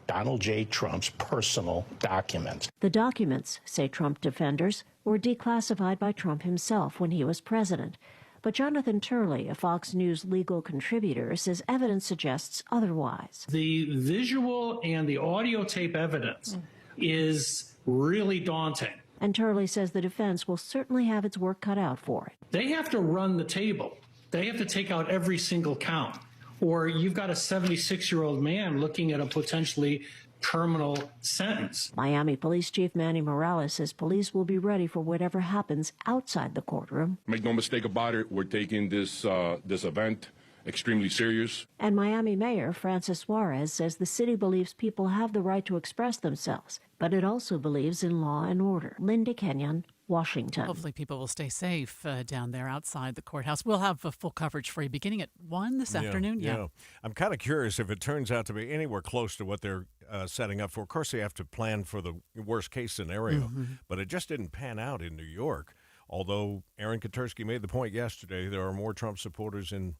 Donald J. Trump's personal documents. The documents, say Trump defenders, were declassified by Trump himself when he was president. But Jonathan Turley, a Fox News legal contributor, says evidence suggests otherwise. The visual and the audio tape evidence is really daunting. And Turley says the defense will certainly have its work cut out for it. They have to run the table. They have to take out every single count. Or you've got a 76-year-old man looking at a potentially terminal sentence. Miami Police Chief Manny Morales says police will be ready for whatever happens outside the courtroom. Make no mistake about it, we're taking this event extremely serious. And Miami Mayor Francis Suarez says the city believes people have the right to express themselves, but it also believes in law and order. Linda Kenyon, Washington. Hopefully people will stay safe down there outside the courthouse. We'll have full coverage for you beginning at 1 this afternoon. Yeah. I'm kind of curious if it turns out to be anywhere close to what they're setting up for. Of course, they have to plan for the worst case scenario, but it just didn't pan out in New York. Although Aaron Katersky made the point yesterday, there are more Trump supporters in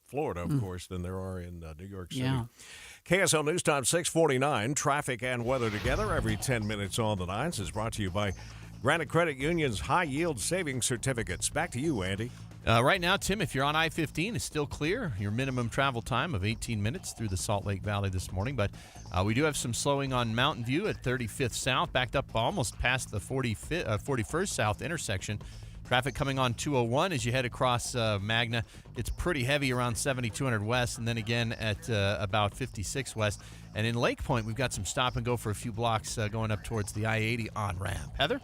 Florida, of course, than there are in New York City. Yeah. KSL News Time 6:49. Traffic and weather together every 10 minutes on the nines is brought to you by Granite Credit Union's High Yield Savings Certificates. Back to you, Andy. Right now, Tim, if you're on I-15, it's still clear. Your minimum travel time of 18 minutes through the Salt Lake Valley this morning. But we do have some slowing on Mountain View at 35th South, backed up almost past the 41st South intersection. Traffic coming on 201 as you head across Magna. It's pretty heavy around 7200 West, and then again at about 56 West. And in Lake Point, we've got some stop and go for a few blocks going up towards the I-80 on-ramp. Heather?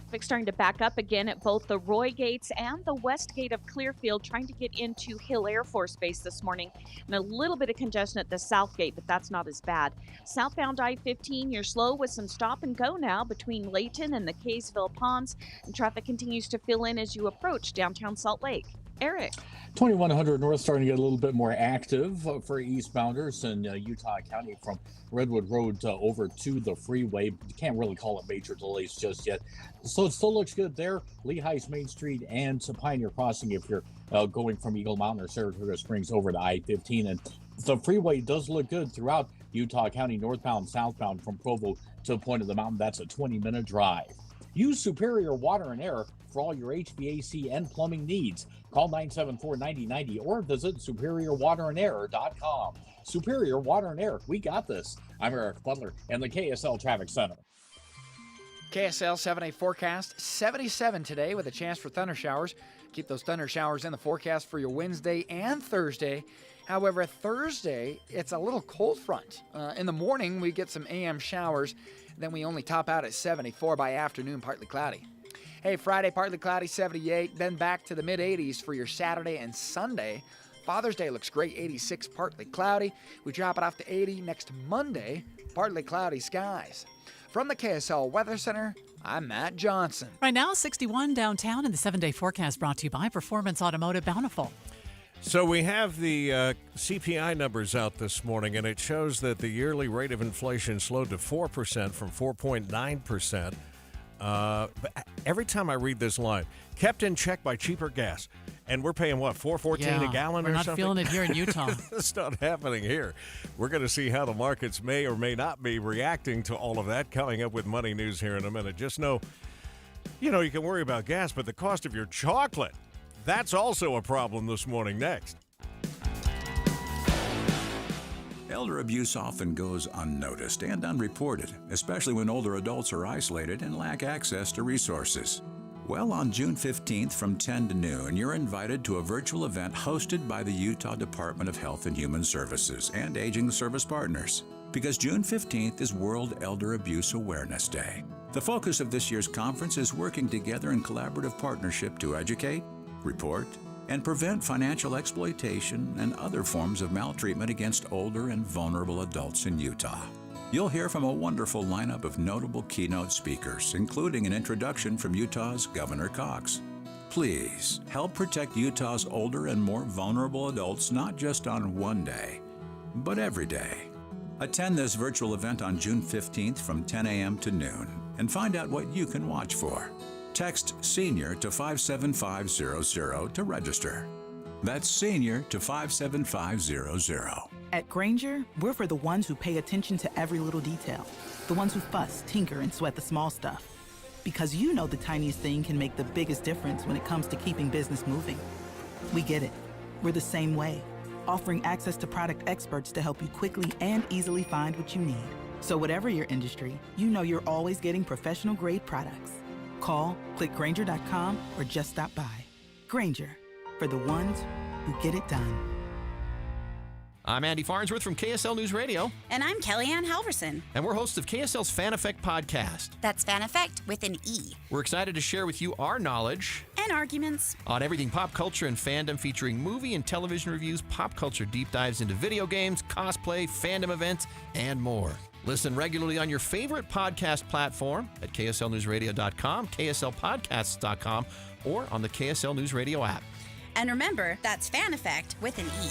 Traffic starting to back up again at both the Roy Gates and the West Gate of Clearfield, trying to get into Hill Air Force Base this morning. And a little bit of congestion at the South Gate, but that's not as bad. Southbound I-15, you're slow with some stop and go now between Layton and the Kaysville Ponds. And traffic continues to fill in as you approach downtown Salt Lake. Eric. 2100 North starting to get a little bit more active for eastbounders in Utah County from Redwood Road over to the freeway. You can't really call it major delays just yet. So it still looks good there. Lehigh's Main Street and Pioneer Crossing if you're going from Eagle Mountain or Saratoga Springs over to I-15. And the freeway does look good throughout Utah County, northbound, southbound from Provo to Point of the Mountain. That's a 20-minute drive. Use Superior Water and Air for all your HVAC and plumbing needs. Call 974-9090 or visit superiorwaterandair.com. Superior Water and Air, we got this. I'm Eric Butler in the KSL Traffic Center. KSL 7-day forecast, 77 today with a chance for thunder showers. Keep those thunder showers in the forecast for your Wednesday and Thursday. However, Thursday, it's a little cold front. In the morning, we get some AM showers. Then we only top out at 74 by afternoon, partly cloudy. Hey, Friday, partly cloudy, 78. Then back to the mid-80s for your Saturday and Sunday. Father's Day looks great, 86, partly cloudy. We drop it off to 80 next Monday, partly cloudy skies. From the KSL Weather Center, I'm Matt Johnson. Right now, 61 downtown, and the 7-day forecast brought to you by Performance Automotive Bountiful. So we have the CPI numbers out this morning, and it shows that the yearly rate of inflation slowed to 4% from 4.9%. But every time I read this line, kept in check by cheaper gas. And we're paying, what, $4.14 a gallon or something? We're not feeling it here in Utah. It's not happening here. We're going to see how the markets may or may not be reacting to all of that. Coming up with Money News here in a minute. Just know, you can worry about gas, but the cost of your chocolate, that's also a problem this morning. Next. Elder abuse often goes unnoticed and unreported, especially when older adults are isolated and lack access to resources. Well, on June 15th from 10 to noon, you're invited to a virtual event hosted by the Utah Department of Health and Human Services and Aging Service Partners. Because June 15th is World Elder Abuse Awareness Day. The focus of this year's conference is working together in collaborative partnership to educate, report, and prevent financial exploitation and other forms of maltreatment against older and vulnerable adults in Utah. You'll hear from a wonderful lineup of notable keynote speakers, including an introduction from Utah's Governor Cox. Please help protect Utah's older and more vulnerable adults, not just on one day, but every day. Attend this virtual event on June 15th from 10 a.m. to noon and find out what you can watch for. Text SENIOR to 57500 to register. That's SENIOR to 57500. At Grainger, we're for the ones who pay attention to every little detail, the ones who fuss, tinker, and sweat the small stuff. Because you know the tiniest thing can make the biggest difference when it comes to keeping business moving. We get it. We're the same way, offering access to product experts to help you quickly and easily find what you need. So whatever your industry, you know you're always getting professional-grade products. Call, click Grainger.com, or just stop by. Grainger, for the ones who get it done. I'm Andy Farnsworth from KSL News Radio. And I'm Kellyanne Halverson. And we're hosts of KSL's Fan Effect podcast. That's Fan Effect with an E. We're excited to share with you our knowledge and arguments on everything pop culture and fandom, featuring movie and television reviews, pop culture deep dives into video games, cosplay, fandom events, and more. Listen regularly on your favorite podcast platform at kslnewsradio.com, kslpodcasts.com, or on the KSL News Radio app. And remember, that's Fan Effect with an E.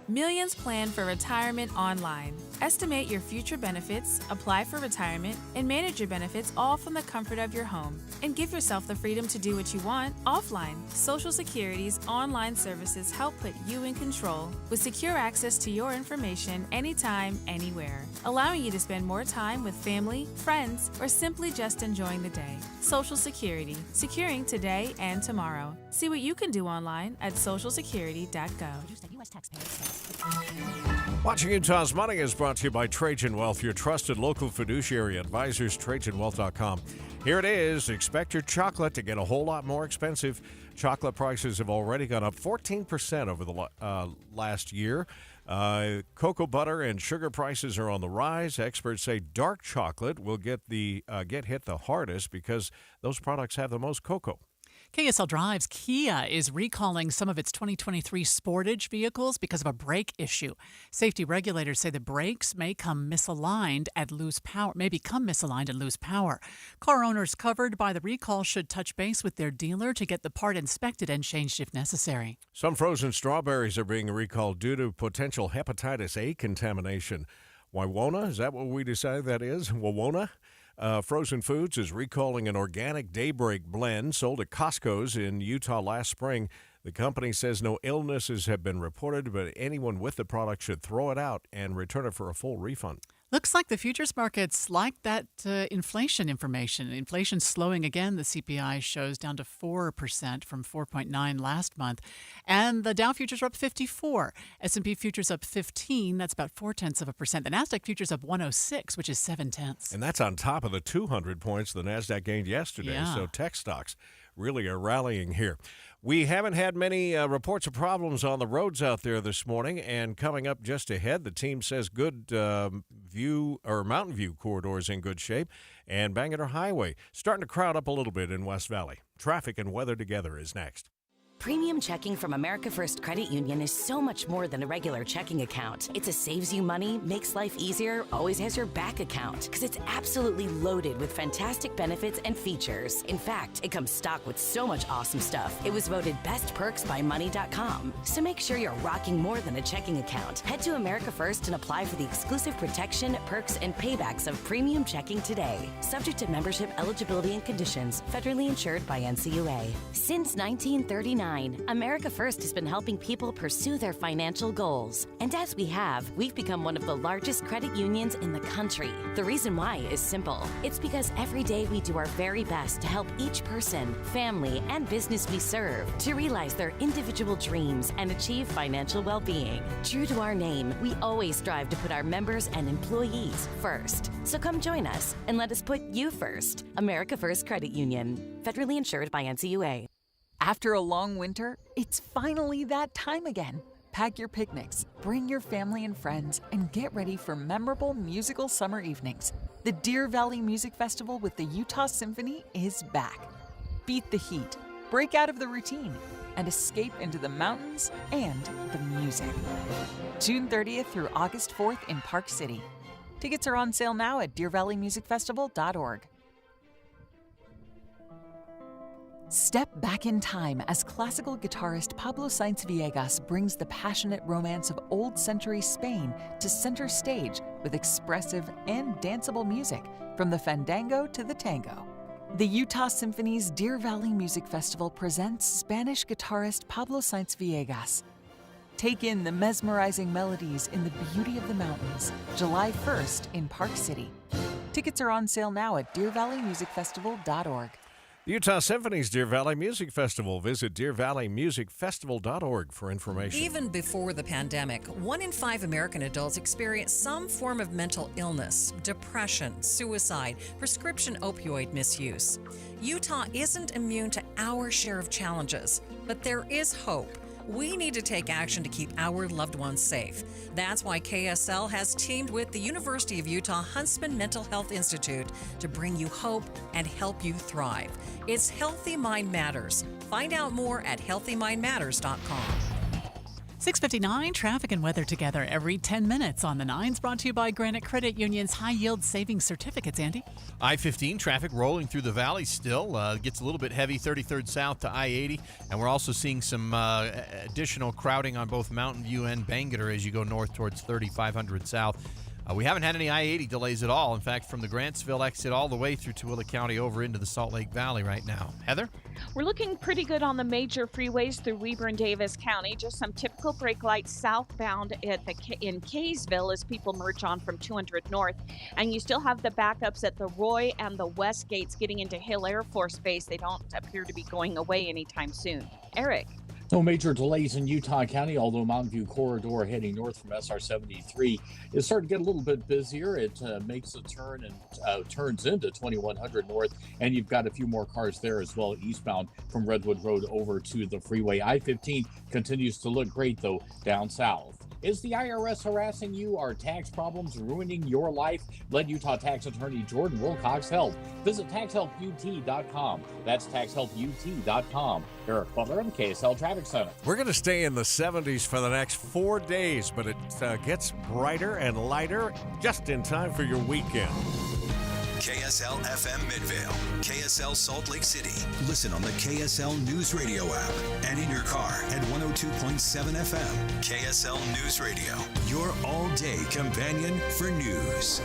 Millions plan for retirement online. Estimate your future benefits, apply for retirement, and manage your benefits all from the comfort of your home. And give yourself the freedom to do what you want offline. Social Security's online services help put you in control with secure access to your information anytime, anywhere, allowing you to spend more time with family, friends, or simply just enjoying the day. Social Security, securing today and tomorrow. See what you can do online at socialsecurity.gov. Watching Utah's Money is brought to you by Trajan Wealth, your trusted local fiduciary advisors, TrajanWealth.com. Here it is. Expect your chocolate to get a whole lot more expensive. Chocolate prices have already gone up 14% over the last year. Cocoa butter and sugar prices are on the rise. Experts say dark chocolate will get hit the hardest because those products have the most cocoa. KSL Drive's Kia is recalling some of its 2023 Sportage vehicles because of a brake issue. Safety regulators say the brakes may become misaligned and lose power. Car owners covered by the recall should touch base with their dealer to get the part inspected and changed if necessary. Some frozen strawberries are being recalled due to potential hepatitis A contamination. Wawona, is that what we decided that is? Wawona? Frozen Foods is recalling an organic Daybreak blend sold at Costco's in Utah last spring. The company says no illnesses have been reported, but anyone with the product should throw it out and return it for a full refund. Looks like the futures markets like that inflation information. Inflation's slowing again. The CPI shows down to 4% from 4.9 last month. And the Dow futures are up 54. S&P futures up 15. That's about 0.4%. The NASDAQ futures up 106, which is 0.7. And that's on top of the 200 points the NASDAQ gained yesterday. Yeah. So tech stocks really are rallying here. We haven't had many reports of problems on the roads out there this morning, and coming up just ahead, the team says good Mountain View corridor is in good shape, and Bangerter Highway starting to crowd up a little bit in West Valley. Traffic and weather together is next. Premium checking from America First Credit Union is so much more than a regular checking account. It's a saves you money, makes life easier, always has your back account, because it's absolutely loaded with fantastic benefits and features. In fact, it comes stocked with so much awesome stuff. It was voted Best Perks by Money.com. So make sure you're rocking more than a checking account. Head to America First and apply for the exclusive protection, perks, and paybacks of premium checking today. Subject to membership eligibility and conditions. Federally insured by NCUA. Since 1939, America First has been helping people pursue their financial goals. And as we have, we've become one of the largest credit unions in the country. The reason why is simple. It's because every day we do our very best to help each person, family, and business we serve to realize their individual dreams and achieve financial well-being. True to our name, we always strive to put our members and employees first. So come join us and let us put you first. America First Credit Union. Federally insured by NCUA. After a long winter, it's finally that time again. Pack your picnics, bring your family and friends, and get ready for memorable musical summer evenings. The Deer Valley Music Festival with the Utah Symphony is back. Beat the heat, break out of the routine, and escape into the mountains and the music. June 30th through August 4th in Park City. Tickets are on sale now at deervalleymusicfestival.org. Step back in time as classical guitarist Pablo Sainz Villegas brings the passionate romance of old-century Spain to center stage with expressive and danceable music, from the fandango to the tango. The Utah Symphony's Deer Valley Music Festival presents Spanish guitarist Pablo Sainz Villegas. Take in the mesmerizing melodies in the beauty of the mountains, July 1st in Park City. Tickets are on sale now at deervalleymusicfestival.org. The Utah Symphony's Deer Valley Music Festival. Visit deervalleymusicfestival.org for information. Even before the pandemic, 1 in 5 American adults experience some form of mental illness, depression, suicide, prescription opioid misuse. Utah isn't immune to our share of challenges, but there is hope. We need to take action to keep our loved ones safe. That's why KSL has teamed with the University of Utah Huntsman Mental Health Institute to bring you hope and help you thrive. It's Healthy Mind Matters. Find out more at healthymindmatters.com. 6:59, traffic and weather together every 10 minutes on the 9s, brought to you by Granite Credit Union's high-yield savings certificates. Andy? I-15 traffic rolling through the valley still. Gets a little bit heavy, 33rd south to I-80. And we're also seeing some additional crowding on both Mountain View and Bangerter as you go north towards 3500 south. We haven't had any I-80 delays at all. In fact, from the Grantsville exit all the way through Tooele County over into the Salt Lake Valley right now. Heather? We're looking pretty good on the major freeways through Weber and Davis County. Just some typical brake lights southbound in Kaysville as people merge on from 200 north. And you still have the backups at the Roy and the West gates getting into Hill Air Force Base. They don't appear to be going away anytime soon. Eric? No major delays in Utah County, although Mountain View Corridor heading north from SR 73 is starting to get a little bit busier. It makes a turn and turns into 2100 north, and you've got a few more cars there as well eastbound from Redwood Road over to the freeway. I-15 continues to look great, though, down south. Is the IRS harassing you? Are tax problems ruining your life? Let Utah tax attorney Jordan Wilcox help. Visit taxhelput.com. That's taxhelput.com. Eric Butler, KSL Traffic Center. We're going to stay in the 70s for the next 4 days, but it gets brighter and lighter just in time for your weekend. KSL FM Midvale, KSL Salt Lake City. Listen on the KSL News Radio app and in your car at 102.7 FM. KSL News Radio, your all-day companion for news.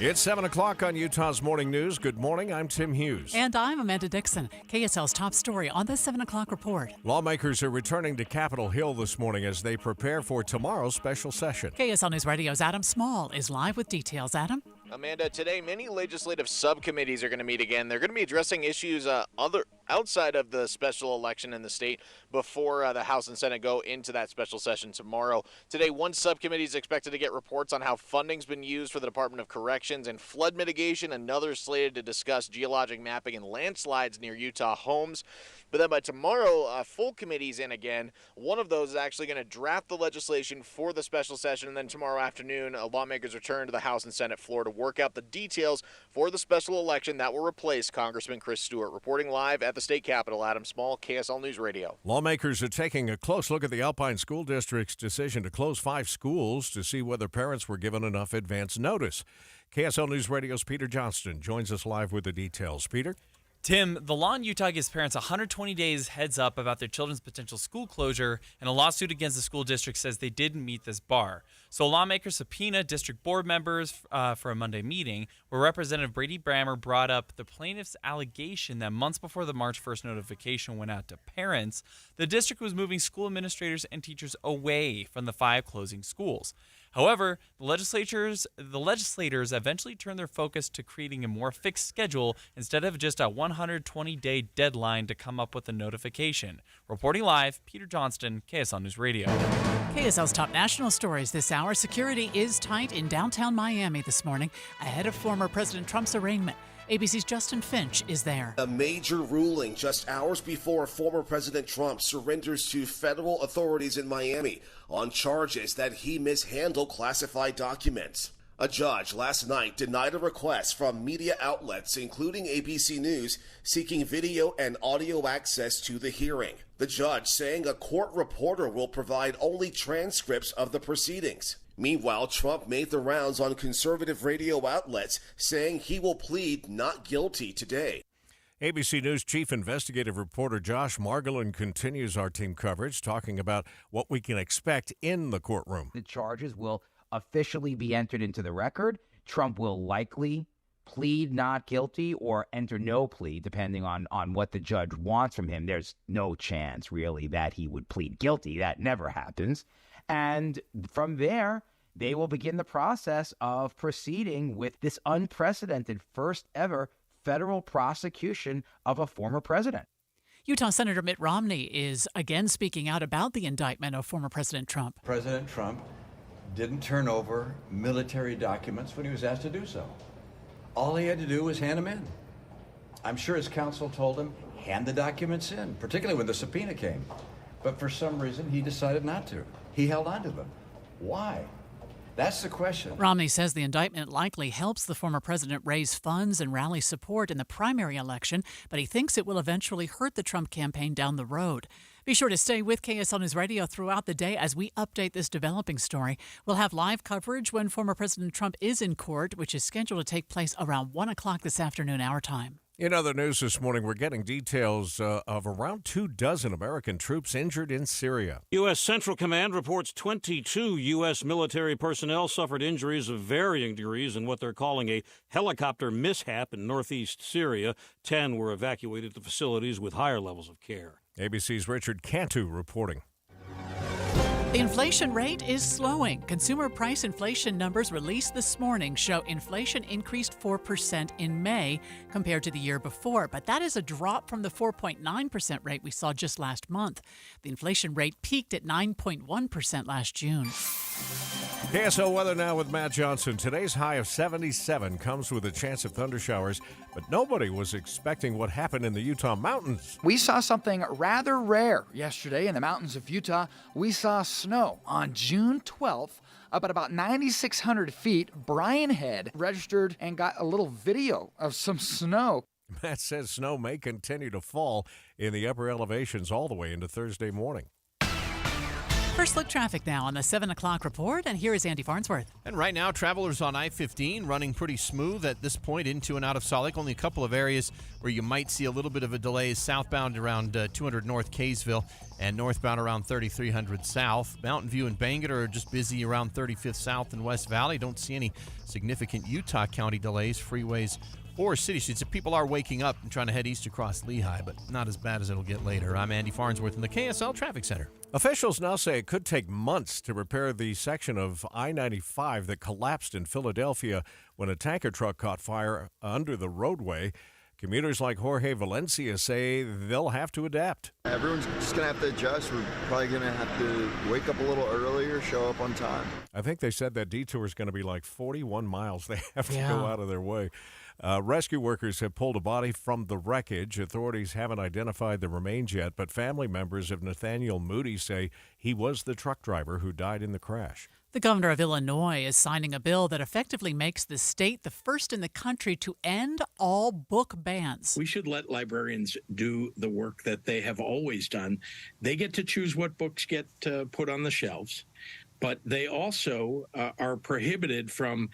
It's 7 o'clock on Utah's Morning News. Good morning, I'm Tim Hughes. And I'm Amanda Dixon. KSL's top story on the 7 o'clock report. Lawmakers are returning to Capitol Hill this morning as they prepare for tomorrow's special session. KSL News Radio's Adam Small is live with details. Adam? Amanda, today many legislative subcommittees are going to meet again. They're going to be addressing issues outside of the special election in the state before the House and Senate go into that special session tomorrow. Today, one subcommittee is expected to get reports on how funding's been used for the Department of Corrections and flood mitigation. Another slated to discuss geologic mapping and landslides near Utah homes. But then by tomorrow, full committee's in again. One of those is actually going to draft the legislation for the special session. And then tomorrow afternoon, lawmakers return to the House and Senate floor to work out the details for the special election that will replace Congressman Chris Stewart. Reporting live at the state capitol, Adam Small, KSL News Radio. Lawmakers are taking a close look at the Alpine School District's decision to close 5 schools to see whether parents were given enough advance notice. KSL News Radio's Peter Johnston joins us live with the details. Peter? Tim, the law in Utah gives parents 120 days heads up about their children's potential school closure, and a lawsuit against the school district says they didn't meet this bar. So lawmakers subpoenaed district board members for a Monday meeting, where Representative Brady Brammer brought up the plaintiff's allegation that months before the March 1st notification went out to parents, the district was moving school administrators and teachers away from the 5 closing schools. However, the legislators eventually turned their focus to creating a more fixed schedule instead of just a 120-day deadline to come up with a notification. Reporting live, Peter Johnston, KSL News Radio. KSL's top national stories this hour. Security is tight in downtown Miami this morning ahead of former President Trump's arraignment. ABC's Justin Finch is there. A major ruling just hours before former President Trump surrenders to federal authorities in Miami on charges that he mishandled classified documents. A judge last night denied a request from media outlets, including ABC News, seeking video and audio access to the hearing. The judge saying a court reporter will provide only transcripts of the proceedings. Meanwhile, Trump made the rounds on conservative radio outlets, saying he will plead not guilty today. ABC News chief investigative reporter Josh Margolin continues our team coverage, talking about what we can expect in the courtroom. The charges will officially be entered into the record. Trump will likely plead not guilty or enter no plea, depending on what the judge wants from him. There's no chance, really, that he would plead guilty. That never happens. And from there, they will begin the process of proceeding with this unprecedented first ever federal prosecution of a former president. Utah Senator Mitt Romney is again speaking out about the indictment of former President Trump. President Trump didn't turn over military documents when he was asked to do so. All he had to do was hand them in. I'm sure his counsel told him, hand the documents in, particularly when the subpoena came. But for some reason, he decided not to. He held on to them. Why? That's the question. Romney says the indictment likely helps the former president raise funds and rally support in the primary election, but he thinks it will eventually hurt the Trump campaign down the road. Be sure to stay with KSL News Radio throughout the day as we update this developing story. We'll have live coverage when former President Trump is in court, which is scheduled to take place around 1 o'clock this afternoon, our time. In other news this morning, we're getting details of around 24 American troops injured in Syria. U.S. Central Command reports 22 U.S. military personnel suffered injuries of varying degrees in what they're calling a helicopter mishap in northeast Syria. 10 were evacuated to facilities with higher levels of care. ABC's Richard Cantu reporting. The inflation rate is slowing. Consumer price inflation numbers released this morning show inflation increased 4% in May compared to the year before, but that is a drop from the 4.9% rate we saw just last month. The inflation rate peaked at 9.1% last June. KSL weather now with Matt Johnson. Today's high of 77 comes with a chance of thundershowers, but nobody was expecting what happened in the Utah mountains. We saw something rather rare yesterday in the mountains of Utah. We saw snow on June 12th. Up at about 9,600 feet, Brian Head registered and got a little video of some snow. Matt says snow may continue to fall in the upper elevations all the way into Thursday morning. First look traffic now on the 7 o'clock report, and here is Andy Farnsworth. And right now, travelers on I-15 running pretty smooth at this point into and out of Salt Lake. Only a couple of areas where you might see a little bit of a delay is southbound around 200 North Kaysville and northbound around 3300 South. Mountain View and Bangor are just busy around 35th South and West Valley. Don't see any significant Utah County delays, freeways, or city streets. People are waking up and trying to head east across Lehigh, but not as bad as it'll get later. I'm Andy Farnsworth in the KSL Traffic Center. Officials now say it could take months to repair the section of I-95 that collapsed in Philadelphia when a tanker truck caught fire under the roadway. Commuters like Jorge Valencia say they'll have to adapt. Everyone's just going to have to adjust. We're probably going to have to wake up a little earlier, show up on time. I think they said that detour is going to be like 41 miles. They have to go out of their way. Rescue workers have pulled a body from the wreckage. Authorities haven't identified the remains yet, but family members of Nathaniel Moody say he was the truck driver who died in the crash. The governor of Illinois is signing a bill that effectively makes the state the first in the country to end all book bans. We should let librarians do the work that they have always done. They get to choose what books get put on the shelves, but they also are prohibited from,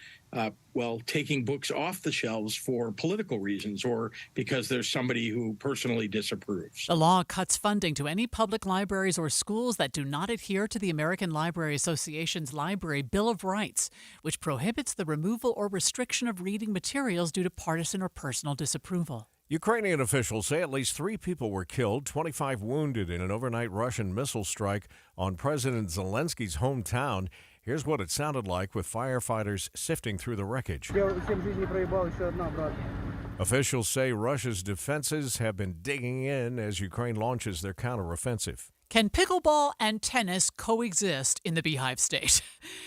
taking books off the shelves for political reasons or because there's somebody who personally disapproves. The law cuts funding to any public libraries or schools that do not adhere to the American Library Association's Library Bill of Rights, which prohibits the removal or restriction of reading materials due to partisan or personal disapproval. Ukrainian officials say at least 3 people were killed, 25 wounded in an overnight Russian missile strike on President Zelensky's hometown. Here's what it sounded like with firefighters sifting through the wreckage. Officials say Russia's defenses have been digging in as Ukraine launches their counteroffensive. Can pickleball and tennis coexist in the Beehive State?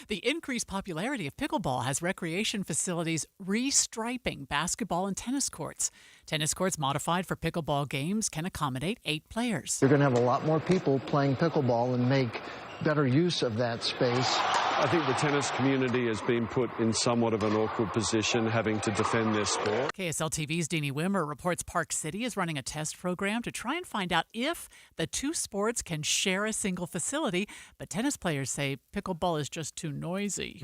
The increased popularity of pickleball has recreation facilities restriping basketball and tennis courts. Tennis courts modified for pickleball games can accommodate 8 players. You're going to have a lot more people playing pickleball and make better use of that space. I think the tennis community has been put in somewhat of an awkward position having to defend their sport. KSL TV's Deanie Wimmer reports Park City is running a test program to try and find out if the two sports can share a single facility, but tennis players say pickleball is just too noisy.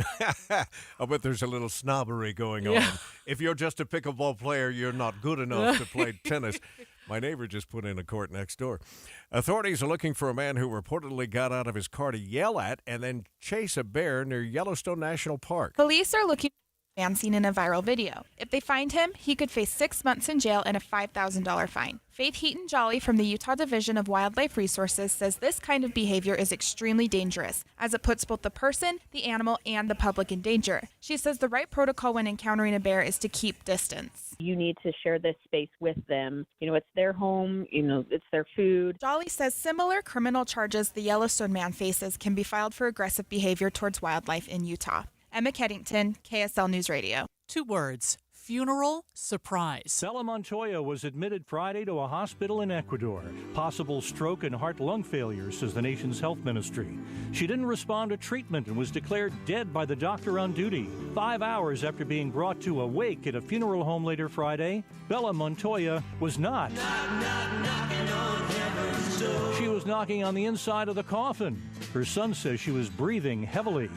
I bet there's a little snobbery going on. If you're just a pickleball player, you're not good enough to play tennis. My neighbor just put in a court next door. Authorities are looking for a man who reportedly got out of his car to yell at and then chase a bear near Yellowstone National Park. Police are looking for a man seen in a viral video. If they find him, he could face 6 months in jail and a $5,000 fine. Faith Heaton Jolly from the Utah Division of Wildlife Resources says this kind of behavior is extremely dangerous, as it puts both the person, the animal, and the public in danger. She says the right protocol when encountering a bear is to keep distance. You need to share this space with them. It's their home, it's their food. Jolly says similar criminal charges the Yellowstone man faces can be filed for aggressive behavior towards wildlife in Utah. Emma Keddington, KSL News Radio. 2 words. Funeral surprise. Bella Montoya was admitted Friday to a hospital in Ecuador. Possible stroke and heart-lung failure, says the nation's health ministry. She didn't respond to treatment and was declared dead by the doctor on duty. 5 hours after being brought to a wake at a funeral home later Friday, Bella Montoya was not. She was knocking on the inside of the coffin. Her son says she was breathing heavily.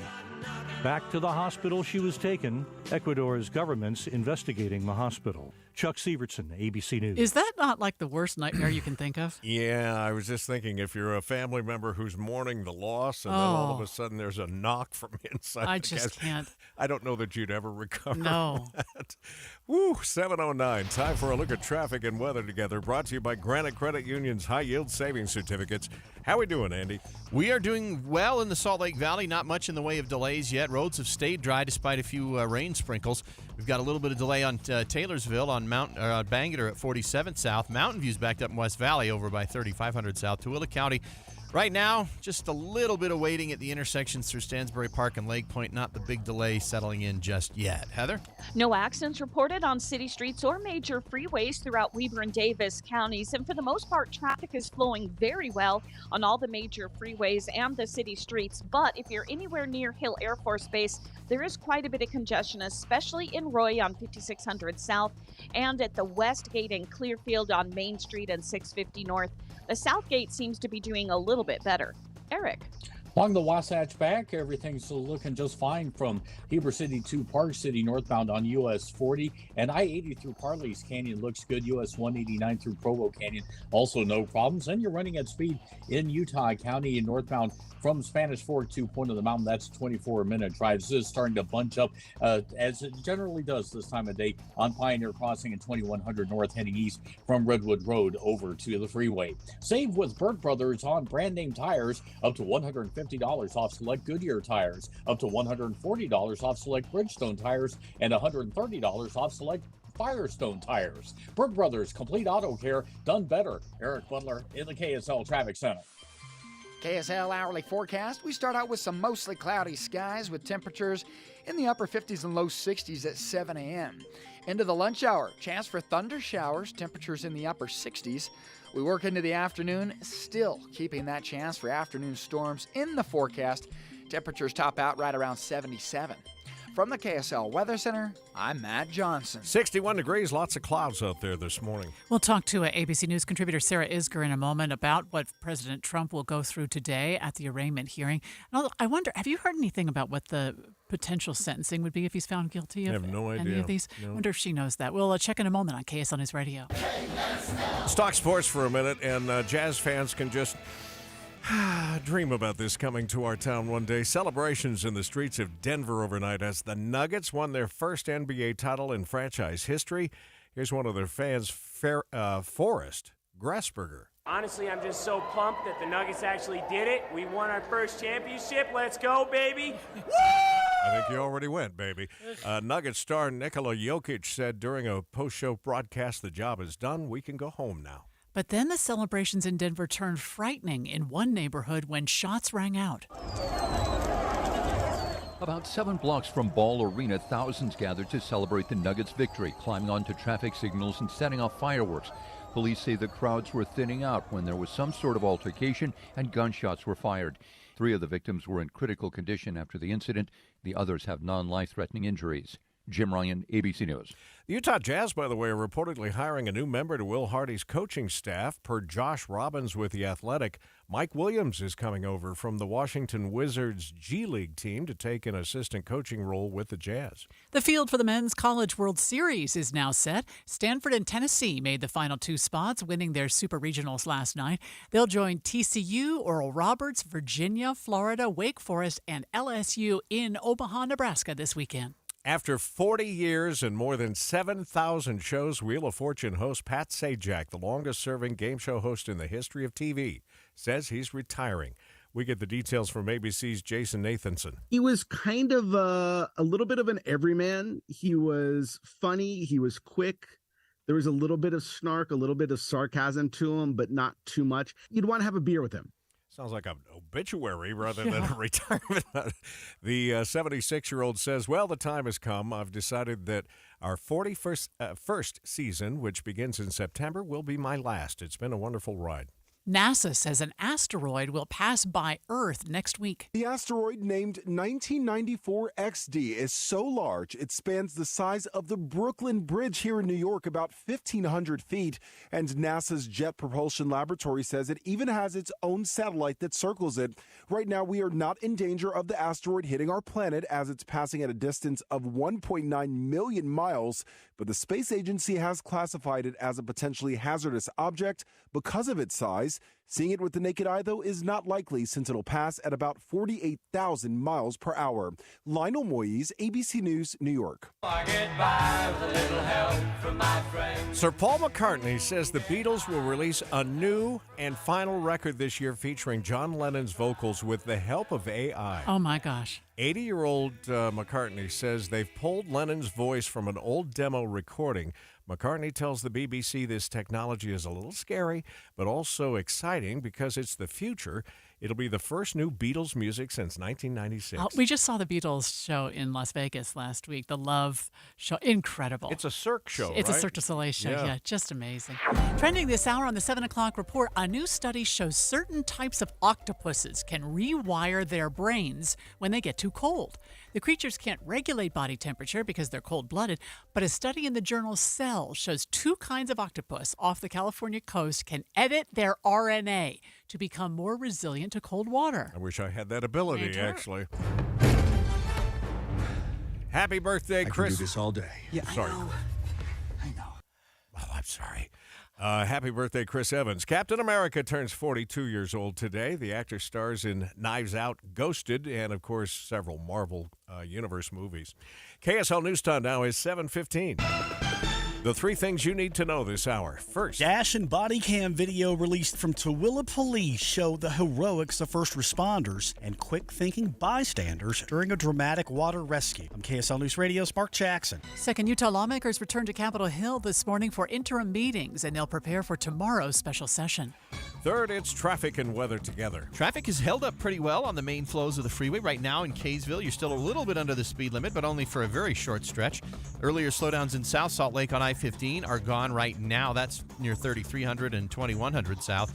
Back to the hospital she was taken. Ecuador's government's investigating the hospital. Chuck Sievertson, ABC News. Is that not like the worst nightmare you can think of? Yeah, I was just thinking, if you're a family member who's mourning the loss and then all of a sudden there's a knock from inside I the just can't. I don't know that you'd ever recover No. that. Woo, 7:09. Time for a look at traffic and weather together. Brought to you by Granite Credit Union's high-yield savings certificates. How we doing, Andy? We are doing well in the Salt Lake Valley. Not much in the way of delays yet. Roads have stayed dry despite a few rain sprinkles. We've got a little bit of delay on Taylorsville on Bangerter at 47th South. Mountain View's backed up in West Valley over by 3500 South. Tooele County. Right now, just a little bit of waiting at the intersections through Stansbury Park and Lake Point. Not the big delay settling in just yet. Heather? No accidents reported on city streets or major freeways throughout Weber and Davis counties. And for the most part, traffic is flowing very well on all the major freeways and the city streets. But if you're anywhere near Hill Air Force Base, there is quite a bit of congestion, especially in Roy on 5600 South and at the West Gate in Clearfield on Main Street and 650 North. The South Gate seems to be doing a little bit better. Eric? Along the Wasatch Back, everything's looking just fine from Heber City to Park City northbound on US 40, and I-80 through Parley's Canyon looks good. US 189 through Provo Canyon, also no problems. And you're running at speed in Utah County and northbound from Spanish Fork to Point of the Mountain. That's 24-minute drives. This is starting to bunch up as it generally does this time of day on Pioneer Crossing and 2100 North heading east from Redwood Road over to the freeway. Save with Burke Brothers on brand name tires, up to $150 off select Goodyear tires, up to $140 off select Bridgestone tires, and $130 off select Firestone tires. Burke Brothers, complete auto care done better. Eric Butler in the KSL Traffic Center. KSL hourly forecast. We start out with some mostly cloudy skies with temperatures in the upper 50s and low 60s at 7 a.m. Into the lunch hour, chance for thunder showers, temperatures in the upper 60s. We work into the afternoon, still keeping that chance for afternoon storms in the forecast. Temperatures top out right around 77. From the KSL Weather Center, I'm Matt Johnson. 61 degrees, lots of clouds out there this morning. We'll talk to ABC News contributor Sarah Isger in a moment about what President Trump will go through today at the arraignment hearing. And I wonder, have you heard anything about what the potential sentencing would be if he's found guilty of I have no any idea. of these? No. I wonder if she knows that. We'll check in a moment on KSL News Radio. Let's talk sports for a minute, and Jazz fans can just dream about this coming to our town one day. Celebrations in the streets of Denver overnight as the Nuggets won their first NBA title in franchise history. Here's one of their fans, Forrest Grasberger. Honestly, I'm just so pumped that the Nuggets actually did it. We won our first championship. Let's go, baby. Woo! I think you already went, baby. Nuggets star Nikola Jokic said during a post-show broadcast, the job is done. We can go home now. But then the celebrations in Denver turned frightening in one neighborhood when shots rang out. About 7 blocks from Ball Arena, thousands gathered to celebrate the Nuggets' victory, climbing onto traffic signals and setting off fireworks. Police say the crowds were thinning out when there was some sort of altercation and gunshots were fired. 3 of the victims were in critical condition after the incident. The others have non-life-threatening injuries. Jim Ryan, ABC News. The Utah Jazz, by the way, are reportedly hiring a new member to Will Hardy's coaching staff. Per Josh Robbins with The Athletic, Mike Williams is coming over from the Washington Wizards G League team to take an assistant coaching role with the Jazz. The field for the Men's College World Series is now set. Stanford and Tennessee made the final 2 spots, winning their super regionals last night. They'll join TCU, Oral Roberts, Virginia, Florida, Wake Forest, and LSU in Omaha, Nebraska this weekend. After 40 years and more than 7,000 shows, Wheel of Fortune host Pat Sajak, the longest-serving game show host in the history of TV, says he's retiring. We get the details from ABC's Jason Nathanson. He was kind of a little bit of an everyman. He was funny. He was quick. There was a little bit of snark, a little bit of sarcasm to him, but not too much. You'd want to have a beer with him. Sounds like an obituary rather than a retirement. The 76-year-old says, well, the time has come. I've decided that our 41st first season, which begins in September, will be my last. It's been a wonderful ride. NASA says an asteroid will pass by Earth next week. The asteroid named 1994 XD is so large it spans the size of the Brooklyn Bridge here in New York, about 1,500 feet. And NASA's Jet Propulsion Laboratory says it even has its own satellite that circles it. Right now, we are not in danger of the asteroid hitting our planet as it's passing at a distance of 1.9 million miles. But the space agency has classified it as a potentially hazardous object because of its size. Seeing it with the naked eye, though, is not likely since it'll pass at about 48,000 miles per hour. Lionel Moyes, ABC News, New York. Sir Paul McCartney says the Beatles will release a new and final record this year featuring John Lennon's vocals with the help of AI. Oh, my gosh. 80-year-old McCartney says they've pulled Lennon's voice from an old demo recording. McCartney tells the BBC this technology is a little scary, but also exciting because it's the future. It'll be the first new Beatles music since 1996. We just saw the Beatles show in Las Vegas last week, the Love show. Incredible. It's a Cirque show, It's right? a Cirque du Soleil show, yeah, just amazing. Trending this hour on the 7 o'clock report, a new study shows certain types of octopuses can rewire their brains when they get too cold. The creatures can't regulate body temperature because they're cold-blooded, but a study in the journal Cell shows 2 kinds of octopus off the California coast can edit their RNA to become more resilient to cold water. I wish I had that ability, actually. Happy birthday, Chris. I can do this all day. Yeah, sorry. I know. Oh, I'm sorry. Happy birthday, Chris Evans. Captain America turns 42 years old today. The actor stars in Knives Out, Ghosted, and, of course, several Marvel Universe movies. KSL News Time now is 7:15. The 3 things you need to know this hour. First, dash and body cam video released from Tooele Police show the heroics of first responders and quick-thinking bystanders during a dramatic water rescue. I'm KSL News Radio's Mark Jackson. Second, Utah lawmakers returned to Capitol Hill this morning for interim meetings, and they'll prepare for tomorrow's special session. Third, it's traffic and weather together. Traffic is held up pretty well on the main flows of the freeway. Right now in Kaysville, you're still a little bit under the speed limit, but only for a very short stretch. Earlier slowdowns in South Salt Lake on I-15 are gone right now. That's near 3300 and 2100 South.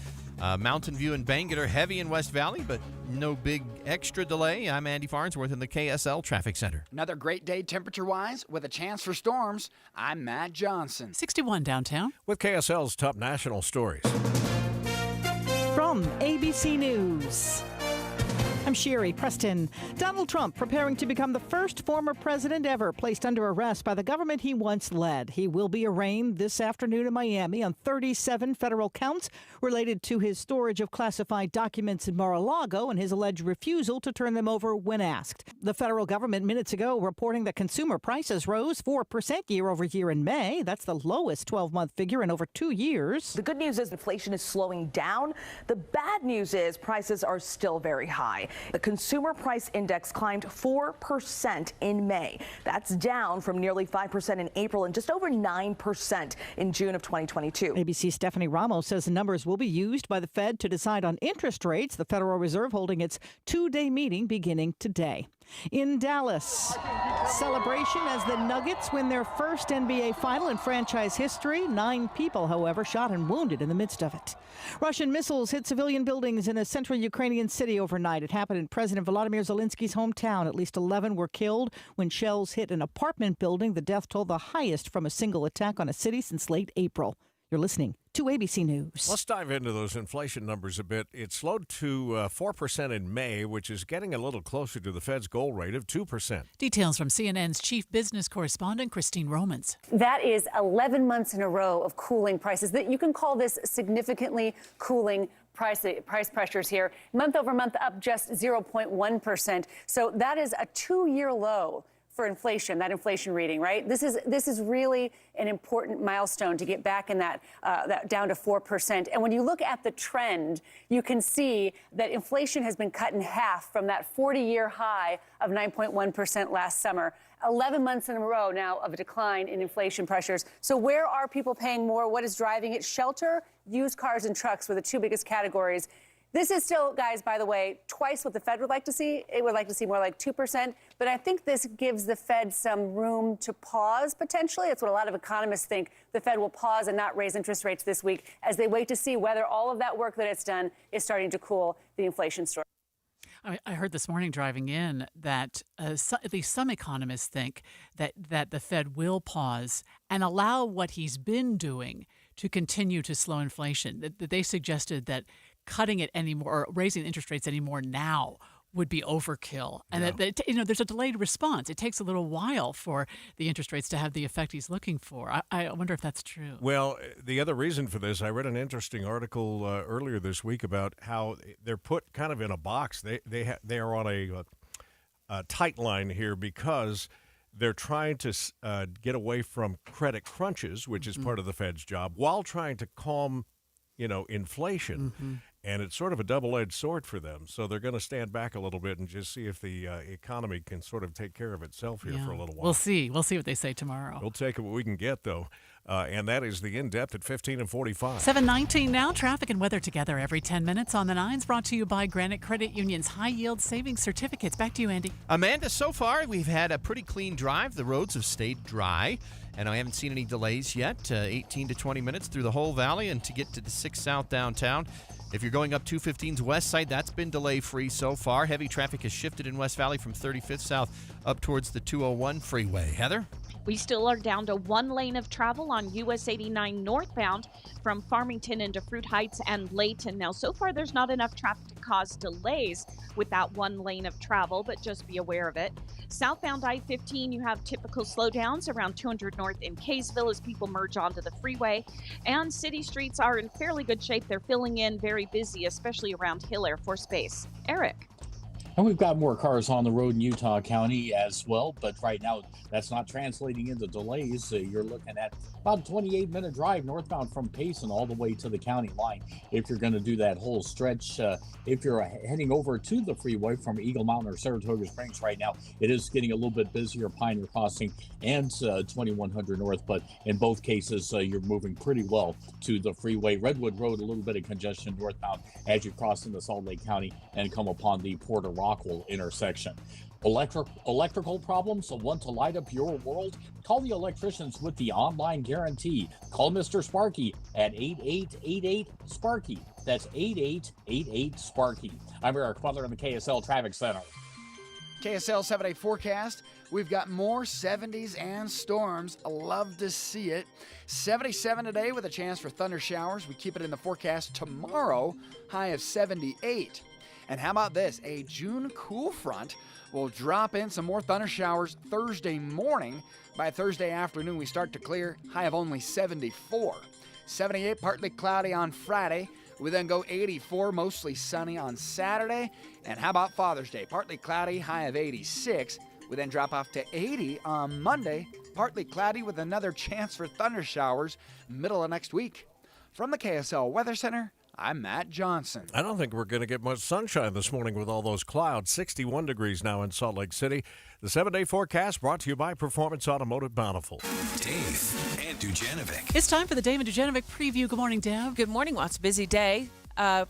Mountain View and Bangor are heavy in West Valley, but no big extra delay. I'm Andy Farnsworth in the KSL Traffic Center. Another great day temperature-wise with a chance for storms. I'm Matt Johnson. 61 downtown. With KSL's top national stories. From ABC News, I'm Sherry Preston. Donald Trump preparing to become the first former president ever placed under arrest by the government he once led. He will be arraigned this afternoon in Miami on 37 federal counts related to his storage of classified documents in Mar-a-Lago and his alleged refusal to turn them over when asked. The federal government minutes ago reporting that consumer prices rose 4% year over year in May. That's the lowest 12-month figure in over 2 years. The good news is inflation is slowing down. The bad news is prices are still very high. The Consumer Price Index climbed 4% in May. That's down from nearly 5% in April and just over 9% in June of 2022. ABC's Stephanie Ramos says the numbers will be used by the Fed to decide on interest rates, the Federal Reserve holding its 2-day meeting beginning today. In Dallas, celebration as the Nuggets win their first NBA final in franchise history. 9 people, however, shot and wounded in the midst of it. Russian missiles hit civilian buildings in a central Ukrainian city overnight. It happened in President Volodymyr Zelensky's hometown. At least 11 were killed when shells hit an apartment building. The death toll the highest from a single attack on a city since late April. You're listening to ABC News. Let's dive into those inflation numbers a bit. It slowed to 4% in May, which is getting a little closer to the Fed's goal rate of 2%. Details from CNN's chief business correspondent, Christine Romans. That is 11 months in a row of cooling prices. That you can call this significantly cooling price pressures here. Month over month up just 0.1%. So that is a 2-year low for inflation, that inflation reading, right? This is really an important milestone to get back in that down to 4%. And when you look at the trend, you can see that inflation has been cut in half from that 40-year high of 9.1% last summer. 11 months in a row now of a decline in inflation pressures. So where are people paying more? What is driving it? Shelter, used cars, and trucks were the 2 biggest categories. This is still, guys, by the way, twice what the Fed would like to see. It would like to see more like 2%. But I think this gives the Fed some room to pause, potentially. It's what a lot of economists think. The Fed will pause and not raise interest rates this week as they wait to see whether all of that work that it's done is starting to cool the inflation story. I heard this morning driving in that at least some economists think that the Fed will pause and allow what he's been doing to continue to slow inflation. That they suggested that cutting it anymore or raising interest rates anymore now would be overkill, and that there's a delayed response. It takes a little while for the interest rates to have the effect he's looking for. I wonder if that's true. Well, the other reason for this, I read an interesting article earlier this week about how they're put kind of in a box. They are on a tight line here because they're trying to get away from credit crunches, which is part of the Fed's job, while trying to calm, inflation. Mm-hmm. And it's sort of a double-edged sword for them. So they're going to stand back a little bit and just see if the economy can sort of take care of itself here for a little while. We'll see. We'll see what they say tomorrow. We'll take what we can get, though. And that is the In-Depth at 15 and 45. 7:19 now. Traffic and weather together every 10 minutes on the 9s. Brought to you by Granite Credit Union's high-yield savings certificates. Back to you, Andy. Amanda, so far we've had a pretty clean drive. The roads have stayed dry, and I haven't seen any delays yet. 18 to 20 minutes through the whole valley and to get to the 6 South downtown. If you're going up 215's west side, that's been delay-free so far. Heavy traffic has shifted in West Valley from 35th South up towards the 201 freeway. Heather? We still are down to 1 lane of travel on US 89 northbound from Farmington into Fruit Heights and Layton. Now, so far, there's not enough traffic to cause delays with that 1 lane of travel, but just be aware of it. Southbound I-15, you have typical slowdowns around 200 north in Kaysville as people merge onto the freeway. And city streets are in fairly good shape. They're filling in, very busy, especially around Hill Air Force Base. Eric. And we've got more cars on the road in Utah County as well, but right now that's not translating into delays. You're looking at about a 28-minute drive northbound from Payson all the way to the county line. If you're going to do that whole stretch, if you're heading over to the freeway from Eagle Mountain or Saratoga Springs right now, it is getting a little bit busier, Pioneer Crossing and 2100 North, but in both cases, you're moving pretty well to the freeway. Redwood Road, a little bit of congestion northbound as you cross into Salt Lake County and come upon the Porter Rockwell intersection. Electrical problems, want to light up your world? Call the electricians with the online guarantee. Call Mr. Sparky at 8888-SPARKY. That's 8888-SPARKY. I'm Eric Butler in the KSL Traffic Center. KSL 7-day forecast. We've got more 70s and storms. I love to see it. 77 today with a chance for thunder showers. We keep it in the forecast tomorrow, high of 78. And how about this? A June cool front will drop in some more thunder showers Thursday morning. By Thursday afternoon, we start to clear, high of only 74. 78, partly cloudy on Friday. We then go 84, mostly sunny on Saturday. And how about Father's Day? Partly cloudy, high of 86. We then drop off to 80 on Monday, partly cloudy with another chance for thunder showers middle of next week. From the KSL Weather Center, I'm Matt Johnson. I don't think we're going to get much sunshine this morning with all those clouds. 61 degrees now in Salt Lake City. The 7-day forecast brought to you by Performance Automotive Bountiful. Dave and Dujanovic. It's time for the Dave and Dujanovic preview. Good morning, Dave. Good morning, Watts. Busy day.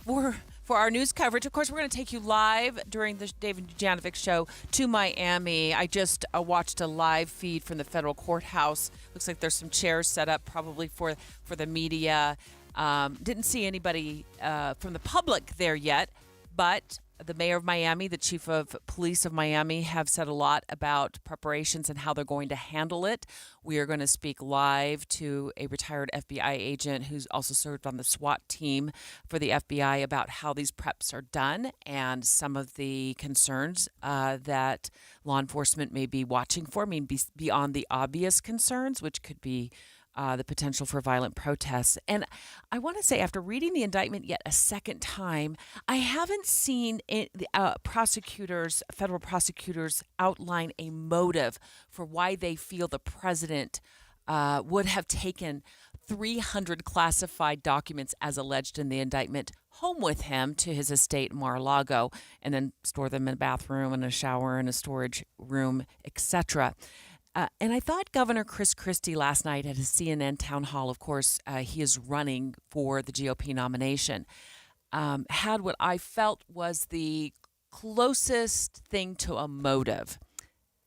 We're for our news coverage. Of course, we're going to take you live during the David Dujanovic Show to Miami. I just watched a live feed from the federal courthouse. Looks like there's some chairs set up probably for the media. Didn't see anybody from the public there yet, but the mayor of Miami, the chief of police of Miami have said a lot about preparations and how they're going to handle it. We are going to speak live to a retired FBI agent who's also served on the SWAT team for the FBI about how these preps are done and some of the concerns that law enforcement may be watching for. I mean, beyond the obvious concerns, which could be the potential for violent protests. And I want to say, after reading the indictment yet a second time, I haven't seen federal prosecutors outline a motive for why they feel the president would have taken 300 classified documents as alleged in the indictment home with him to his estate in Mar-a-Lago and then store them in a bathroom and a shower and a storage room, etc. And I thought Governor Chris Christie last night at his CNN town hall, of course, he is running for the GOP nomination, had what I felt was the closest thing to a motive.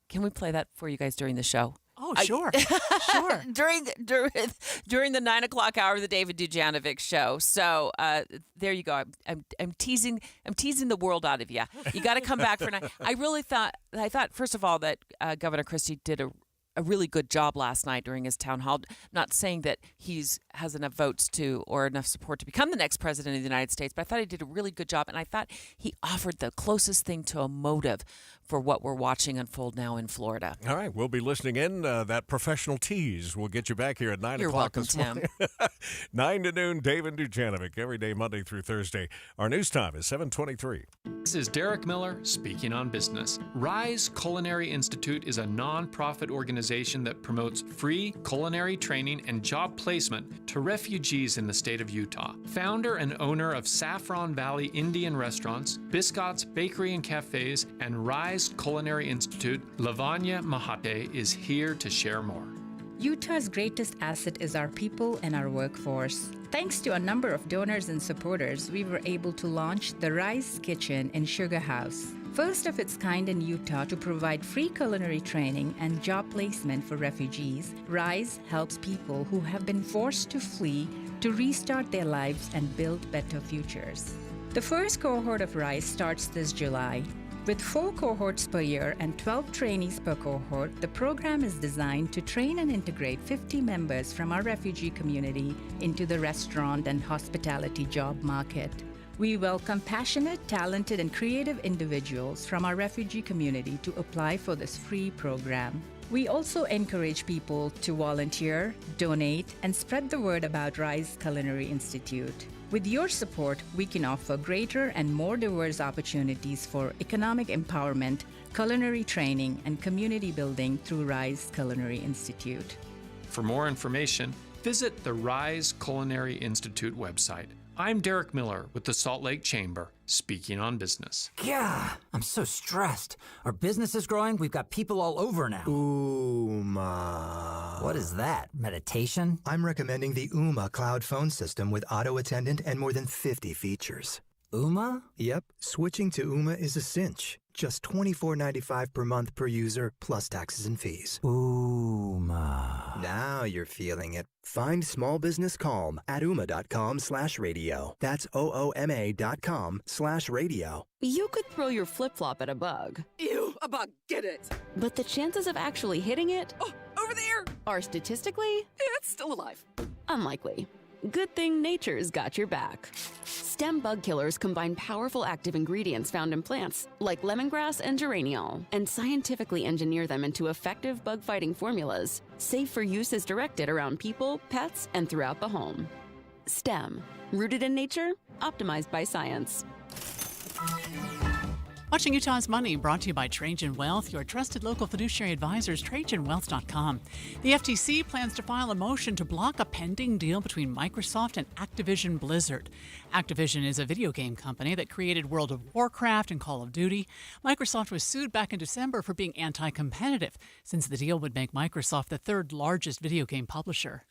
Can we play that for you guys during the show? Oh, sure. Sure. During the 9 o'clock hour of the David Dujanovic Show. So there you go. I'm teasing the world out of you. You got to come back for 9. I thought first of all that Governor Christie did a really good job last night during his town hall. Not saying that has enough votes or enough support to become the next president of the United States, but I thought he did a really good job, and I thought he offered the closest thing to a motive for what we're watching unfold now in Florida. All right, we'll be listening in. That professional tease will get you back here at 9 You're o'clock welcome, this morning. 9 to noon, David Dujanovic, every day, Monday through Thursday. Our news time is 7:23. This is Derek Miller speaking on business. Rise Culinary Institute is a nonprofit organization that promotes free culinary training and job placement to refugees in the state of Utah. Founder and owner of Saffron Valley Indian Restaurants, Biscott's Bakery and Cafes, and Rise Culinary Institute, Lavanya Mahate is here to share more. Utah's greatest asset is our people and our workforce. Thanks to a number of donors and supporters, we were able to launch the Rise Kitchen in Sugar House, first of its kind in Utah to provide free culinary training and job placement for refugees. Rise helps people who have been forced to flee to restart their lives and build better futures. The first cohort of Rise starts this July. With 4 cohorts per year and 12 trainees per cohort, the program is designed to train and integrate 50 members from our refugee community into the restaurant and hospitality job market. We welcome passionate, talented, and creative individuals from our refugee community to apply for this free program. We also encourage people to volunteer, donate, and spread the word about Rise Culinary Institute. With your support, we can offer greater and more diverse opportunities for economic empowerment, culinary training, and community building through Rise Culinary Institute. For more information, visit the Rise Culinary Institute website. I'm Derek Miller with the Salt Lake Chamber, speaking on business. Yeah, I'm so stressed. Our business is growing. We've got people all over now. Ooma. What is that? Meditation? I'm recommending the Ooma cloud phone system with auto attendant and more than 50 features. Ooma? Yep, switching to Ooma is a cinch. Just $24.95 per month per user, plus taxes and fees. Ooma. Now you're feeling it. Find small business calm at ooma.com/radio. That's OOMA.com/radio. You could throw your flip-flop at a bug. Ew, a bug, get it. But the chances of actually hitting it Over there! are statistically It's still alive. unlikely. Good thing nature's got your back. Stem bug killers combine powerful active ingredients found in plants, like lemongrass and geraniol, and scientifically engineer them into effective bug-fighting formulas, safe for use as directed around people, pets, and throughout the home. Stem, rooted in nature, optimized by science. Watching Utah's Money, brought to you by Trajan Wealth, your trusted local fiduciary advisors, TrajanWealth.com. The FTC plans to file a motion to block a pending deal between Microsoft and Activision Blizzard. Activision is a video game company that created World of Warcraft and Call of Duty. Microsoft was sued back in December for being anti-competitive, since the deal would make Microsoft the third largest video game publisher.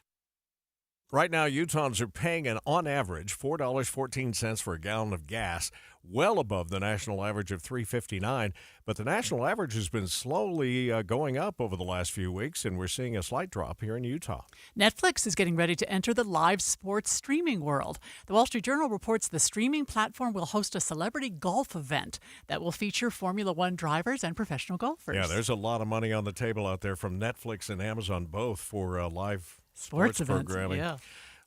Right now, Utahns are paying on average $4.14 for a gallon of gas, well above the national average of $3.59. But the national average has been slowly going up over the last few weeks, and we're seeing a slight drop here in Utah. Netflix is getting ready to enter the live sports streaming world. The Wall Street Journal reports the streaming platform will host a celebrity golf event that will feature Formula One drivers and professional golfers. Yeah, there's a lot of money on the table out there from Netflix and Amazon both for live sports events, programming. yeah.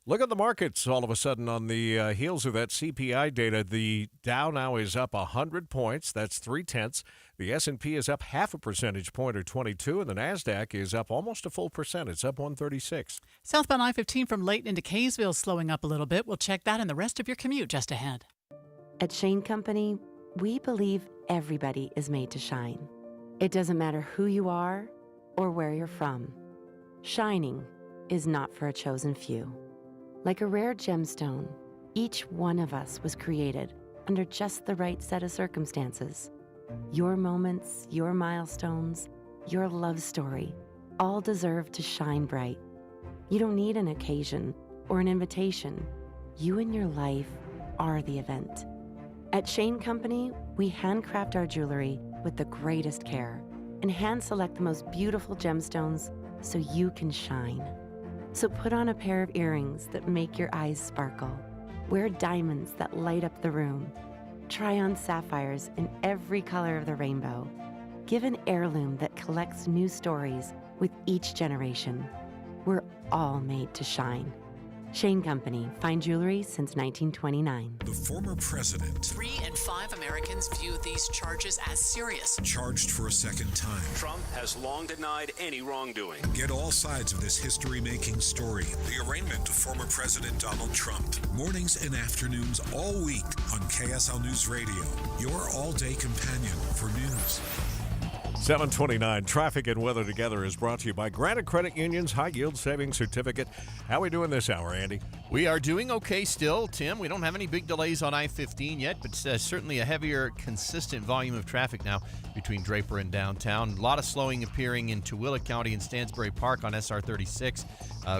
Look at the markets all of a sudden on the heels of that CPI data. The Dow now is up 100 points. That's 0.3. The S&P is up 0.5 percentage point or 22, and the NASDAQ is up almost a full percent. It's up 136. Southbound I-15 from Layton into Kaysville is slowing up a little bit. We'll check that and the rest of your commute just ahead. At Shane Company, we believe everybody is made to shine. It doesn't matter who you are or where you're from. Shining is not for a chosen few. Like a rare gemstone, each one of us was created under just the right set of circumstances. Your moments, your milestones, your love story, all deserve to shine bright. You don't need an occasion or an invitation. You and your life are the event. At Shane Company, we handcraft our jewelry with the greatest care and hand select the most beautiful gemstones so you can shine. So put on a pair of earrings that make your eyes sparkle. Wear diamonds that light up the room. Try on sapphires in every color of the rainbow. Give an heirloom that collects new stories with each generation. We're all made to shine. Shane Company, fine jewelry since 1929. The former president. 3 in 5 Americans view these charges as serious. Charged for a second time. Trump has long denied any wrongdoing. Get all sides of this history-making story. The arraignment of former President Donald Trump. Mornings and afternoons all week on KSL News Radio. Your all-day companion for news. 729 Traffic and Weather Together is brought to you by Granite Credit Union's High Yield Savings Certificate. How are we doing this hour, Andy? We are doing okay still, Tim. We don't have any big delays on I-15 yet, but certainly a heavier, consistent volume of traffic now between Draper and downtown. A lot of slowing appearing in Tooele County and Stansbury Park on SR 36.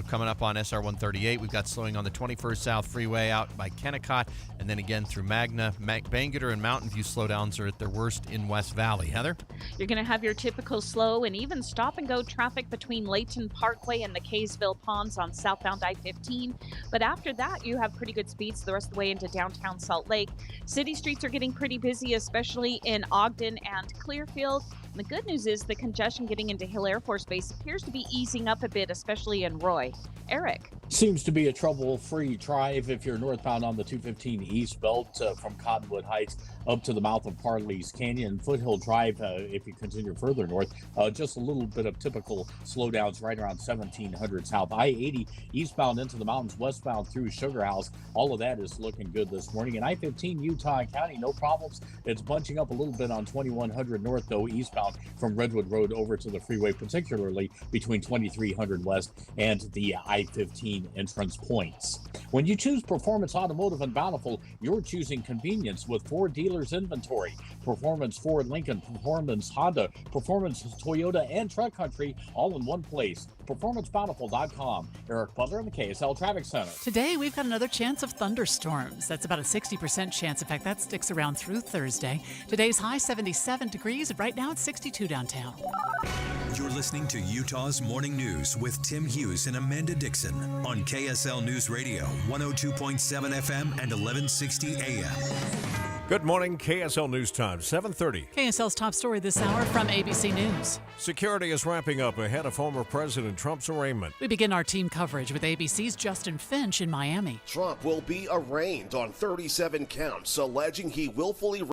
Coming up on SR 138, we've got slowing on the 21st South Freeway out by Kennecott, and then again through Magna. Bangerter and Mountain View slowdowns are at their worst in West Valley. Heather? You're going to have your typical slow and even stop-and-go traffic between Layton Parkway and the Kaysville Ponds on southbound I-15. But after that, you have pretty good speeds the rest of the way into downtown Salt Lake. City streets are getting pretty busy, especially in Ogden and Clearfield. And the good news is the congestion getting into Hill Air Force Base appears to be easing up a bit, especially in Roy. Eric? Seems to be a trouble-free drive if you're northbound on the 215 East Belt from Cottonwood Heights up to the mouth of Parley's Canyon. Foothill Drive, if you continue further north, just a little bit of typical slowdowns right around 1700 South. I-80 eastbound into the mountains, westbound through Sugar House. All of that is looking good this morning. And I-15 Utah County, no problems. It's bunching up a little bit on 2100 North, though, eastbound from Redwood Road over to the freeway, particularly between 2300 West and the I-15 entrance points. When you choose Performance Automotive and Bountiful, you're choosing convenience with 4 dealers inventory. Performance Ford, Lincoln, Performance Honda, Performance Toyota, and Truck Country all in one place. PerformanceBountiful.com. Eric Butler in the KSL Traffic Center. Today, we've got another chance of thunderstorms. That's about a 60% chance. In fact, that sticks around through Thursday. Today's high 77 degrees. Right now, it's 62 downtown. You're listening to Utah's Morning News with Tim Hughes and Amanda Dixon on KSL News Radio, 102.7 FM and 1160 AM. Good morning, KSL News Time, 7:30. KSL's top story this hour from ABC News. Security is ramping up ahead of former President Trump's arraignment. We begin our team coverage with ABC's Justin Finch in Miami. Trump will be arraigned on 37 counts, alleging he willfully